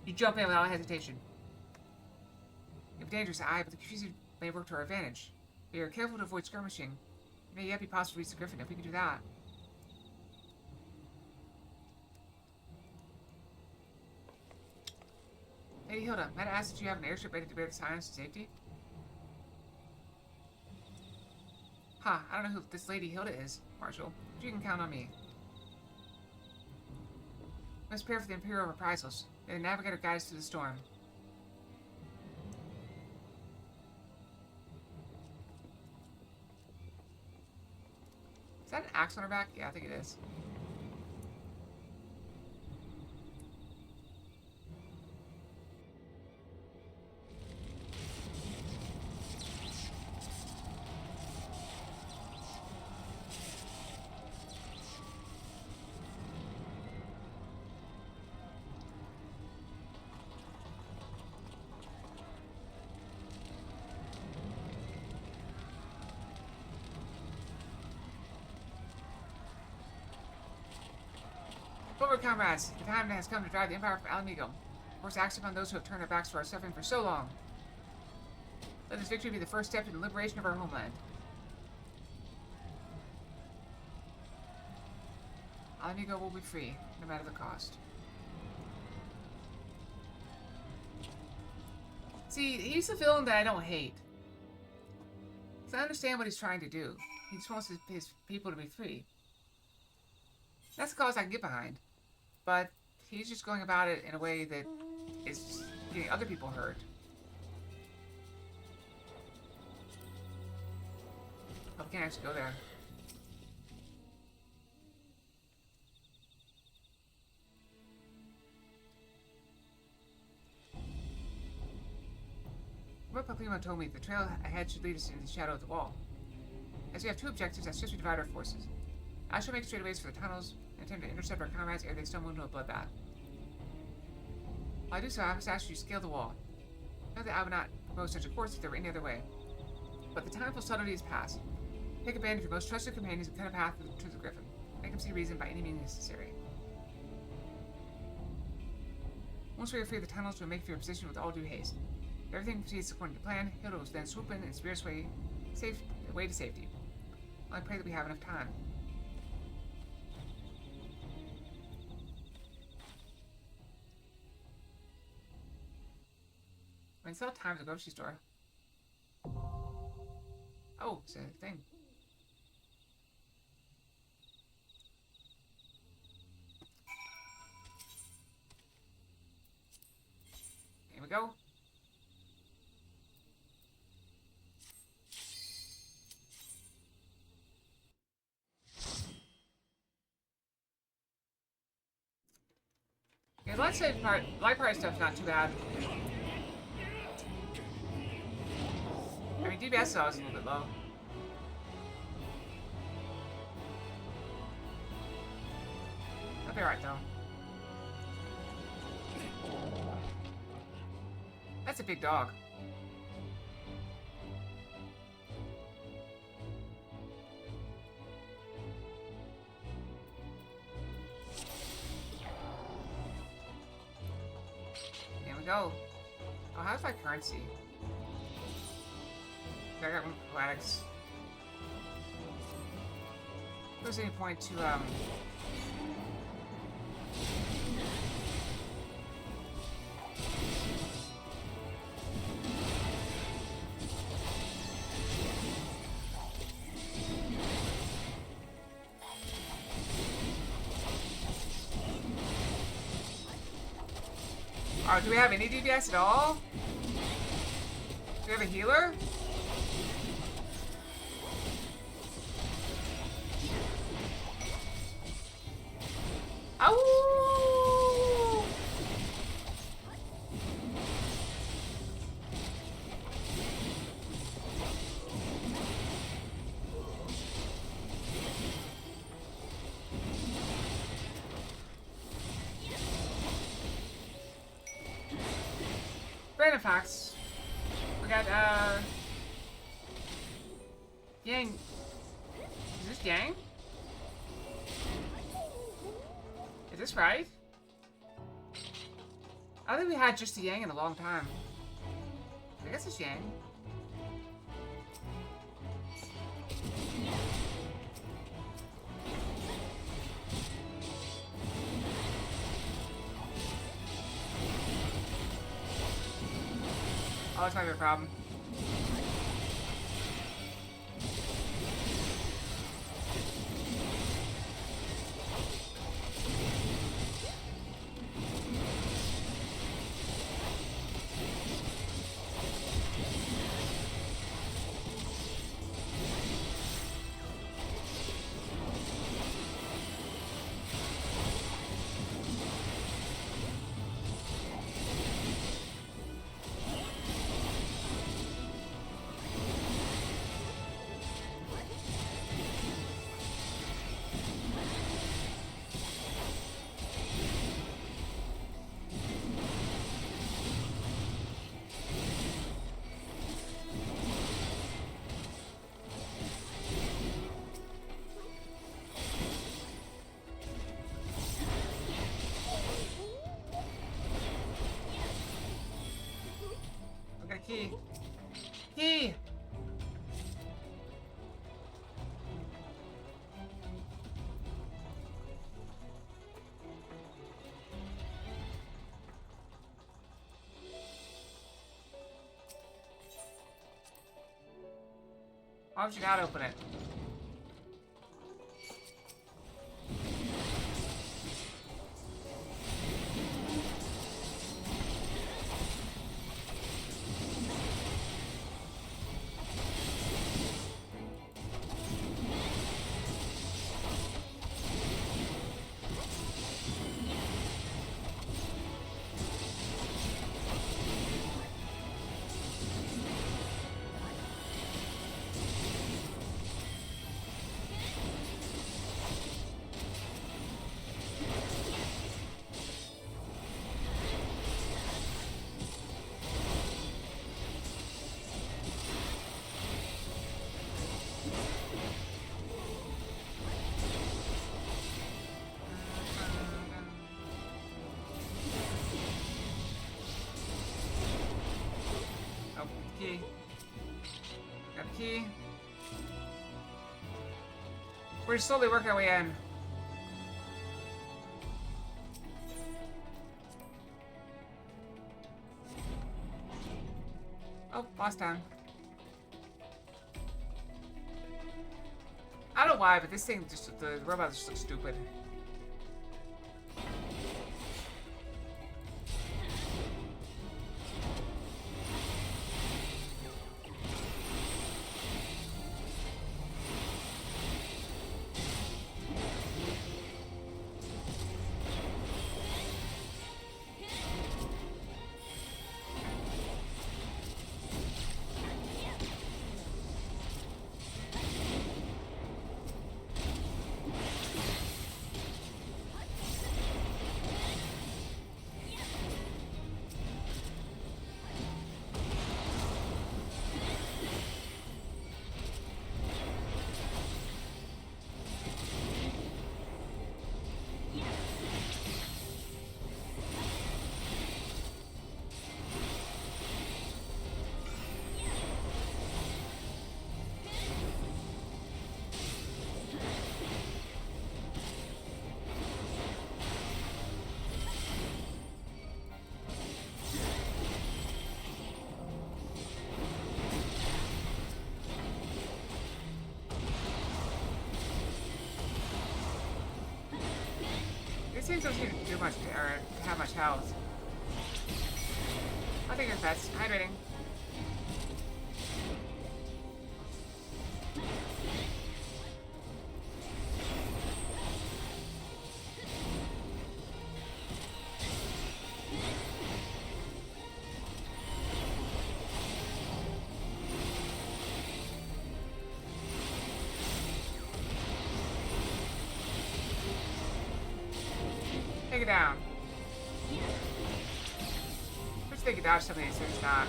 Speaker 1: you jump in without hesitation. It would be dangerous, aye, but the confusion may work to our advantage. We are careful to avoid skirmishing. It may yet be possible to reach the Griffin if we can do that. Lady Hilda, might I ask that you have an airship ready to bear the Scions to safety? Ha, I don't know who this Lady Hilda is, Marshal, but you can count on me. We must prepare for the Imperial reprisals. May the Navigator guide us through the storm. Is that an axe on her back? Yeah, I think it is. Forward, comrades! The time has come to drive the Empire from Alamigo. Force action upon those who have turned their backs to our suffering for so long. Let this victory be the first step to the liberation of our homeland. Alamigo will be free, no matter the cost. See, he's the villain that I don't hate. So I understand what he's trying to do. He just wants his people to be free. That's the cause I can get behind. But he's just going about it in a way that is getting other people hurt. Oh, we can't actually go there. What Paplimo told me, the trail ahead should lead us into the shadow of the wall. As we have 2 objectives, I suggest we divide our forces. I shall make straightaways for the tunnels and attempt to intercept our comrades ere they stumble into a bloodbath. While I do so, I must ask you to scale the wall. Know that I would not propose such a course if there were any other way. But the time for subtlety is past. Take a band of your most trusted companions and cut a path to the Griffin. Make them see reason by any means necessary. Once we are free of the tunnels, we'll make for your position with all due haste. If everything proceeds according to plan, Hilda will then swoop in and spear us way to safety. I pray that we have enough time. I still have time at the grocery store. Oh, it's a thing. Here we go. Yeah, light party stuff's not too bad. I mean, DBS is always a little bit low. That'll be alright, though. That's a big dog. There we go. Oh, how's my currency? I got one acrobatics. If there's any point to, oh, do we have any DPS at all? Do we have a healer? Ow! Random facts. We got, Yang. Is this Yang? Is this right? I don't think we had just a Yang in a long time. I guess it's Yang. Oh, this might be a problem. Key. Key! Why would you not open it? Key. Got a key. We're slowly working our way in. Oh, boss down. why, but this thing just, the robot just looks stupid. These things don't seem to do much, or have much health. I think it's best. Hydrating. Take it down. Wish they could dodge some of these, there's not.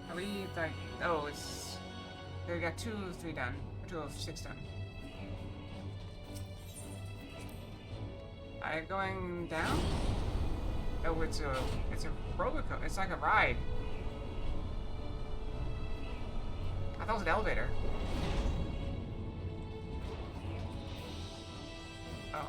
Speaker 1: Are we like, oh, it's, we got 2 of 3 done, or 2 of 6 done. Are you going down? Oh, it's a roller coaster, it's like a ride. I thought it was an elevator. Oh.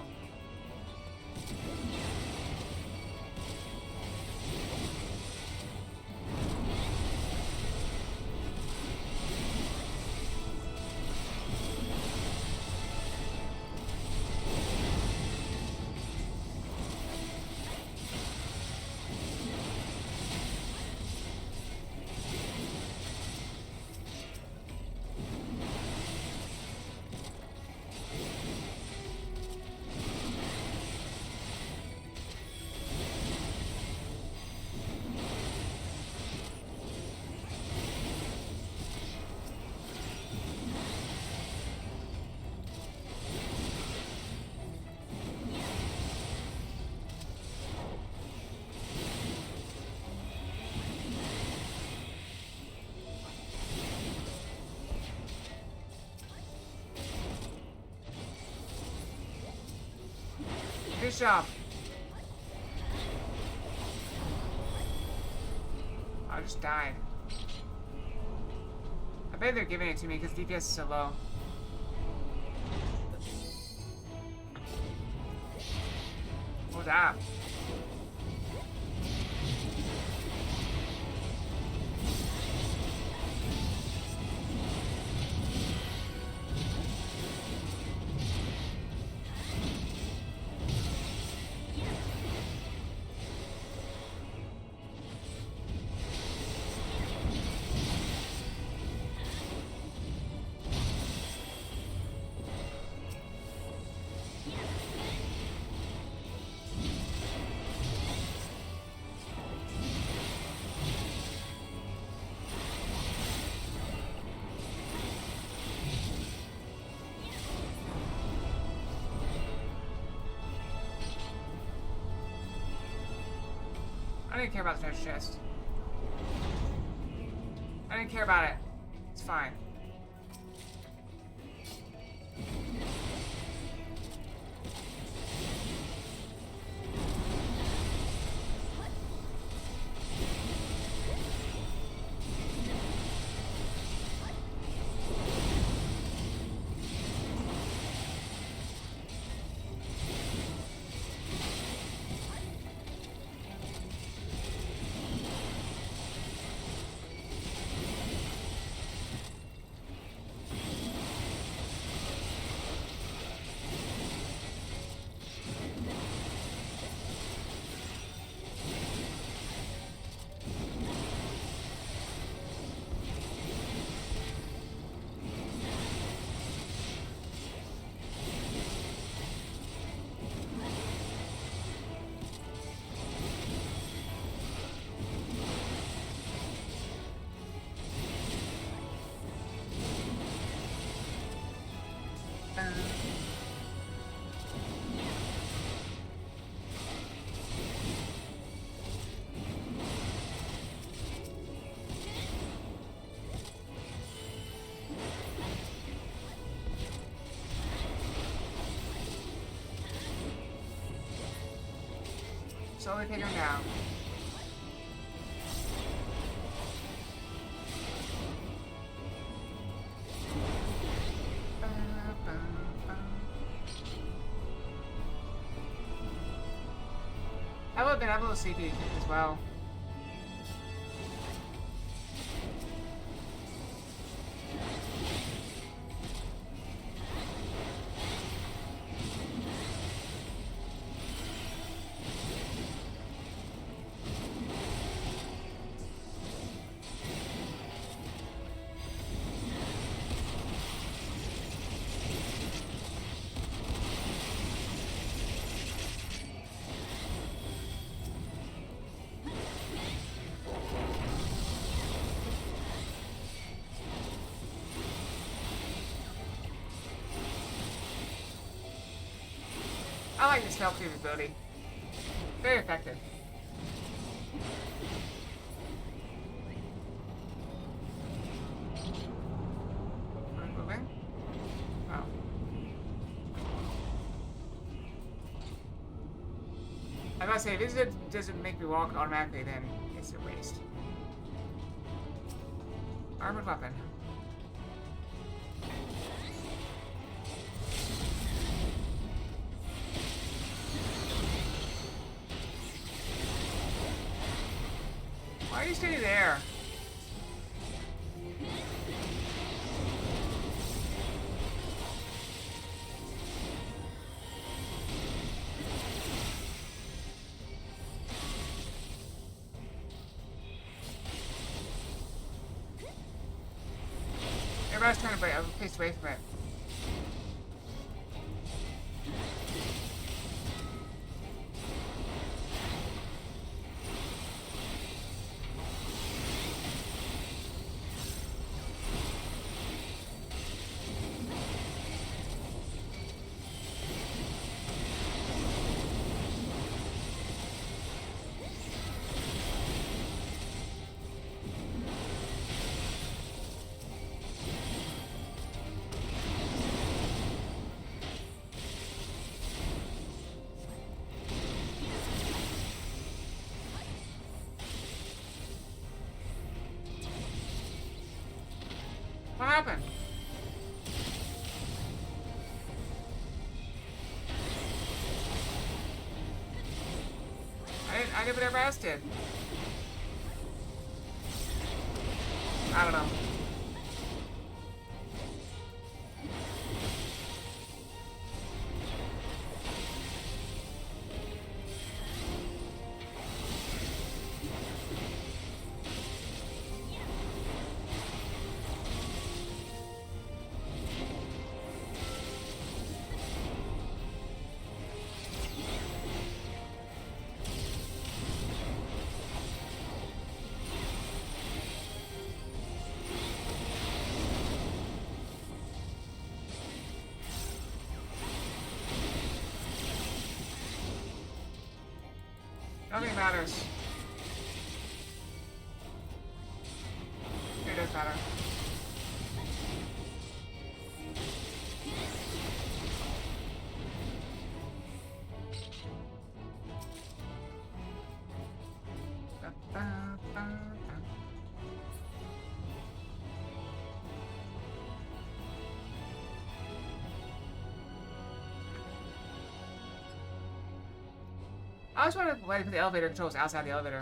Speaker 1: Good job. I just died. I bet they're giving it to me because DPS is so low. What's that? didn't care about the treasure chest. I didn't care about it. It's fine. Slowly take him down. I would have been able to CP as well. I like this stealth capability. Very effective. Moving? Oh. I gotta say, if this doesn't make me walk automatically, then it's a waste. Armored weapon. Why are you staying there? Everybody's trying to break. I'm faced away from it. What happened? I did what everybody else did. I don't know. Nothing matters. I always wonder why they put the elevator controls outside the elevator.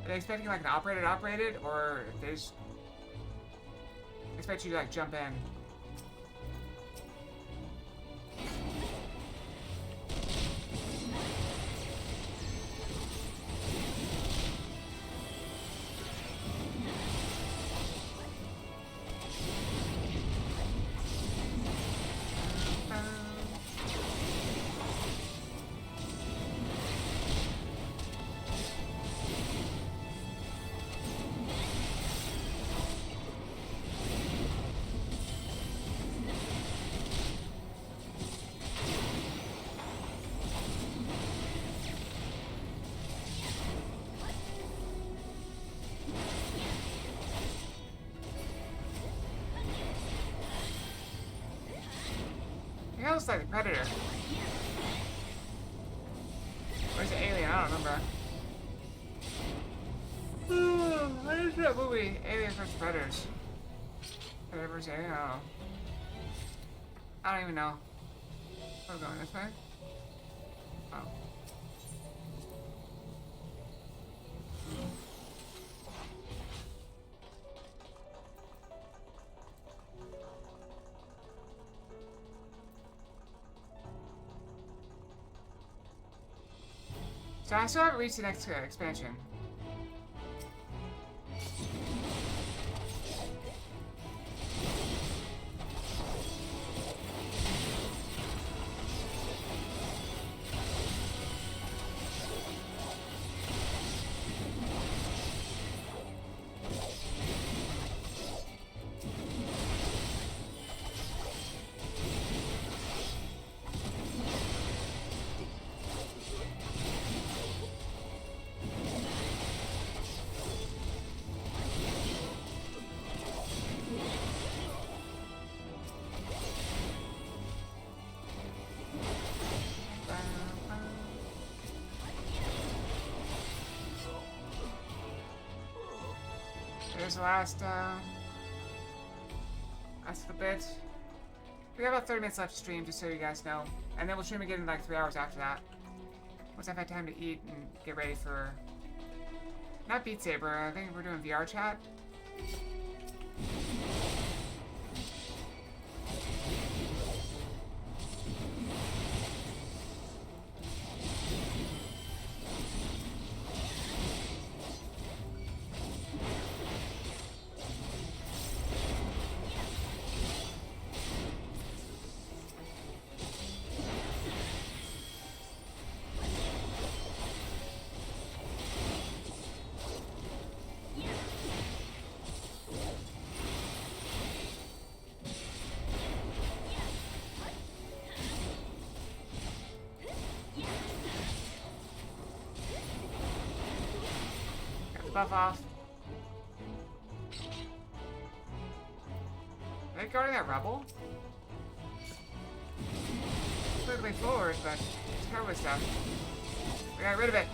Speaker 1: Are they expecting like an operated, or they just expect you to like jump in? It looks like the Predator. Or is it Alien? I don't remember. What is that movie? Aliens vs. Predators. Predator vs. Alien? I don't know. I don't even know. We're going this way? Oh. So I still haven't reached the next expansion. Here's the last little bit. We have about 30 minutes left to stream, just so you guys know. And then we'll stream again in like 3 hours after that. Once I've had time to eat and get ready for... Not Beat Saber, I think we're doing VR chat. Buff off. Are they guarding that rubble? It's moving forward, but it's covered with stuff. We got rid of it.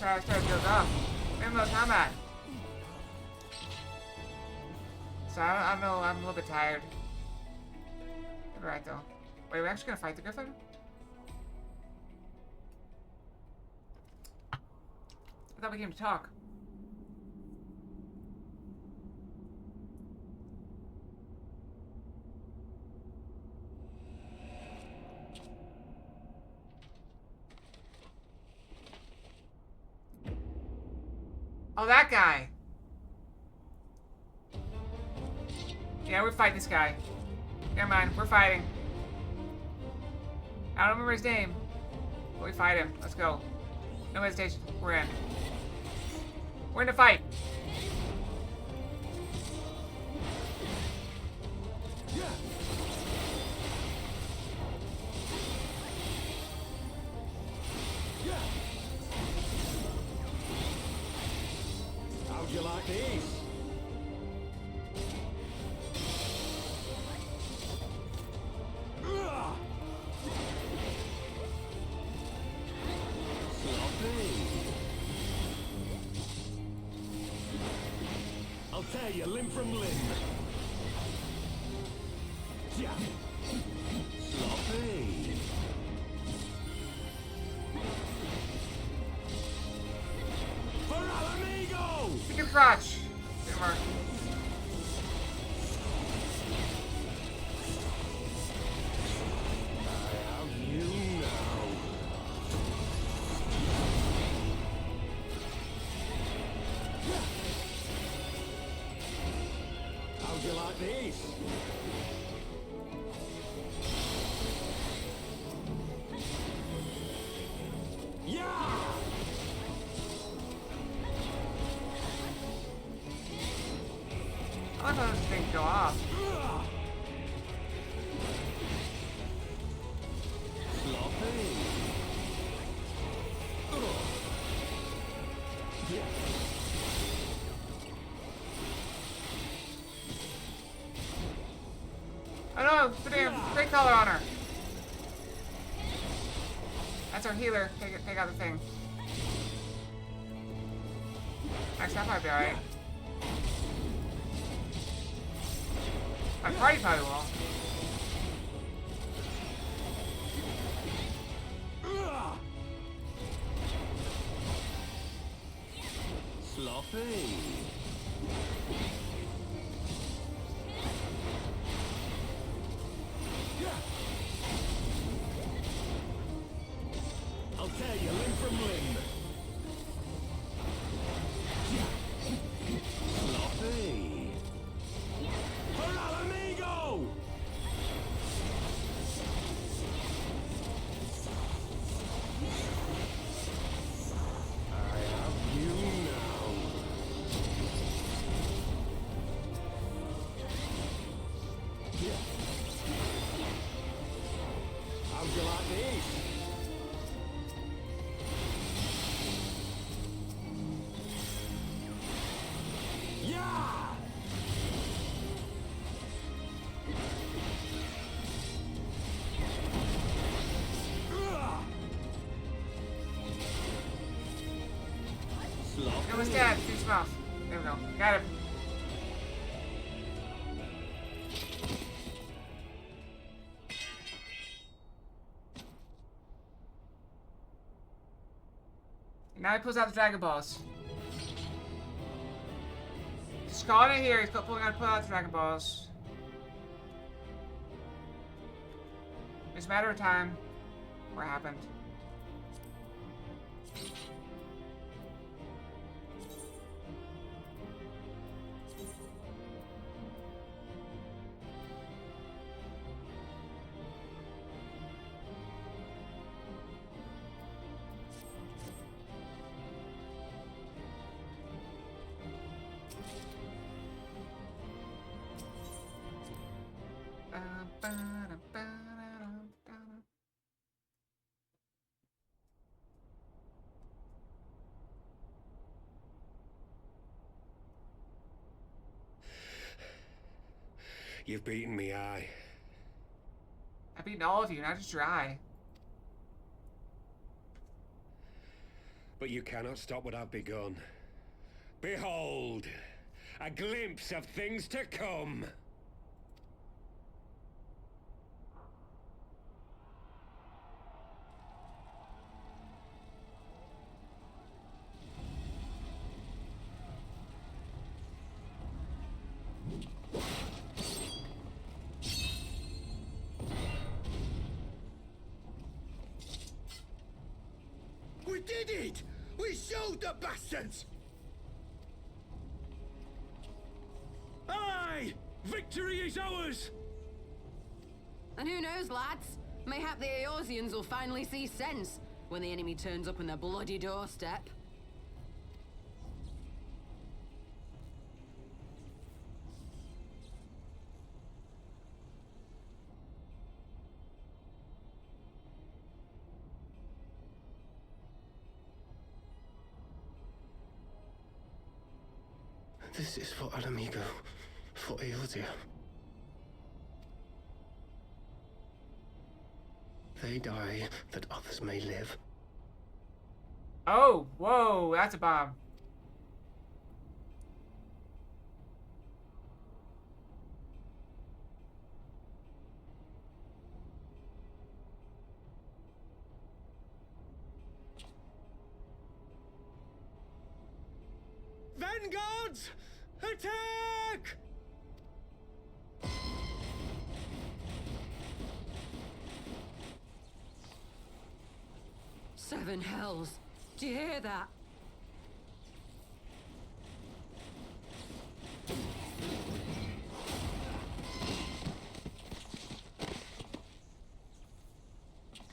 Speaker 1: I started build up. Minimum combat. So I don't know, I'm a little bit tired. You're right though. Wait, we're actually gonna fight the Griffin? I thought we came to talk. Oh, that guy. Yeah, we're fighting this guy. Never mind, we're fighting. I don't remember his name, but we fight him. Let's go. No hesitation. We're in. We're in the fight.
Speaker 18: you limb from limb. Yeah. Sloppy. For Alamigo!
Speaker 1: Pick your crotch. Good mark.
Speaker 18: How'd you like these? Yeah!
Speaker 1: I like how those things go off.
Speaker 18: Sloppy. Yeah.
Speaker 1: Oh no, great color on her. That's our healer. Take out the thing. Actually, that might be alright. My party probably will.
Speaker 18: Sloppy. I'll tear you limb from limb. Sloppy. For Alamigo! I have you now. How'd you like these? Yeah!
Speaker 1: It was dead. Shoot him off. There we go. Got him. Now he pulls out the Dragon Balls. Just calling it here. He's pulling out the Dragon Balls. It's a matter of time. What happened?
Speaker 18: You've beaten me, aye.
Speaker 1: I've beaten all of you, not just your eye.
Speaker 18: But you cannot stop what I've begun. Behold, a glimpse of things to come.
Speaker 19: We did it! We showed the bastards!
Speaker 18: Aye! Victory is ours!
Speaker 14: And who knows, lads? Mayhap the Eorzeans will finally see sense when the enemy turns up on their bloody doorstep.
Speaker 17: This is for Alamigo, for Eorzea. They die that others may live.
Speaker 1: Oh, whoa, that's a bomb.
Speaker 18: Vanguards! Attack!
Speaker 14: Seven hells. Do you hear that?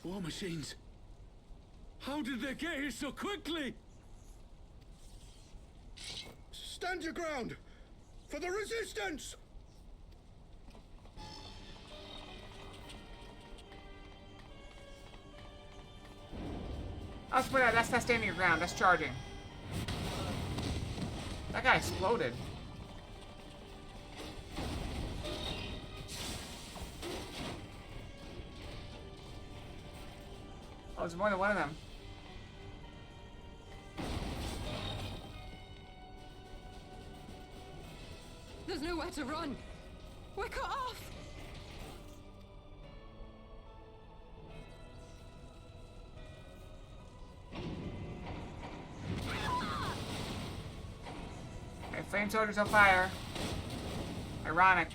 Speaker 11: War machines. How did they get here so quickly?
Speaker 19: Stand your ground! For the resistance!
Speaker 1: Oh, that's not standing your ground, that's charging. That guy exploded. Oh, there's more than one of them.
Speaker 14: There's nowhere to run. We're cut off.
Speaker 1: Okay, flame soldiers on fire. Ironic.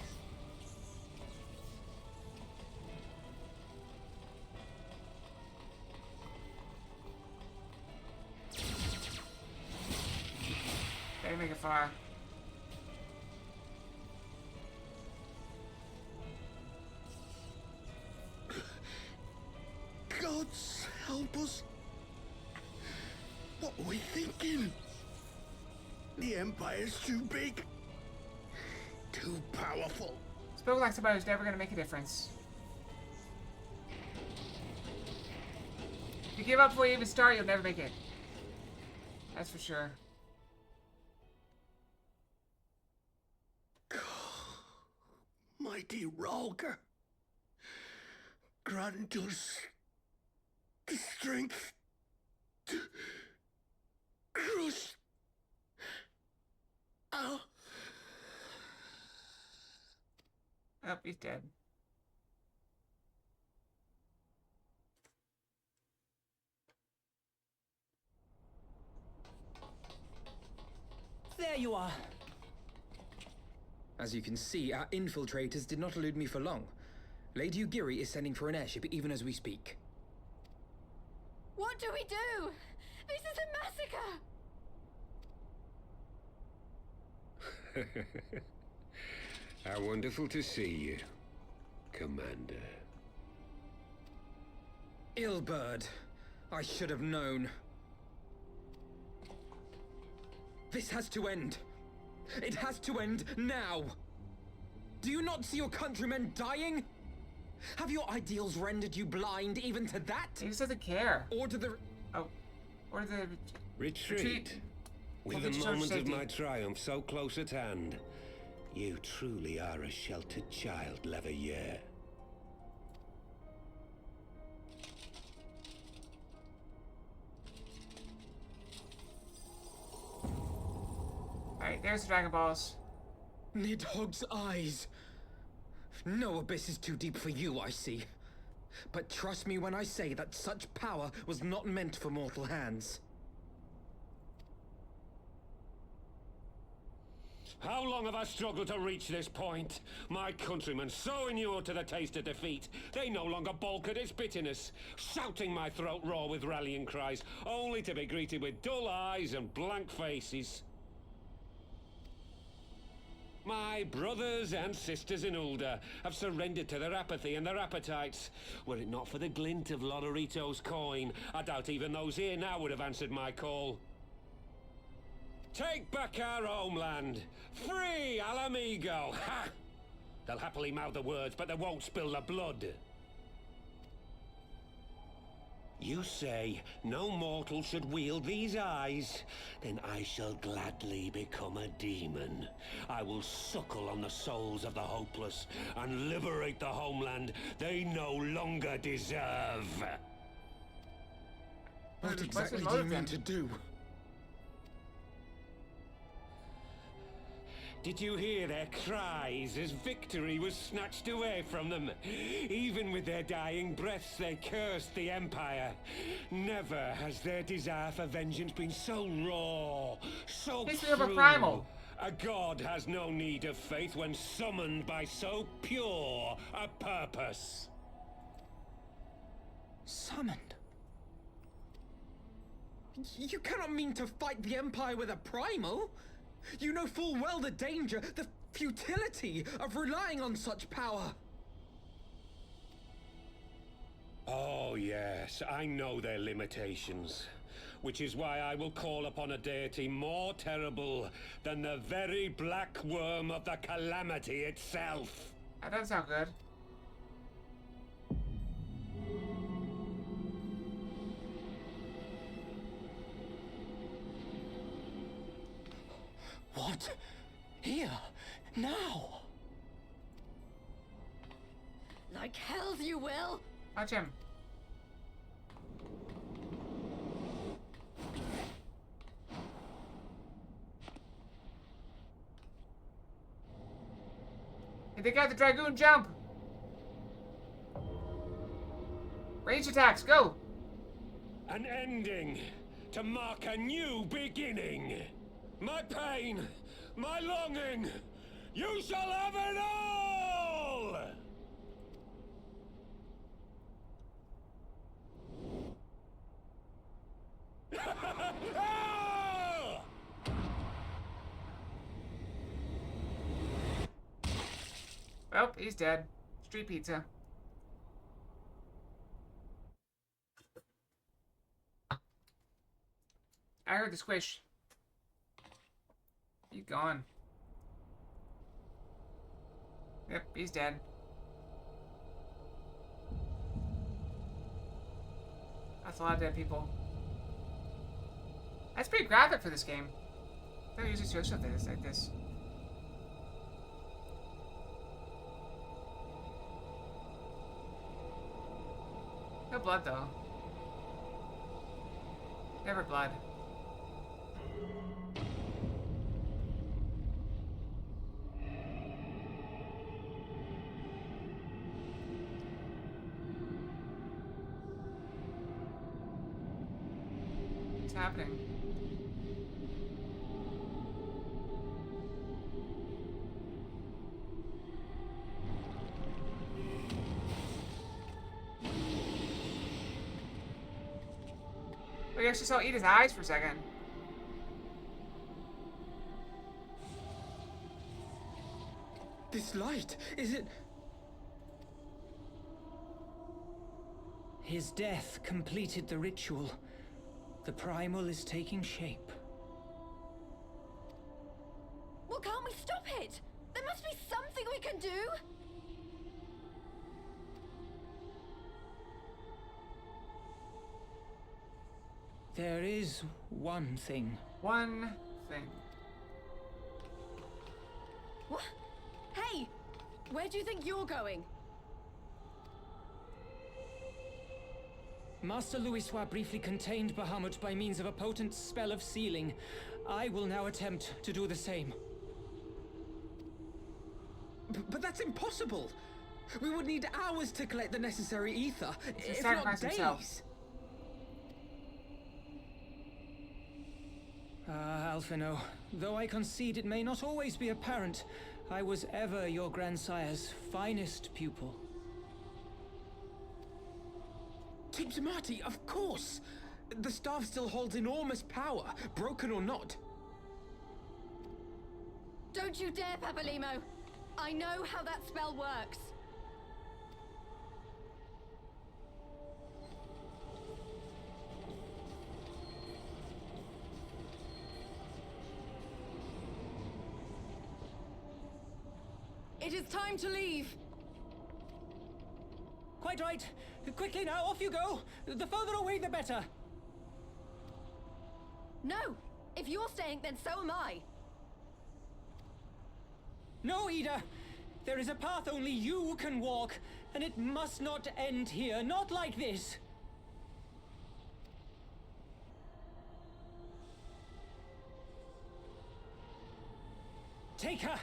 Speaker 1: They didn't make it far.
Speaker 19: Gods help us. What were we thinking? The Empire's too big. Too powerful.
Speaker 1: Spoke like somebody who's never gonna make a difference. If you give up before you even start, you'll never make it. That's for sure.
Speaker 19: Mighty Rolger. Grant us the strength to crush our...
Speaker 1: Oh, he's dead.
Speaker 5: There you are.
Speaker 3: As you can see, our infiltrators did not elude me for long. Lady Ugiri is sending for an airship even as we speak.
Speaker 12: What do we do? This is a massacre!
Speaker 18: How wonderful to see you, Commander.
Speaker 3: Ilbird, I should have known. This has to end. It has to end now. Do you not see your countrymen dying? Have your ideals rendered you blind even to that?
Speaker 1: He just doesn't care.
Speaker 3: Or to the...
Speaker 1: Oh. Or the...
Speaker 18: Retreat. With the moment of my triumph so close at hand. You truly are a sheltered child, Leverrier.
Speaker 1: Alright, there's the Dragon Balls.
Speaker 3: Nidhogg's eyes. No abyss is too deep for you, I see. But trust me when I say that such power was not meant for mortal hands.
Speaker 18: How long have I struggled to reach this point? My countrymen, so inured to the taste of defeat, they no longer balk at its bitterness, shouting my throat raw with rallying cries, only to be greeted with dull eyes and blank faces. My brothers and sisters in Ulda have surrendered to their apathy and their appetites. Were it not for the glint of Lodorito's coin, I doubt even those here now would have answered my call. Take back our homeland! Free Alamigo! Ha! They'll happily mouth the words, but they won't spill the blood. You say no mortal should wield these eyes? Then I shall gladly become a demon. I will suckle on the souls of the hopeless and liberate the homeland they no longer deserve.
Speaker 3: What exactly do you mean to do?
Speaker 18: Did you hear their cries as victory was snatched away from them? Even with their dying breaths, they cursed the Empire. Never has their desire for vengeance been so raw, so
Speaker 1: History of a
Speaker 18: cruel.
Speaker 1: primal.
Speaker 18: A god has no need of faith when summoned by so pure a purpose.
Speaker 3: Summoned? You cannot mean to fight the Empire with a primal! You know full well the danger, the futility of relying on such power!
Speaker 18: Oh yes, I know their limitations. Which is why I will call upon a deity more terrible than the very black worm of the calamity itself.
Speaker 1: That doesn't sound good.
Speaker 3: What? Here? Now?
Speaker 12: Like hells you will!
Speaker 1: Watch him. Hey, they got the Dragoon jump! Range attacks, go!
Speaker 18: An ending to mark a new beginning. My pain, my longing, you shall have it all!
Speaker 1: Well, he's dead. Street pizza. I heard the squish. He's gone. Yep, he's dead. That's a lot of dead people. That's pretty graphic for this game. I don't usually show stuff like this. No blood, though. Never blood. What's happening? We actually saw Ida's eyes for a second.
Speaker 3: This light, is it...
Speaker 15: His death completed the ritual. The primal is taking shape.
Speaker 12: Well, can't we stop it? There must be something we can do!
Speaker 15: There is one thing.
Speaker 1: One thing.
Speaker 12: What? Hey! Where do you think you're going?
Speaker 15: Master Louisoix briefly contained Bahamut by means of a potent spell of sealing. I will now attempt to do the same.
Speaker 3: But that's impossible! We would need hours to collect the necessary ether, if not days.
Speaker 1: Himself.
Speaker 15: Ah, Alphino, though I concede it may not always be apparent, I was ever your grandsire's finest pupil.
Speaker 3: Tipsmati, of course! The staff still holds enormous power, broken or not.
Speaker 12: Don't you dare, Papalymo! I know how that spell works. It is time to leave.
Speaker 15: Quite right. Quickly now, off you go. The further away, the better.
Speaker 12: No! If you're staying, then so am I.
Speaker 15: No, Ida. There is a path only you can walk, and it must not end here. Not like this.
Speaker 5: Take her!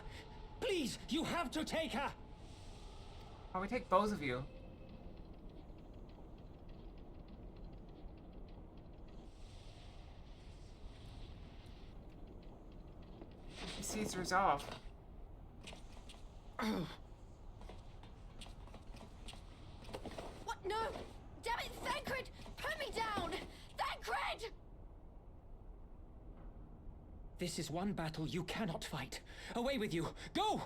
Speaker 5: Please, you have to take her!
Speaker 1: Why we take both of you? He sees resolve.
Speaker 12: What? No! Damn it, Thancred! Put me down! Thancred!
Speaker 5: This is one battle you cannot fight. Away with you! Go!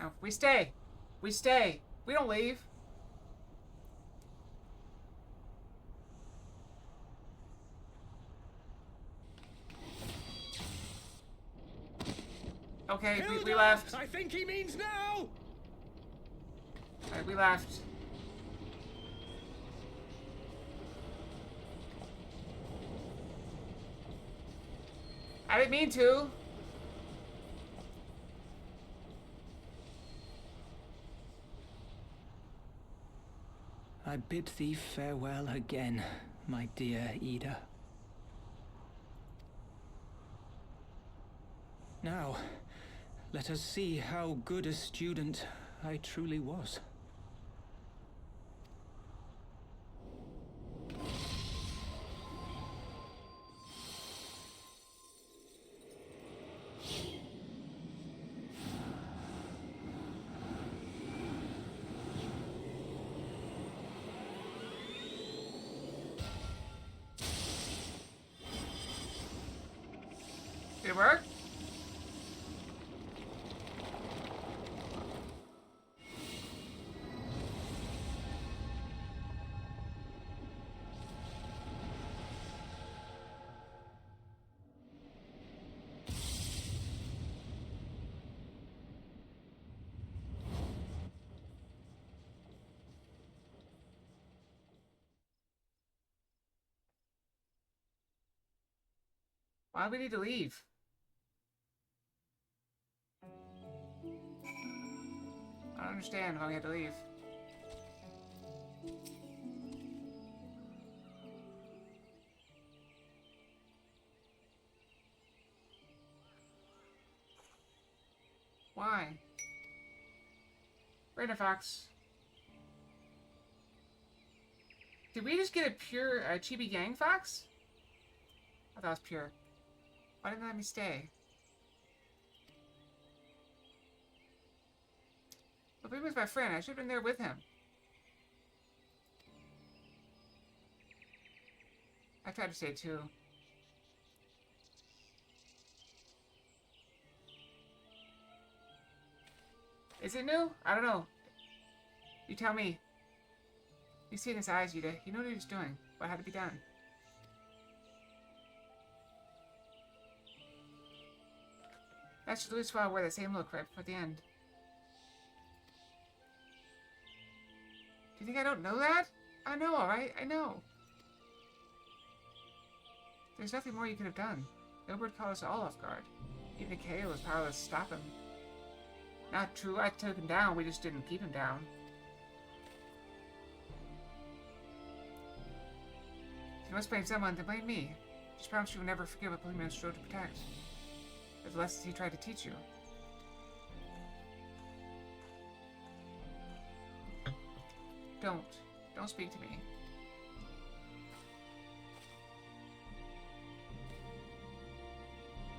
Speaker 1: No, we stay. We stay. We don't leave. Okay, we left.
Speaker 5: I think he means now!
Speaker 1: Alright, we left. I didn't mean to.
Speaker 15: I bid thee farewell again, my dear Ida. Now, let us see how good a student I truly was.
Speaker 1: Did it work? Why do we need to leave? I don't understand why we had to leave. Why? Random Fox. Did we just get a pure Chibi Gang Fox? I thought it was pure. Why didn't they let me stay? But he was my friend. I should have been there with him. I tried to stay too. Is it new? I don't know. You tell me. You see in his eyes, Yuta. You know what he was doing. What had to be done. That's Louis why I wear the same look right before the end. Do you think I don't know that? I know, alright? I know. There's nothing more you could have done. No bird caught us all off guard. Even Ikea was powerless to stop him. Not true, I took him down, we just didn't keep him down. If you must blame someone, then blame me. Just promise you will never forget what Polyman strove to protect. The lessons he tried to teach you. Don't speak to me.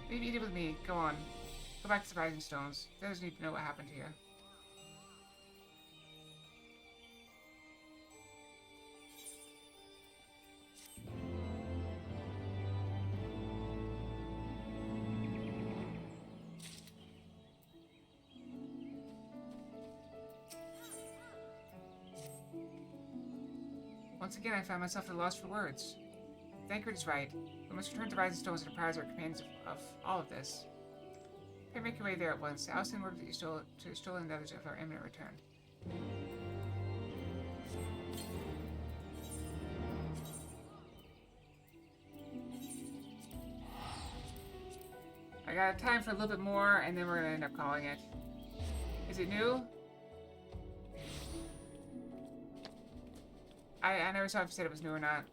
Speaker 1: Maybe eat it with me. Go on. Go back to the Rising Stones. They just need to know what happened here. Once again, I found myself at a loss for words. Thancred is right. We must return to Rising Stones and apprise our companions of all of this. Pray make your way there at once. I'll send word that you stole the others of our imminent return. I got time for a little bit more, and then we're gonna end up calling it. Is it new? I never saw if you said it was new or not.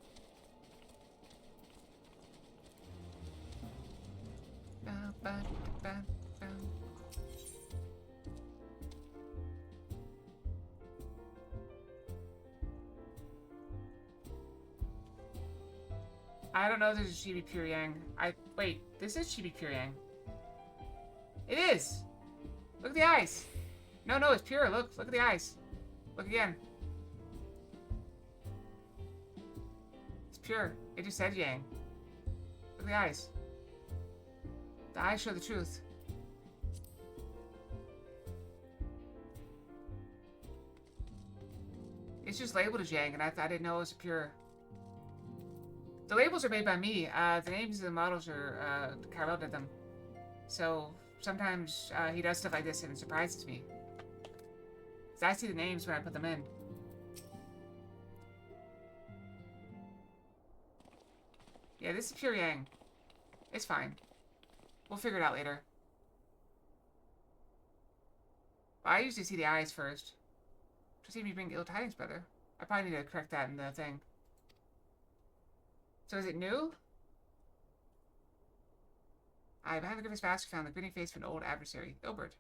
Speaker 1: I don't know if this is Chibi Pure Yang. Wait, this is Chibi Pure Yang. It is! Look at the eyes! No, it's pure. Look at the eyes. Look again. It's pure. It just said Yang. Look at the eyes. The eyes show the truth. It's just labeled as Yang, and I didn't know it was pure. The labels are made by me. The names of the models are, Kyrell did them. So, sometimes, he does stuff like this and it surprises me. 'Cause I see the names when I put them in. Yeah, this is pure Yang. It's fine. We'll figure it out later. But I usually see the eyes first. To see me bring ill tidings, brother. I probably need to correct that in the thing. So is it new? Behind the Griffith's mask found the grinning face of an old adversary, Ilbert.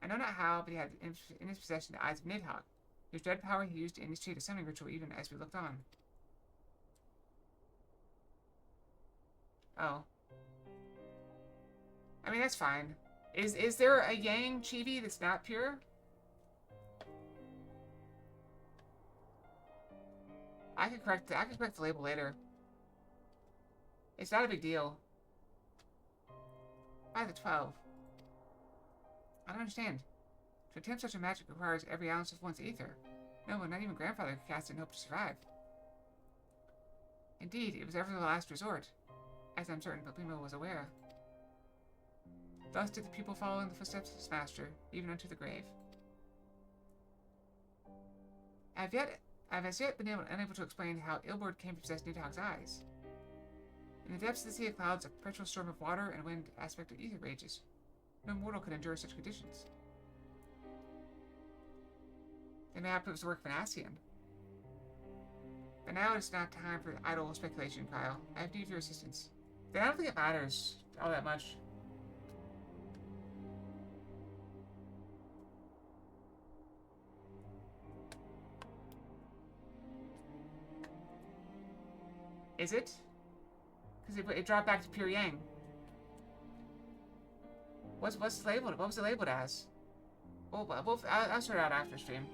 Speaker 1: I know not how, but he had in his possession the eyes of Nidhogg, whose dread power he used to initiate a summoning ritual even as we looked on. Oh. I mean, that's fine. Is there a Yang Chibi that's not pure? I can correct the label later. It's not a big deal. By the 12. I don't understand. To attempt such a magic requires every ounce of one's ether. No one, not even grandfather, could cast it and hope to survive. Indeed, it was ever the last resort, as I'm certain Paplimo was aware. Thus did the pupil follow in the footsteps of his master, even unto the grave. I have as yet been unable to explain how Ilbert came to possess Nidhogg's eyes. In the depths of the sea of clouds, a perpetual storm of water and wind aspect of ether rages. No mortal could endure such conditions. Then mayhap it was the work of an Ascian. But now it is not time for idle speculation, Kyle. I have need of your assistance. Then I don't think it matters all that much. Is it? Because it dropped back to pure Yang. What's it labeled? What was it labeled as? Well, I'll sort it out after stream.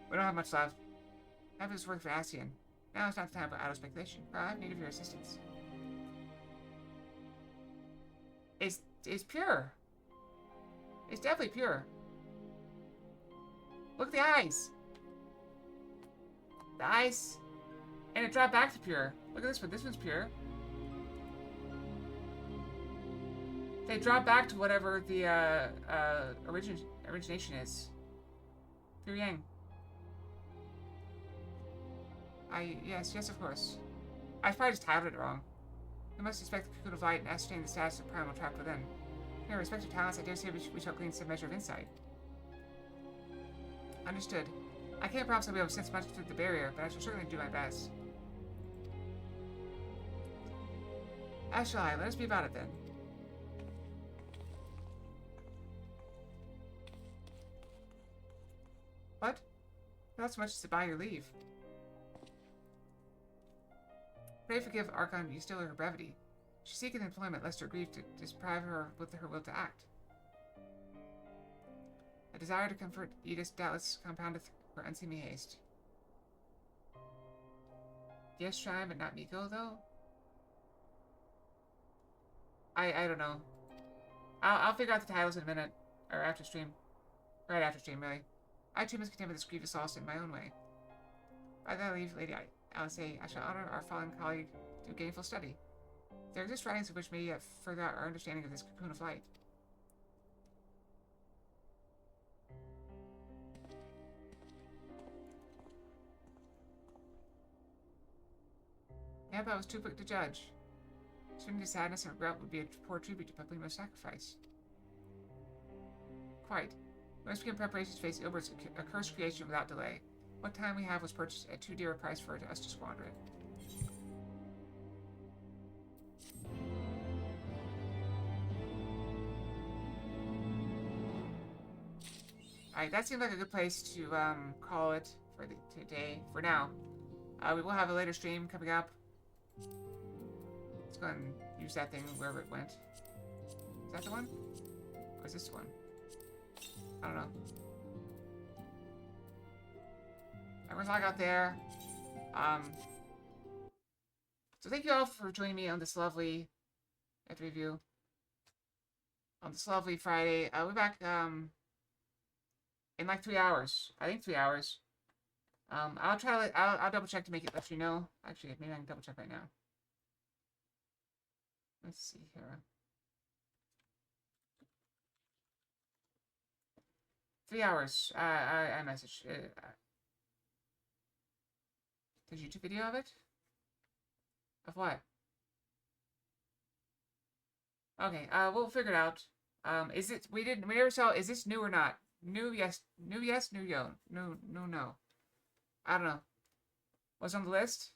Speaker 1: We don't have much left. I have this work for Ascian. Now it's not the time for idle speculation. I have need of your assistance. It's pure. It's definitely pure. Look at the eyes. The eyes. And it dropped back to pure. Look at this one. This one's pure. They drop back to whatever the origination is. Pure Yang. Yes, of course. I probably just titled it wrong. We must expect the cocoon of light and ascertain the status of primal trapped within. In our respective talents, I dare say we shall glean some measure of insight. Understood. I can't promise I'll be able to sense much through the barrier, but I shall certainly do my best. As shall I. Let us be about it then. What? Not so much as to buy your leave. Pray forgive Archon Eustilla her brevity. She seeketh employment lest her grief to deprive her with her will to act. A desire to comfort Edith doubtless compoundeth her unseemly haste. Yes, Shrine, but not Miko, though? I don't know. I'll figure out the titles in a minute. Or after stream. Right after stream, really. I too must contend with this grievous loss in my own way. By that leave, Lady Alice, I shall honor our fallen colleague through gainful study. There exist writings of which may yet further our understanding of this cocoon of light. Yep, I was too quick to judge. Spending sadness and regret would be a poor tribute to Paplimo's sacrifice. Quite. We must begin preparations to face Ilbert's accursed creation without delay. What time we have was purchased at too dear a price for us to squander it. Alright, that seems like a good place to call it for today, for now. We will have a later stream coming up. Let's go and use that thing wherever it went. Is that the one? Or is this the one? I don't know. Everyone's log out there. So thank you all for joining me on this lovely review. On this lovely Friday. We're back in like 3 hours. I think 3 hours. I'll try to I'll double check to make it let you know. Actually, maybe I can double check right now. Let's see here. 3 hours. I messaged. Did you do video of it? Of what? Okay. We'll figure it out. Is it? We never saw. Is this new or not? New yes. New yes. New yo. No. I don't know. What's on the list?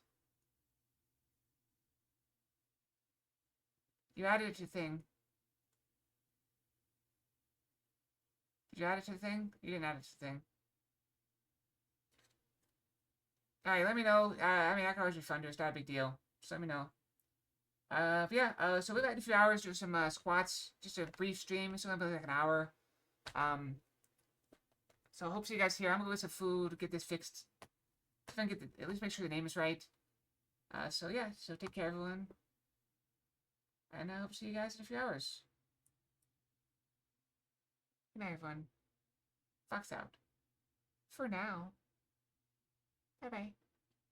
Speaker 1: You added it to the thing. Did you add it to the thing? You didn't add it to the thing. Alright, let me know. I mean, I can always refund you. It's not a big deal. Just let me know. Yeah, so we've had a few hours to do some squats. Just a brief stream. It's only been like an hour. So I hope to see you guys here. I'm gonna go get some food, get this fixed. If I can get at least make sure the name is right. So yeah, so take care, everyone. And I hope to see you guys in a few hours. Good night, everyone. Fox out. For now. Bye-bye.